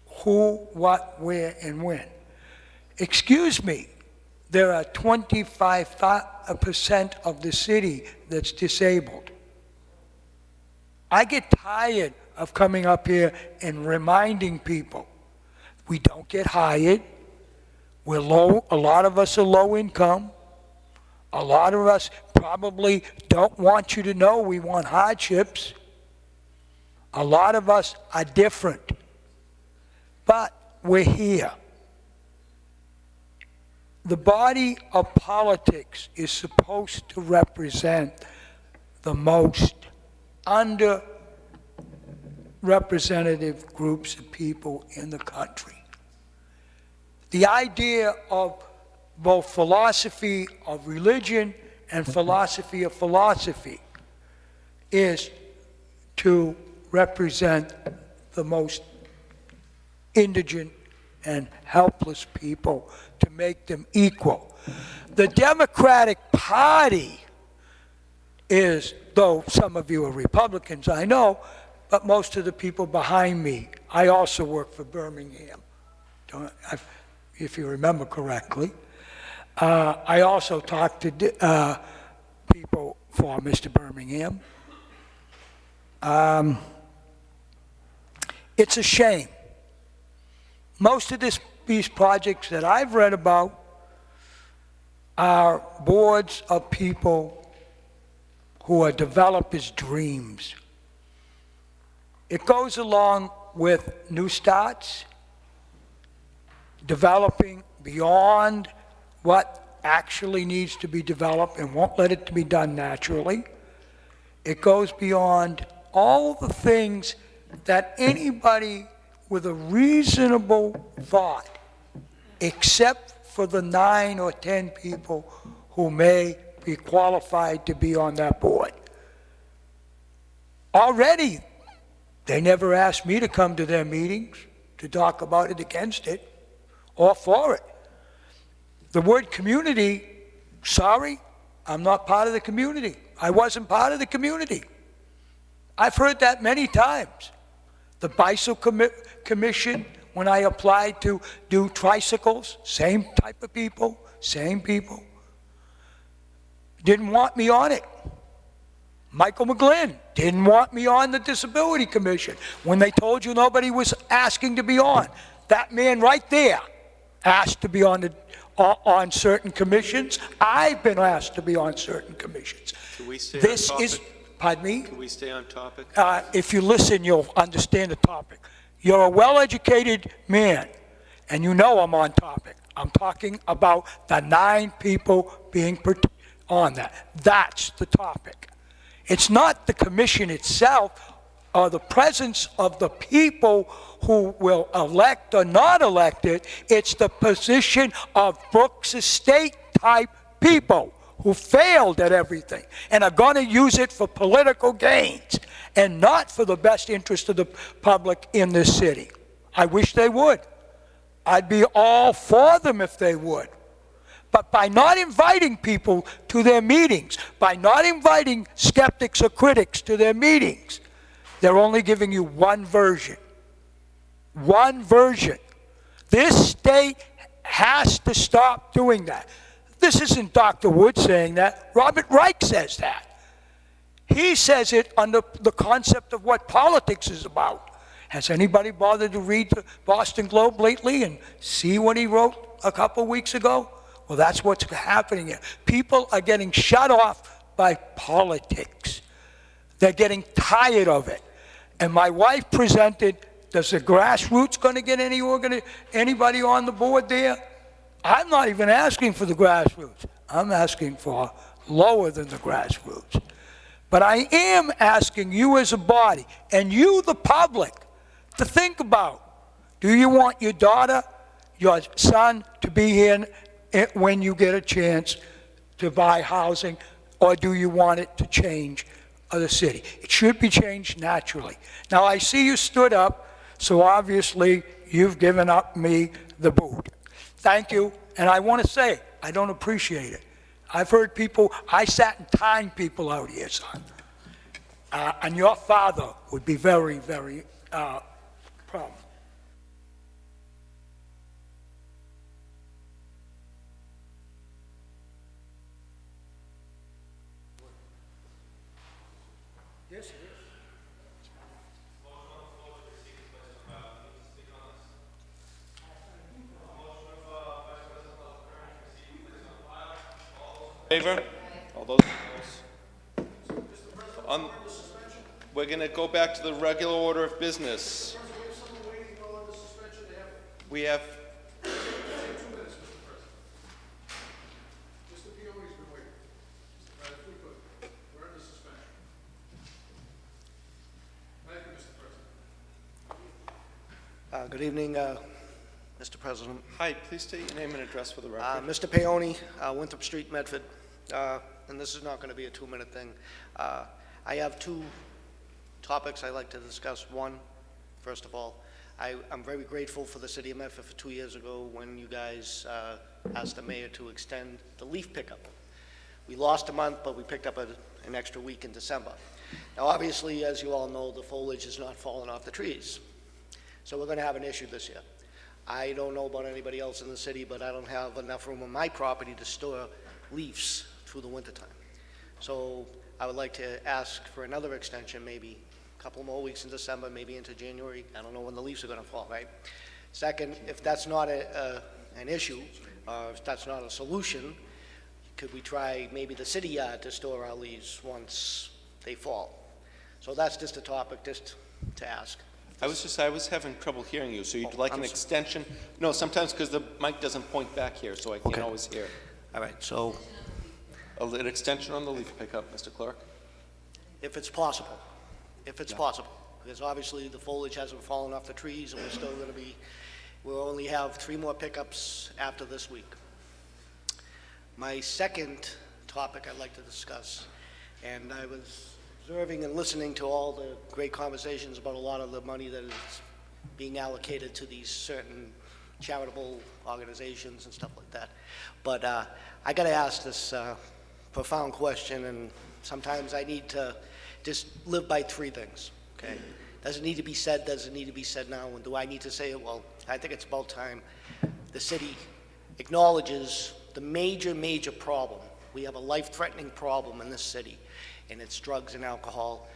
who, what, where, and when. Excuse me, there are 25% of the city that's disabled. I get tired of coming up here and reminding people, we don't get hired, we're low, a lot of us are low income, a lot of us probably don't want you to know we want hardships, a lot of us are different, but we're here. The body of politics is supposed to represent the most underrepresentative groups of people in the country. The idea of both philosophy of religion and philosophy of philosophy is to represent the most indigent and helpless people, to make them equal. The Democratic Party is, though some of you are Republicans, I know, but most of the people behind me, I also work for Birmingham, if you remember correctly. I also talked to people for Mr. Birmingham. It's a shame. Most of these projects that I've read about are boards of people who are developers' dreams. It goes along with New Starts, developing beyond what actually needs to be developed and won't let it to be done naturally. It goes beyond all the things that anybody with a reasonable thought, except for the 9 or 10 people who may be qualified to be on that board. Already, they never asked me to come to their meetings to talk about it, against it, or for it. The word community, sorry, I'm not part of the community. I wasn't part of the community. I've heard that many times. The Bicycle Commission, when I applied to do tricycles, same type of people, same people. Didn't want me on it. Michael McGlynn didn't want me on the Disability Commission when they told you nobody was asking to be on. That man right there asked to be on certain commissions. I've been asked to be on certain commissions. Can we stay This on topic? is, pardon me? Can we stay on topic? If you listen, you'll understand the topic. You're a well-educated man, and you know I'm on topic. I'm talking about the 9 people being on that. That's the topic. It's not the commission itself or the presence of the people who will elect or not elect it. It's the position of Brooks Estate type people who failed at everything and are going to use it for political gains and not for the best interest of the public in this city. I wish they would. I'd be all for them if they would. But by not inviting people to their meetings, by not inviting skeptics or critics to their meetings, they're only giving you one version. One version. This state has to stop doing that. This isn't Dr. Wood saying that. Robert Reich says that. He says it under the concept of what politics is about. Has anybody bothered to read the Boston Globe lately and see what he wrote a couple weeks ago? Well, that's what's happening here. People are getting shut off by politics. They're getting tired of it. And my wife presented, does the grassroots going to get anybody on the board there? I'm not even asking for the grassroots. I'm asking for lower than the grassroots. But I am asking you as a body, and you, the public, to think about, do you want your daughter, your son, to be here when you get a chance to buy housing, or do you want it to change of the city. It should be changed naturally. Now, I see you stood up, so obviously you've given up me the boot. Thank you, and I want to say, I don't appreciate it. I've heard people, I sat and timed people out here, son. And your father would be very, very proud. Yes, it is. Favor? All those opposed? We're going to go back to the regular order of business. We have... Good evening, Mr. President. Hi, please state your name and address for the record. Mr. Paoni, Winthrop Street, Medford, and this is not going to be a 2-minute thing. I have 2 topics I'd like to discuss. One, first of all, I'm very grateful for the city of Medford for 2 years ago when you guys asked the mayor to extend the leaf pickup. We lost a month, but we picked up an extra week in December. Now, obviously, as you all know, the foliage is not falling off the trees. So we're going to have an issue this year. I don't know about anybody else in the city, but I don't have enough room on my property to store leaves through the wintertime. So I would like to ask for another extension, maybe a couple more weeks in December, maybe into January. I don't know when the leaves are going to fall, right? Second, if that's not an issue, or if that's not a solution, could we try maybe the city yard to store our leaves once they fall? So that's just a topic just to ask. I was having trouble hearing you, so you'd like an extension? No, sometimes because the mic doesn't point back here, so I can't always hear. All right, so... An extension on the leaf pickup, Mr. Clerk? If it's possible. If it's possible. Because obviously the foliage hasn't fallen off the trees, and we're still going to be... We'll only have 3 more pickups after this week. My second topic I'd like to discuss, and I was observing and listening to all the great conversations about a lot of the money that is being allocated to these certain charitable organizations and stuff like that. But I got to ask this profound question, and sometimes I need to just live by 3 things, okay? Does it need to be said? Does it need to be said now? And do I need to say it? Well, I think it's about time the city acknowledges the major, major problem. We have a life-threatening problem in this city, and it's drugs and alcohol,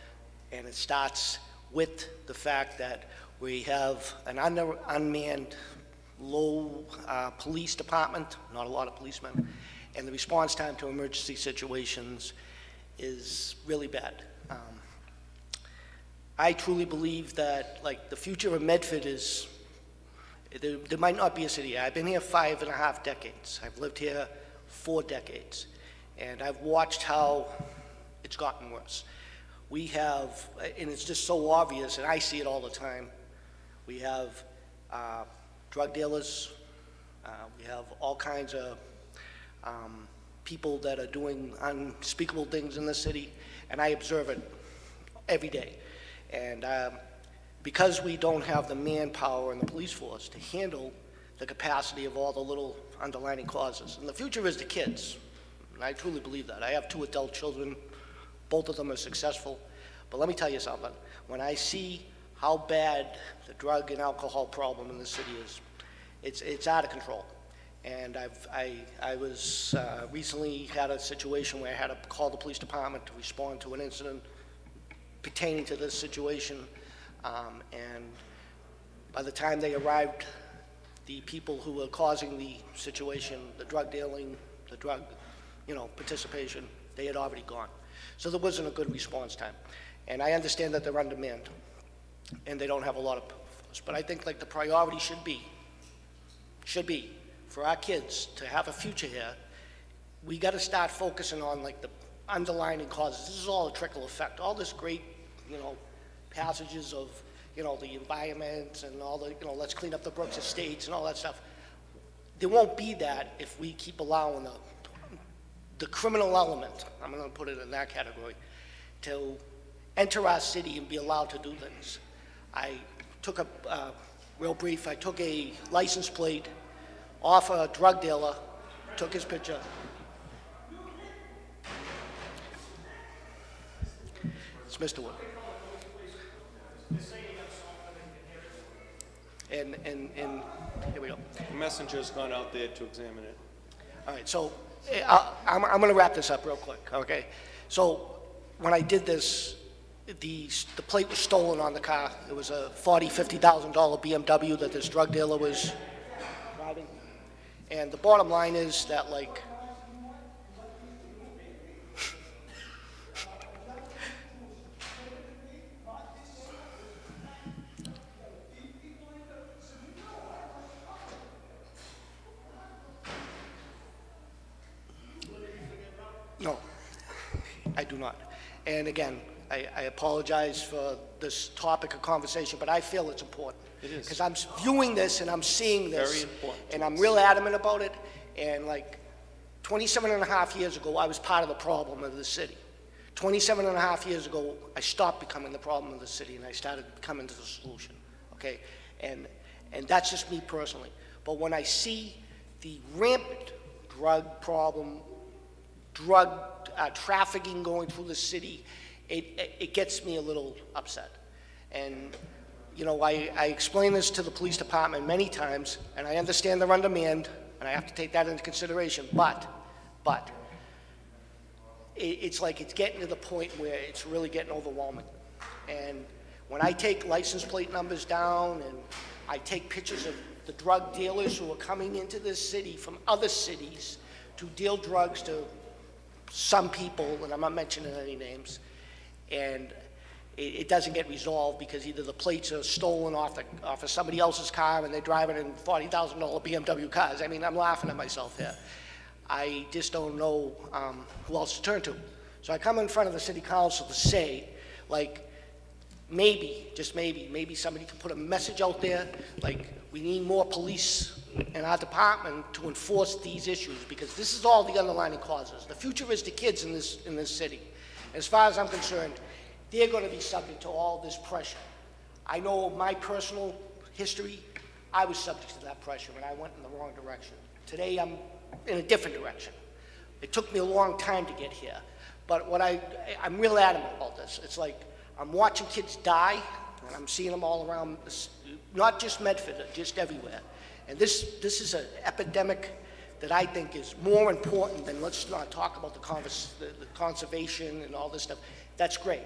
and it starts with the fact that we have an unmanned, low police department, not a lot of policemen, and the response time to emergency situations is really bad. I truly believe that, like, the future of Medford is, there might not be a city. I've been here 5.5 decades. I've lived here 4 decades, and I've watched how it's gotten worse. We have, and it's just so obvious, and I see it all the time, we have drug dealers, we have all kinds of people that are doing unspeakable things in the city, and I observe it every day. And because we don't have the manpower in the police force to handle the capacity of all the little underlying causes, and the future is the kids, and I truly believe that. I have 2 adult children. Both of them are successful. But let me tell you something. When I see how bad the drug and alcohol problem in the city is, it's out of control. And I was recently had a situation where I had to call the police department to respond to an incident pertaining to this situation. And by the time they arrived, the people who were causing the situation, the drug dealing, the drug, participation, they had already gone. So there wasn't a good response time. And I understand that they're undermanned and they don't have a lot of force. But I think, like, the priority should be for our kids to have a future here. We got to start focusing on, like, the underlying causes. This is all a trickle effect. All this great, passages of, the environment and all the, let's clean up the Brooks Estates and all that stuff. There won't be that if we keep allowing the criminal element, I'm going to put it in that category, to enter our city and be allowed to do things. I took real brief, I took a license plate off a drug dealer, took his picture. It's Mr. Wood. And here we go. The messenger's gone out there to examine it. All right, so I'm going to wrap this up real quick, okay? So when I did this, the plate was stolen on the car. It was a $40,000, $50,000 BMW that this drug dealer was driving. And the bottom line is that, like, no, I do not. And again, I apologize for this topic of conversation, but I feel it's important. It is. Because I'm viewing this and I'm seeing this. Very important. And I'm real adamant about it. And like 27 and a half years ago, I was part of the problem of the city. 27 and a half years ago, I stopped becoming the problem of the city and I started becoming the solution, okay? And that's just me personally. But when I see the rampant drug problem, drug trafficking going through the city, it gets me a little upset. And, you know, I explain this to the police department many times, and I understand they're undermanned, and I have to take that into consideration, but it's like it's getting to the point where it's really getting overwhelming. And when I take license plate numbers down, and I take pictures of the drug dealers who are coming into this city from other cities to deal drugs to some people, and I'm not mentioning any names, and it doesn't get resolved because either the plates are stolen off of somebody else's car and they're driving in $40,000 BMW cars. I mean, I'm laughing at myself here. I just don't know who else to turn to. So I come in front of the city council to say, like, maybe, just maybe somebody can put a message out there, like, we need more police in our department to enforce these issues, because this is all the underlying causes. The future is the kids in this city. As far as I'm concerned, they're going to be subject to all this pressure. I know my personal history, I was subject to that pressure and I went in the wrong direction. Today I'm in a different direction. It took me a long time to get here, but I'm real adamant about this. It's like I'm watching kids die, and I'm seeing them all around, not just Medford, just everywhere. And this is an epidemic that I think is more important than, let's not talk about the conservation and all this stuff. That's great.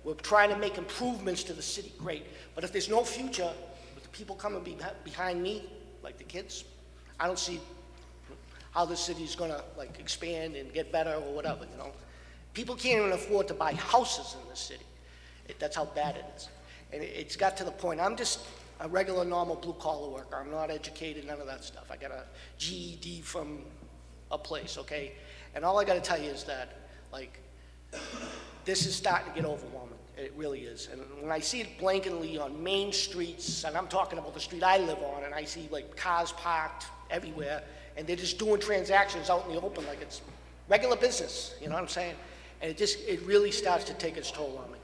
We're trying to make improvements to the city, great. But if there's no future with the people coming behind me, like the kids, I don't see how the city's gonna like expand and get better or whatever, you know. People can't even afford to buy houses in this city. That's how bad it is. And it's got to the point, I'm just a regular, normal, blue-collar worker. I'm not educated, none of that stuff. I got a GED from a place, okay? And all I gotta tell you is that, like, this is starting to get overwhelming. It really is. And when I see it blanketly on main streets, and I'm talking about the street I live on, and I see, like, cars parked everywhere, and they're just doing transactions out in the open like it's regular business, you know what I'm saying? And it really starts to take its toll on me.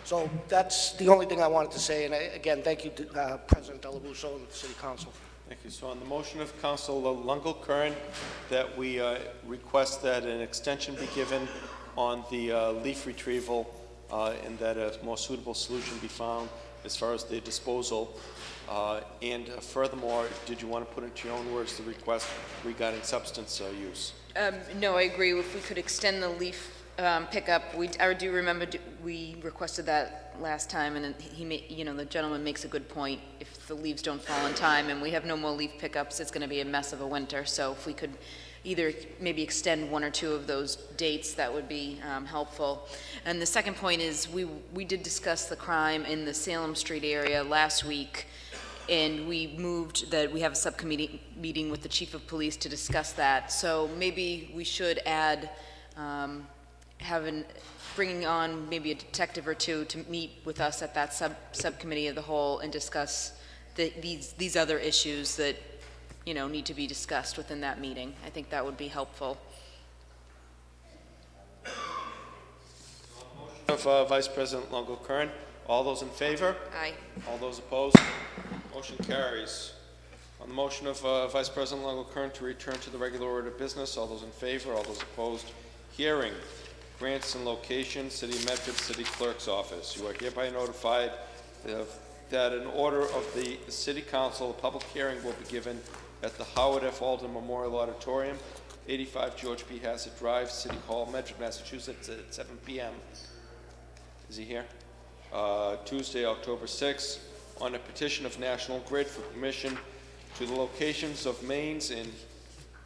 So that's the only thing I wanted to say, and again, thank you to President Delabuso and the City Council. Thank you. So on the motion of Councilor Lungo-Curran that we request that an extension be given on the leaf retrieval and that a more suitable solution be found as far as the disposal. And furthermore, did you want to put into your own words the request regarding substance use? No, I agree. If we could extend the leaf pickup, I do remember we requested that last time, and the gentleman makes a good point. If the leaves don't fall in time and we have no more leaf pickups, it's going to be a mess of a winter. So if we could either maybe extend one or two of those dates, that would be helpful. And the second point is we did discuss the crime in the Salem Street area last week, and we moved that we have a subcommittee meeting with the chief of police to discuss that. So maybe we should add bringing on maybe a detective or two to meet with us at that subcommittee of the whole and discuss these other issues that need to be discussed within that meeting. I think that would be helpful. Of Vice President Longo Kern. All those in favor? Aye. All those opposed? Motion carries. On the motion of Vice President Longo Kern to return to the regular order of business, all those in favor, all those opposed? Hearing, grants and location, City of Medford City Clerk's Office. You are hereby notified that in order of the City Council, a public hearing will be given at the Howard F. Alden Memorial Auditorium, 85 George P. Hassett Drive, City Hall, Medford, Massachusetts, at 7 p.m. Is he here? Tuesday, October 6th, on a petition of National Grid for permission to the locations of mains in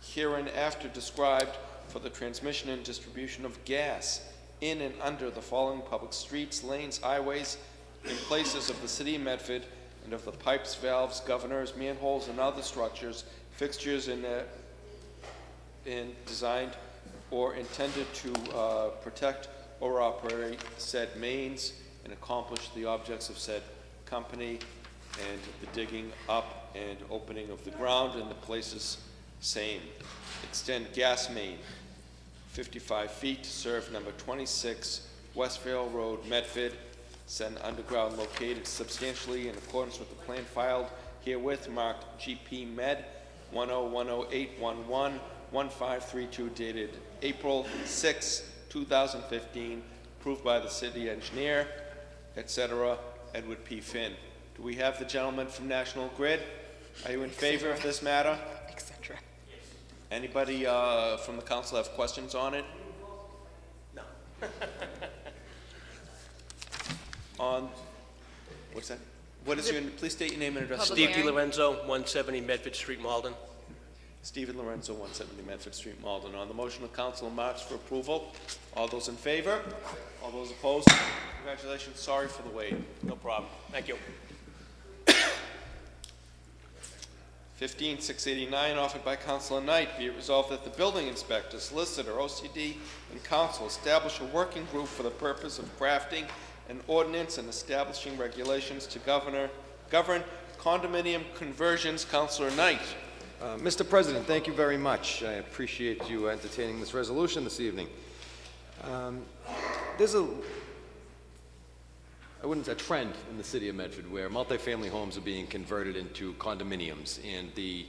hereinafter described for the transmission and distribution of gas in and under the following public streets, lanes, highways, in places of the City of Medford, and of the pipes, valves, governors, manholes, and other structures, fixtures in designed or intended to protect or operate said mains and accomplish the objects of said company, and the digging up and opening of the ground in the places same. Extend gas main 55 feet to serve number 26 Westvale Road, Medford. Send underground located substantially in accordance with the plan filed herewith marked GP Med 10108111532 dated April 6, 2015, approved by the city engineer, etc., Edward P. Finn. Do we have the gentleman from National Grid? Are you in favor of this matter? Etc. Anybody from the council have questions on it? No. On, what's that? What is your, please state your name and address. Steve DiLorenzo, 170 Medford Street, Malden. Stephen Lorenzo, 170 Medford Street, Malden. On the motion of Councilor Marks for approval, all those in favor? All those opposed? Congratulations. Sorry for the wait. No problem. Thank you. 15689, offered by Councilor Knight. Be it resolved that the building inspector, solicitor, OCD, and council establish a working group for the purpose of crafting an ordinance and establishing regulations to govern condominium conversions. Councilor Knight. Mr. President, thank you very much. I appreciate you entertaining this resolution this evening. There's a trend in the city of Medford where multifamily homes are being converted into condominiums, and the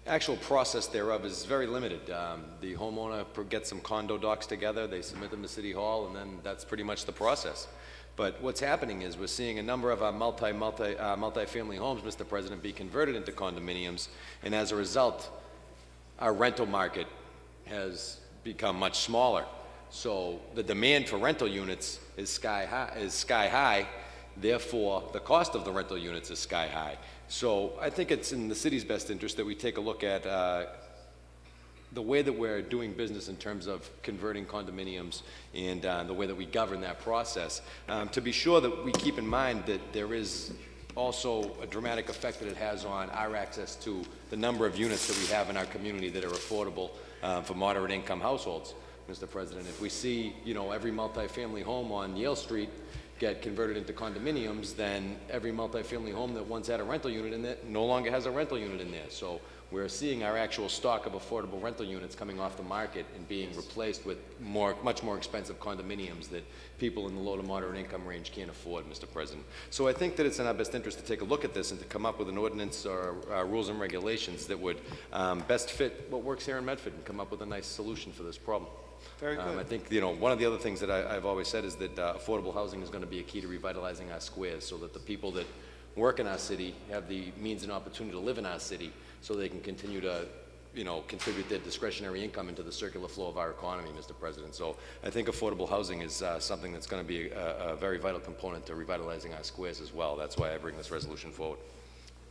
actual process thereof is very limited. The homeowner gets some condo docs together, they submit them to City Hall, and then that's pretty much the process. But what's happening is we're seeing a number of our multifamily homes, Mr. President, be converted into condominiums, and as a result, our rental market has become much smaller. So the demand for rental units is sky high, therefore the cost of the rental units is sky high. So I think it's in the city's best interest that we take a look at the way that we're doing business in terms of converting condominiums and the way that we govern that process, to be sure that we keep in mind that there is also a dramatic effect that it has on our access to the number of units that we have in our community that are affordable for moderate income households. Mr. President, if we see, every multifamily home on Yale Street get converted into condominiums, then every multifamily home that once had a rental unit in it no longer has a rental unit in there. So we're seeing our actual stock of affordable rental units coming off the market and being replaced with much more expensive condominiums that people in the low to moderate income range can't afford, Mr. President. So I think that it's in our best interest to take a look at this and to come up with an ordinance or rules and regulations that would best fit what works here in Medford and come up with a nice solution for this problem. Very good. I think, one of the other things that I've always said is that affordable housing is going to be a key to revitalizing our squares so that the people that work in our city have the means and opportunity to live in our city so they can continue to, contribute their discretionary income into the circular flow of our economy, Mr. President. So I think affordable housing is something that's going to be a very vital component to revitalizing our squares as well. That's why I bring this resolution forward.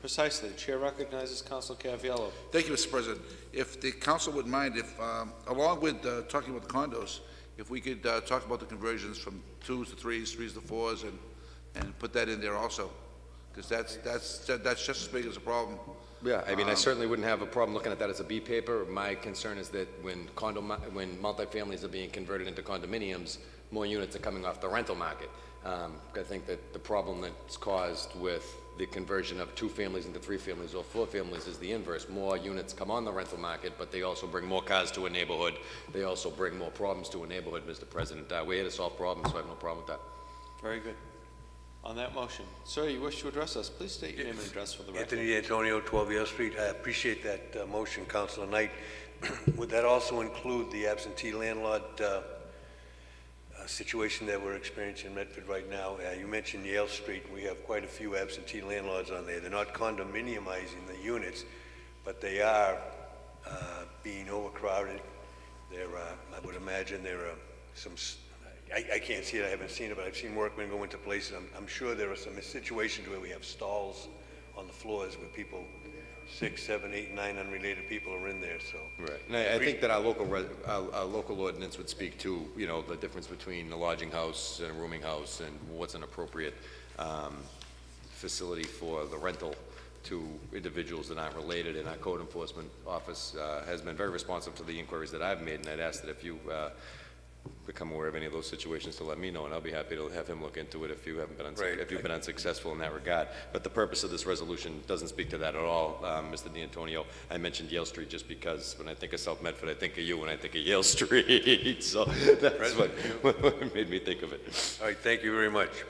Precisely. The chair recognizes Councilor Caviello. Thank you, Mr. President. If the council would mind, if along with talking about the condos, if we could talk about the conversions from 2s to 3s, 3s to 4s, and put that in there also, because that's just as big as a problem. Yeah, I certainly wouldn't have a problem looking at that as a B paper. My concern is that when multifamilies are being converted into condominiums, more units are coming off the rental market. I think that the problem that's caused with the conversion of 2 families into 3 families or 4 families is the inverse. More units come on the rental market, but they also bring more cars to a neighborhood. They also bring more problems to a neighborhood, Mr. President. We're here to solve problems, so I have no problem with that. Very good. On that motion, sir, you wish to address us, please state your name and address for the record. Anthony D'Antonio, 12 Yale Street. I appreciate that motion, Councilor Knight. Would that also include the absentee landlord situation that we're experiencing in Medford right now? You mentioned Yale Street. We have quite a few absentee landlords on there. They're not condominiumizing the units, but they are being overcrowded. I would imagine there are some, I can't see it, I haven't seen it, but I've seen workmen go into places. I'm sure there are some situations where we have stalls on the floors where people, 6, 7, 8, 9 unrelated people are in there, so. Right, and I think that our local ordinance would speak to, you know, the difference between a lodging house and a rooming house and what's an appropriate facility for the rental to individuals that aren't related, and our code enforcement office has been very responsive to the inquiries that I've made, and I'd ask that if you become aware of any of those situations to let me know, and I'll be happy to have him look into it if you haven't been if you've been unsuccessful in that regard. But the purpose of this resolution doesn't speak to that at all, Mr. D'Antonio. I mentioned Yale Street just because when I think of South Medford, I think of you when I think of Yale Street. So that's what made me think of it. All right, thank you very much.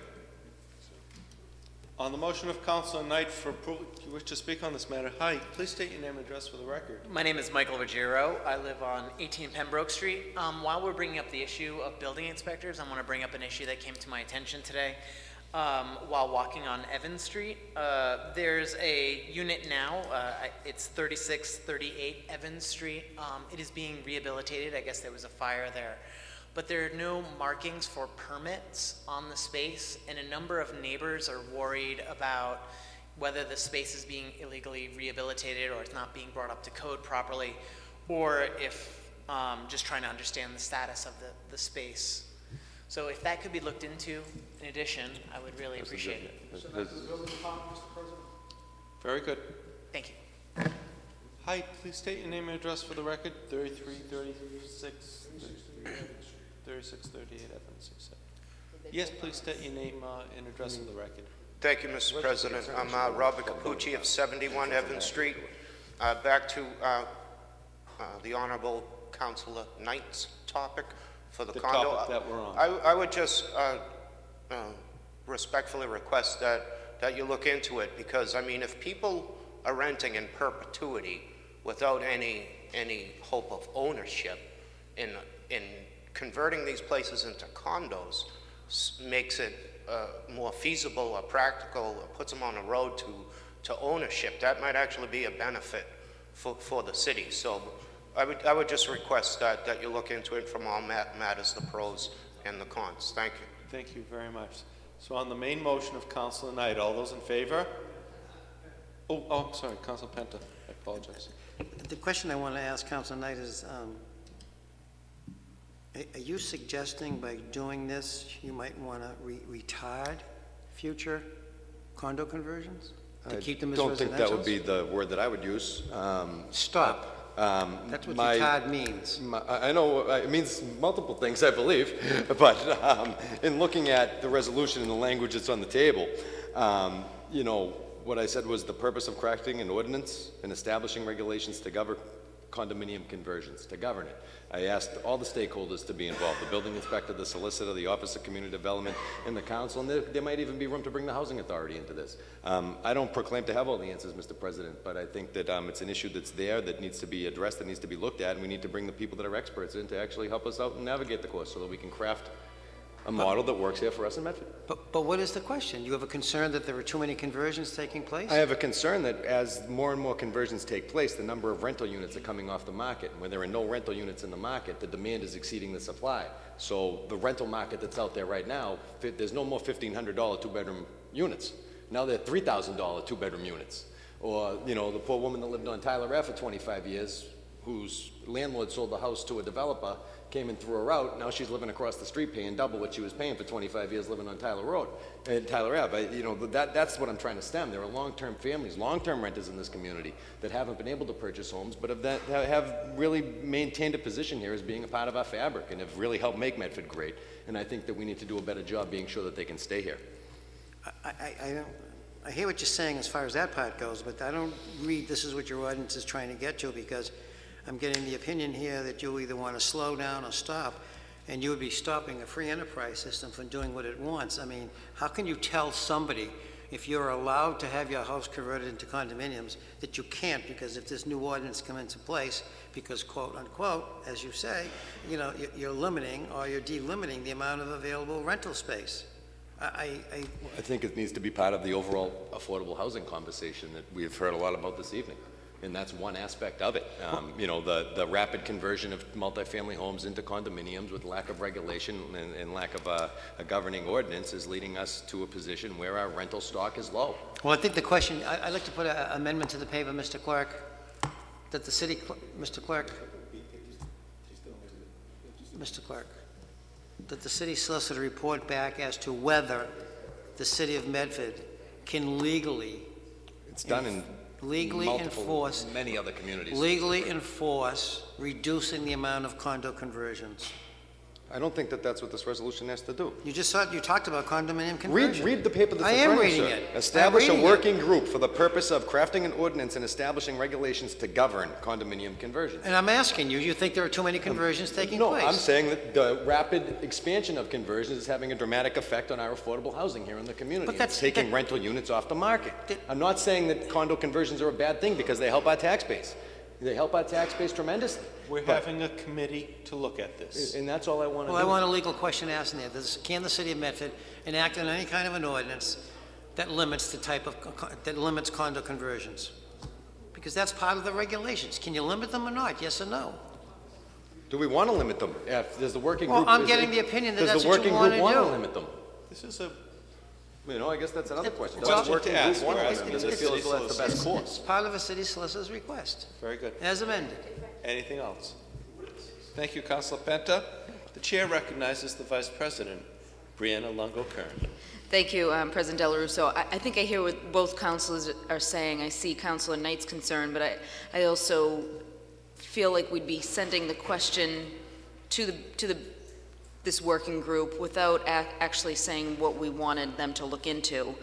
On the motion of Councilor Knight for approval, do you wish to speak on this matter? Hi, please state your name and address for the record. My name is Michael Ruggiero. I live on 18 Pembroke Street. While we're bringing up the issue of building inspectors, I want to bring up an issue that came to my attention today. While walking on Evans Street, there's a unit now, it's 3638 Evans Street. It is being rehabilitated. I guess there was a fire there. But there are no markings for permits on the space, and a number of neighbors are worried about whether the space is being illegally rehabilitated or it's not being brought up to code properly, or if just trying to understand the status of the space. So if that could be looked into, in addition, I would really appreciate it. Very good. Thank you. Hi, please state your name and address for the record. 3638 Evans. Yes, please state your name and address for the record. Thank you, Mr. President. I'm Robert Capucci of 71 Evans Street. Back to the Honorable Councilor Knight's topic for the condo. Topic that we're on. I would just respectfully request that you look into it, because, I mean, if people are renting in perpetuity without any hope of ownership, in converting these places into condos makes it more feasible or practical, or puts them on a road to ownership. That might actually be a benefit for the city. So I would just request that you look into it from all matters, the pros and the cons. Thank you. Thank you very much. So on the main motion of Councilor Knight, all those in favor? Oh, I'm sorry, Councilor Penta. I apologize. The question I want to ask Councilor Knight is, are you suggesting by doing this, you might want to retard future condo conversions? To keep them as residential? I don't think that would be the word that I would use. Stop. That's what retard means. I know it means multiple things, I believe, but in looking at the resolution and the language that's on the table, you know, what I said was the purpose of crafting an ordinance and establishing regulations to govern condominium conversions, to govern it. I asked all the stakeholders to be involved, the building inspector, the solicitor, the Office of Community Development, and the council, and there might even be room to bring the housing authority into this. I don't proclaim to have all the answers, Mr. President, but I think that it's an issue that's there, that needs to be addressed, that needs to be looked at, and we need to bring the people that are experts in to actually help us out and navigate the course so that we can craft a model that works here for us in Medford. But what is the question? You have a concern that there are too many conversions taking place? I have a concern that as more and more conversions take place, the number of rental units are coming off the market. And when there are no rental units in the market, the demand is exceeding the supply. So the rental market that's out there right now, there's no more $1,500 two-bedroom units. Now they're $3,000 two-bedroom units. Or, you know, the poor woman that lived on Tyler Ave for 25 years, whose landlord sold the house to a developer, came and threw her out. Now she's living across the street paying double what she was paying for 25 years living on Tyler Ave. You know, that's what I'm trying to stem. There are long-term families, long-term renters in this community that haven't been able to purchase homes, but have really maintained a position here as being a part of our fabric and have really helped make Medford great. And I think that we need to do a better job being sure that they can stay here. I hear what you're saying as far as that part goes, but I don't read this is what your ordinance is trying to get to, because I'm getting the opinion here that you either want to slow down or stop, and you would be stopping a free enterprise system from doing what it wants. I mean, how can you tell somebody, if you're allowed to have your house converted into condominiums, that you can't, because if this new ordinance come into place, because quote unquote, as you say, you know, you're limiting or you're delimiting the amount of available rental space. I think it needs to be part of the overall affordable housing conversation that we've heard a lot about this evening. And that's one aspect of it. You know, the rapid conversion of multifamily homes into condominiums with lack of regulation and lack of a governing ordinance is leading us to a position where our rental stock is low. Well, I think the question, I'd like to put an amendment to the paper, Mr. Clerk, that the city, Mr. Clerk, that the city solicitor report back as to whether the city of Medford can legally, it's done in many other communities. Legally enforce reducing the amount of condo conversions. I don't think that that's what this resolution has to do. You just thought, you talked about condominium conversion. Read the paper that's I in am front of you, reading sir. it. Establish I'm a reading working group for the purpose of crafting an ordinance and establishing regulations to govern condominium conversions. And I'm asking you, you think there are too many conversions taking place? No, I'm saying that the rapid expansion of conversions is having a dramatic effect on our affordable housing here in the community. But that's- It's taking rental units off the market. I'm not saying that condo conversions are a bad thing because they help our tax base. They help our tax base tremendously. We're having a committee to look at this. And that's all I want to do. Well, I want a legal question asked in there. Can the city of Medford enact on any kind of an ordinance that limits the type of, that limits condo conversions? Because that's part of the regulations. Can you limit them or not? Yes or no? Do we want to limit them? Does the working Well, group... I'm getting the opinion that that's what you want to do. Does the working group want to limit them? This is a You know, I guess that's another question. It's Does the all working to ask. group want to We're limit them? asking Does it the feel as city though that's the best solicitor. course? It's part of a city solicitor's request, very good. as amended. Anything else? Thank you, Councilor Penta. The chair recognizes the Vice President, Brianna Longo-Kern. Thank you, President Del Russo. I think I hear what both councilors are saying. I see Councilor Knight's concern, but I also feel like we'd be sending the question to this working group without actually saying what we wanted them to look into.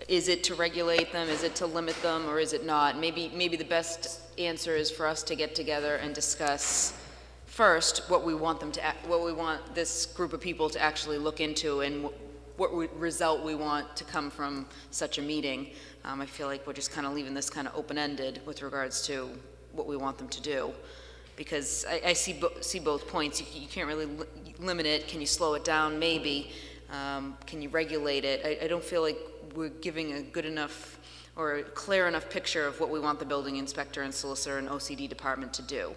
Is it to regulate them? Is it to limit them? Or is it not? Maybe the best answer is for us to get together and discuss first what we want what we want this group of people to actually look into and what result we want to come from such a meeting. I feel like we're just kind of leaving this kind of open-ended with regards to what we want them to do. Because I see both points. You can't really limit it. Can you slow it down? Maybe. Can you regulate it? I don't feel like we're giving a good enough or a clear enough picture of what we want the building inspector and solicitor and OCD department to do.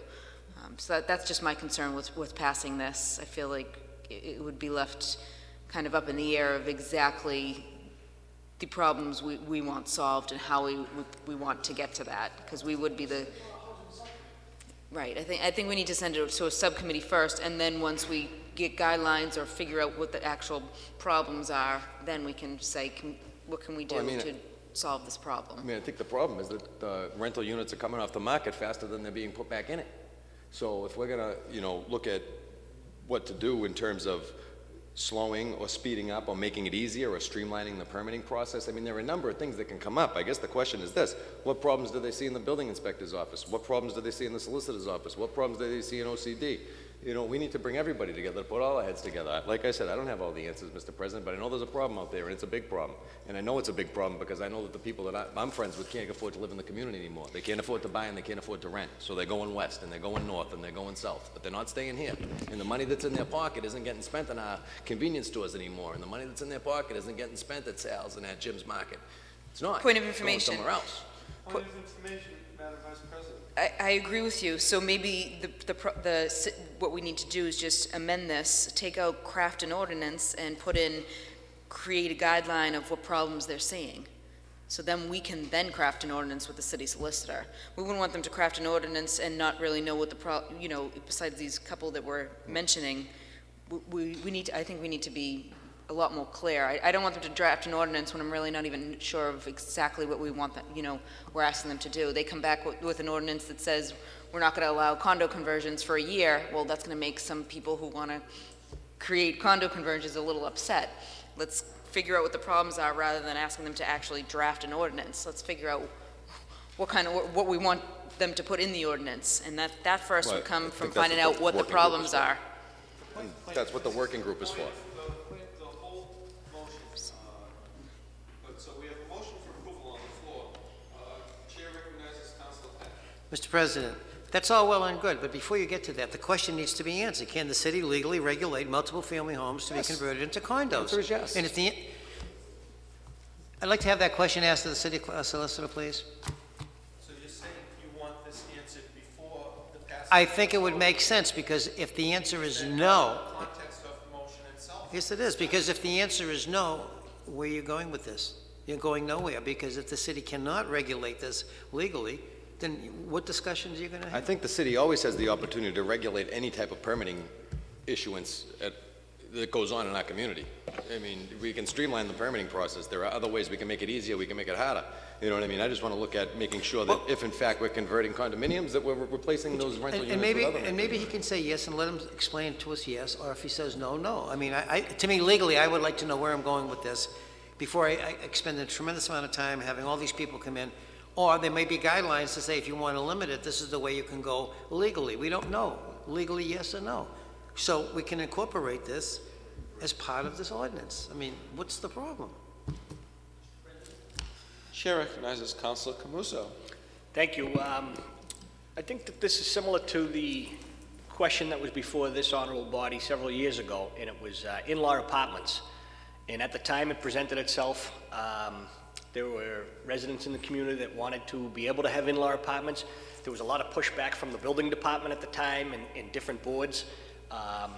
So that's just my concern with passing this. I feel like it would be left kind of up in the air of exactly the problems we want solved and how we want to get to that, because we would be the... Right, I think we need to send it to a subcommittee first, and then once we get guidelines or figure out what the actual problems are, then we can say, what can we do to solve this problem? I mean, I think the problem is that the rental units are coming off the market faster than they're being put back in it. So if we're going to, you know, look at what to do in terms of slowing or speeding up or making it easier or streamlining the permitting process, I mean, there are a number of things that can come up. I guess the question is this: what problems do they see in the building inspector's office? What problems do they see in the solicitor's office? What problems do they see in OCD? You know, we need to bring everybody together, put all our heads together. Like I said, I don't have all the answers, Mr. President, but I know there's a problem out there, and it's a big problem. And I know it's a big problem because I know that the people that I'm friends with can't afford to live in the community anymore. They can't afford to buy and they can't afford to rent. So they're going west, and they're going north, and they're going south. But they're not staying here. And the money that's in their pocket isn't getting spent in our convenience stores anymore. And the money that's in their pocket isn't getting spent at sales and at Jim's Market. It's not. Point of It's information. going somewhere else. Point of information, Madam Vice President. I agree with you. So maybe what we need to do is just amend this, take out craft an ordinance and put in, create a guideline of what problems they're seeing. So then we can then craft an ordinance with the city solicitor. We wouldn't want them to craft an ordinance and not really know what besides these couple that we're mentioning, I think we need to be a lot more clear. I don't want them to draft an ordinance when I'm really not even sure of exactly what we want that, we're asking them to do. They come back with an ordinance that says we're not going to allow condo conversions for a year. Well, that's going to make some people who want to create condo conversions a little upset. Let's figure out what the problems are rather than asking them to actually draft an ordinance. Let's figure out what we want them to put in the ordinance, and that first would come from finding out what the problems are. That's what the working group is for. The whole motion, so we have a motion for approval on the floor. Chair recognizes Councilor Peck. Mr. President, that's all well and good, but before you get to that, the question needs to be answered. Can the city legally regulate multiple family homes to be converted into condos? The answer is yes. And if I'd like to have that question asked to the city solicitor, please. So you're saying you want this answered before the passage? I think it would make sense, because if the answer is no, Context of the motion itself. yes it is, because if the answer is no, where are you going with this? You're going nowhere, because if the city cannot regulate this legally, then what discussions are you going to have? I think the city always has the opportunity to regulate any type of permitting issuance that goes on in our community. I mean, we can streamline the permitting process. There are other ways we can make it easier, we can make it harder. You know what I mean? I just want to look at making sure that if in fact we're converting condominiums, that we're replacing those rental units with other. And maybe he can say yes and let him explain to us yes, or if he says no, no. I mean, to me, legally, I would like to know where I'm going with this before I expend a tremendous amount of time having all these people come in. Or there may be guidelines to say, if you want to limit it, this is the way you can go legally. We don't know. Legally, yes or no. So we can incorporate this as part of this ordinance. I mean, what's the problem? Chair recognizes Councilor Camuso. Thank you. I think that this is similar to the question that was before this honorable body several years ago, and it was in-law apartments. And at the time it presented itself, there were residents in the community that wanted to be able to have in-law apartments. There was a lot of pushback from the building department at the time and different boards. I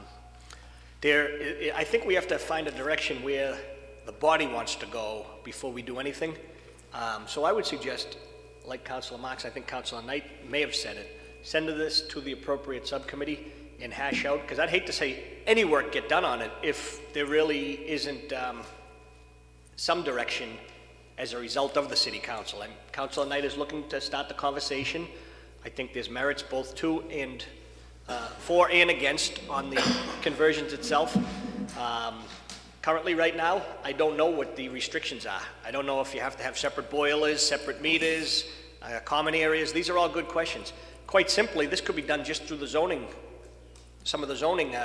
think we have to find a direction where the body wants to go before we do anything. So I would suggest, like Councilor Marks, I think Councilor Knight may have said it, send this to the appropriate subcommittee and hash out, because I'd hate to say any work get done on it if there really isn't some direction as a result of the city council. And Councilor Knight is looking to start the conversation. I think there's merits both to and for and against on the conversions itself. Currently, right now, I don't know what the restrictions are. I don't know if you have to have separate boilers, separate meters, common areas. These are all good questions. Quite simply, this could be done just through the zoning, some of the zoning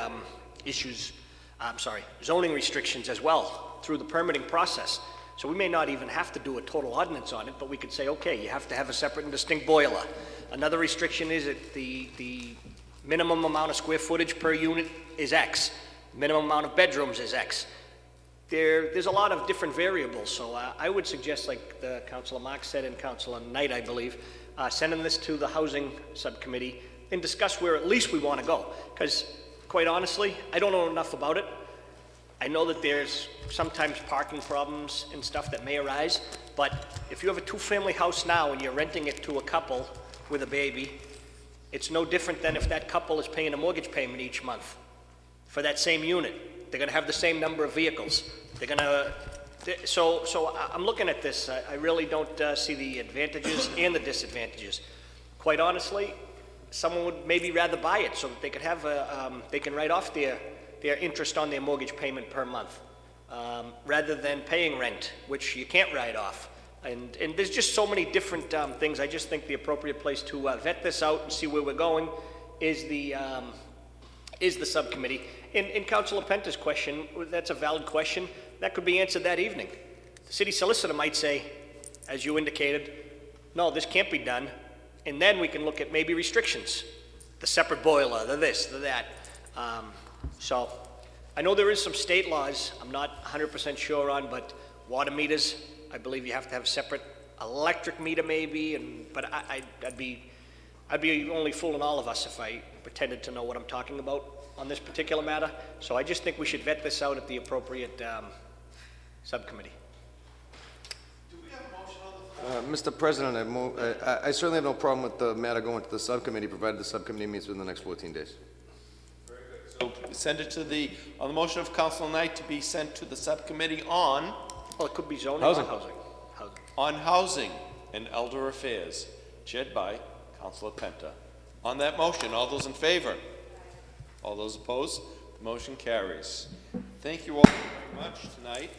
zoning restrictions as well, through the permitting process. So we may not even have to do a total ordinance on it, but we could say, okay, you have to have a separate and distinct boiler. Another restriction is that the minimum amount of square footage per unit is X. Minimum amount of bedrooms is X. There's a lot of different variables, so I would suggest, like the Councilor Marks said and Councilor Knight, I believe, sending this to the housing subcommittee and discuss where at least we want to go. Because quite honestly, I don't know enough about it. I know that there's sometimes parking problems and stuff that may arise, but if you have a two-family house now and you're renting it to a couple with a baby, it's no different than if that couple is paying a mortgage payment each month for that same unit. They're going to have the same number of vehicles. They're going to, so I'm looking at this. I really don't see the advantages and the disadvantages. Quite honestly, someone would maybe rather buy it so that they could have they can write off their interest on their mortgage payment per month, rather than paying rent, which you can't write off. And there's just so many different things. I just think the appropriate place to vet this out and see where we're going is the subcommittee. In Councilor Penta's question, that's a valid question. That could be answered that evening. The city solicitor might say, as you indicated, no, this can't be done. And then we can look at maybe restrictions, the separate boiler, the this, the that. So I know there is some state laws I'm not 100% sure on, but water meters, I believe you have to have a separate electric meter maybe, but I'd be only fooling all of us if I pretended to know what I'm talking about on this particular matter. So I just think we should vet this out at the appropriate subcommittee. Mr. President, I certainly have no problem with the matter going to the subcommittee, provided the subcommittee meets within the next 14 days. So send it to on the motion of Councilor Knight to be sent to the subcommittee on? Well, it could be zoning Housing. or housing. On housing and elder affairs, chaired by Councilor Penta. On that motion, all those in favor? All those opposed? The motion carries. Thank you all very much tonight.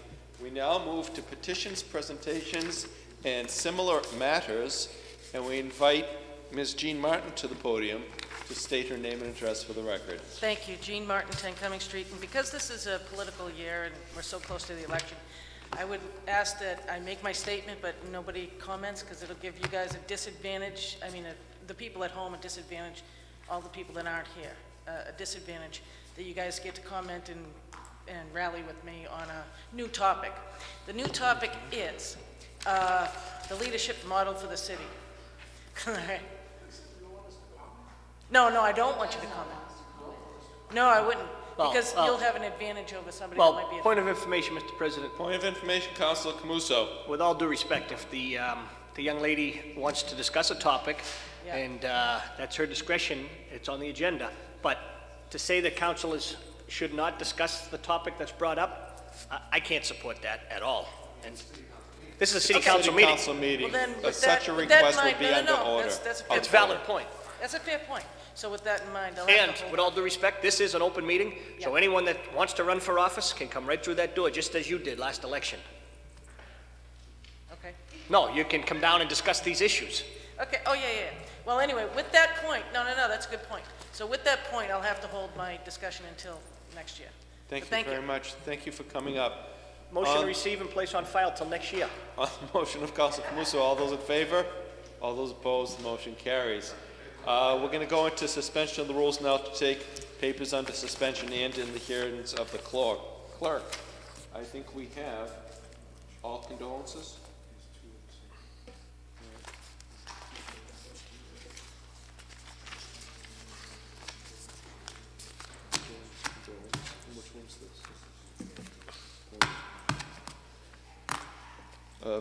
We now move to petitions, presentations, and similar matters, and we invite Ms. Jean Martin to the podium to state her name and address for the record. Thank you. Jean Martin, 10 Cumming Street. And because this is a political year and we're so close to the election, I would ask that I make my statement, but nobody comments, because it'll give you guys a disadvantage. I mean, the people at home a disadvantage, all the people that aren't here, a disadvantage, that you guys get to comment and rally with me on a new topic. The new topic is the leadership model for the city. No, I don't want you to comment. No, I wouldn't, because you'll have an advantage over somebody that might be. Point of information, Mr. President. Point of information, Councilor Camuso. With all due respect, if the young lady wants to discuss a topic, and that's her discretion, it's on the agenda. But to say that councilors should not discuss the topic that's brought up, I can't support that at all. And this is a city council meeting. Council meeting. Well, then, with Such that- a with that in request would mind- be no, under no, order. that's a fair It's a valid point. That's a fair point. So with that in mind, I'll have And to hold. with all due respect, this is an open meeting, so anyone that wants to run for office can come right through that door, just as you did last election. Okay. No, you can come down and discuss these issues. Okay, oh, yeah. Well, anyway, with that point, no, that's a good point. So with that point, I'll have to hold my discussion until next year. Thank So you very much. Thank you for coming up. Motion to receive and place on file till next year. On the motion of Councilor Camuso, all those in favor? All those opposed, the motion carries. We're going to go into suspension of the rules now to take papers under suspension and in the hearings of the clerk. I think we have all condolences.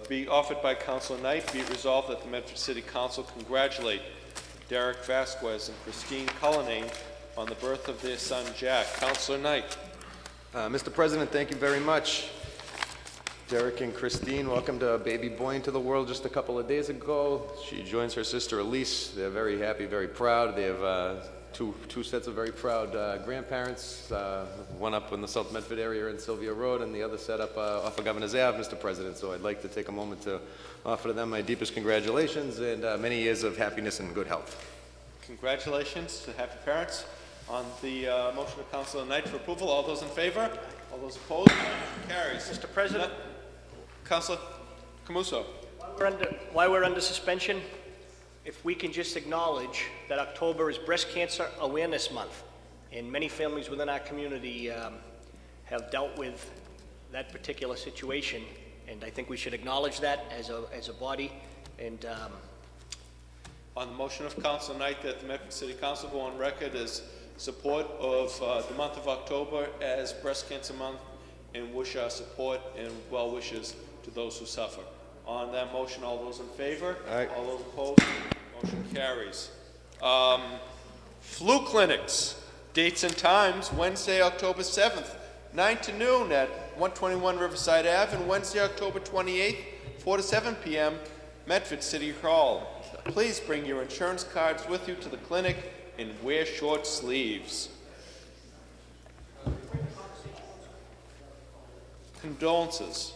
Be offered by Councilor Knight, be it resolved that the Medford City Council congratulate Derek Vasquez and Christine Cullinane on the birth of their son, Jack. Councilor Knight. Mr. President, thank you very much. Derek and Christine welcomed a baby boy into the world just a couple of days ago. She joins her sister Elise. They're very happy, very proud. They have two sets of very proud grandparents, one up in the South Medford area in Sylvia Road and the other set up off of Governor's Ave, Mr. President. So I'd like to take a moment to offer to them my deepest congratulations and many years of happiness and good health. Congratulations to happy parents. On the motion of Councilor Knight for approval, all those in favor? All those opposed? Motion carries. Mr. President? Councilor Camuso. While we're under suspension, if we can just acknowledge that October is Breast Cancer Awareness Month, and many families within our community have dealt with that particular situation, and I think we should acknowledge that as a body. And on the motion of Councilor Knight that the Medford City Council go on record as support of the month of October as Breast Cancer Month, and wish our support and well wishes to those who suffer. On that motion, all those in favor? Aye. All those opposed? Motion carries. Flu clinics, dates and times, Wednesday, October 7th, 9 to noon at 121 Riverside Ave, and Wednesday, October 28th, 4 to 7 p.m., Medford City Hall. Please bring your insurance cards with you to the clinic and wear short sleeves. Condolences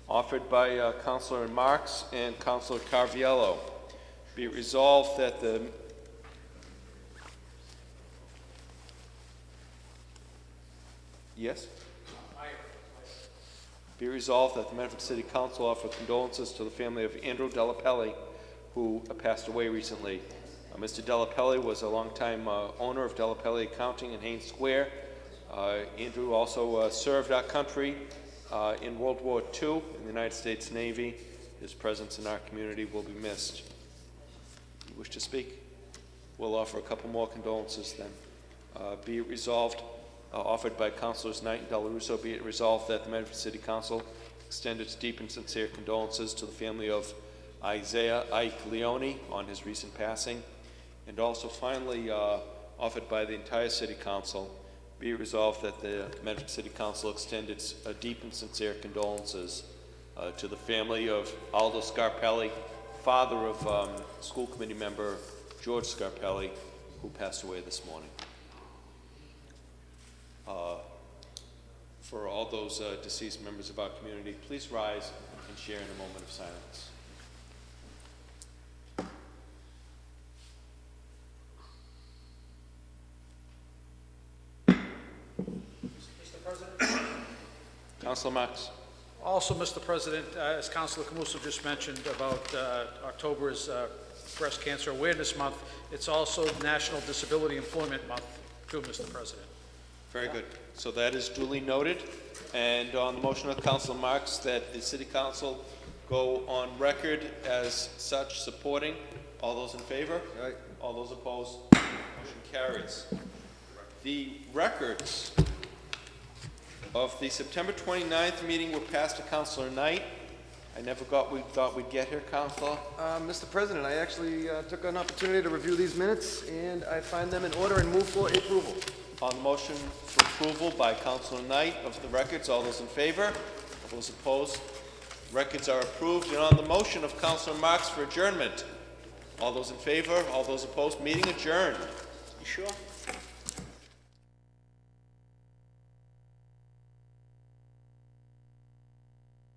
offered by Councilor Marks and Councilor Carviello. Be it resolved that the Be resolved that the Medford City Council offer condolences to the family of Andrew Delapelli, who passed away recently. Mr. Delapelli was a longtime owner of Delapelli Accounting in Haynes Square. Andrew also served our country in World War II in the United States Navy. His presence in our community will be missed. You wish to speak? We'll offer a couple more condolences then. Be it resolved, offered by Councilors Knight and Del Russo, be it resolved that the Medford City Council extend its deep and sincere condolences to the family of Isaiah Ike Leone on his recent passing. And also finally, offered by the entire City Council, be it resolved that the Medford City Council extend its deep and sincere condolences to the family of Aldo Scarpelli, father of school committee member George Scarpelli, who passed away this morning. for all those deceased members of our community. Please rise and share in a moment of silence. Mr. President? Councilor Marks. Also, Mr. President, as Councilor Camuso just mentioned about October is Breast Cancer Awareness Month, it's also National Disability Employment Month, too, Mr. President. Very good. So that is duly noted. And on the motion of Councilor Marks that the City Council go on record as such supporting, all those in favor? Aye. All those opposed? Motion carries. The records of the September 29th meeting were passed to Councilor Knight. I never thought we'd get here, Councilor. Mr. President, I actually took an opportunity to review these minutes, and I find them in order and move for approval. On the motion for approval by Councilor Knight of the records, all those in favor? All those opposed? Records are approved. And on the motion of Councilor Marks for adjournment, all those in favor? All those opposed? Meeting adjourned. You sure?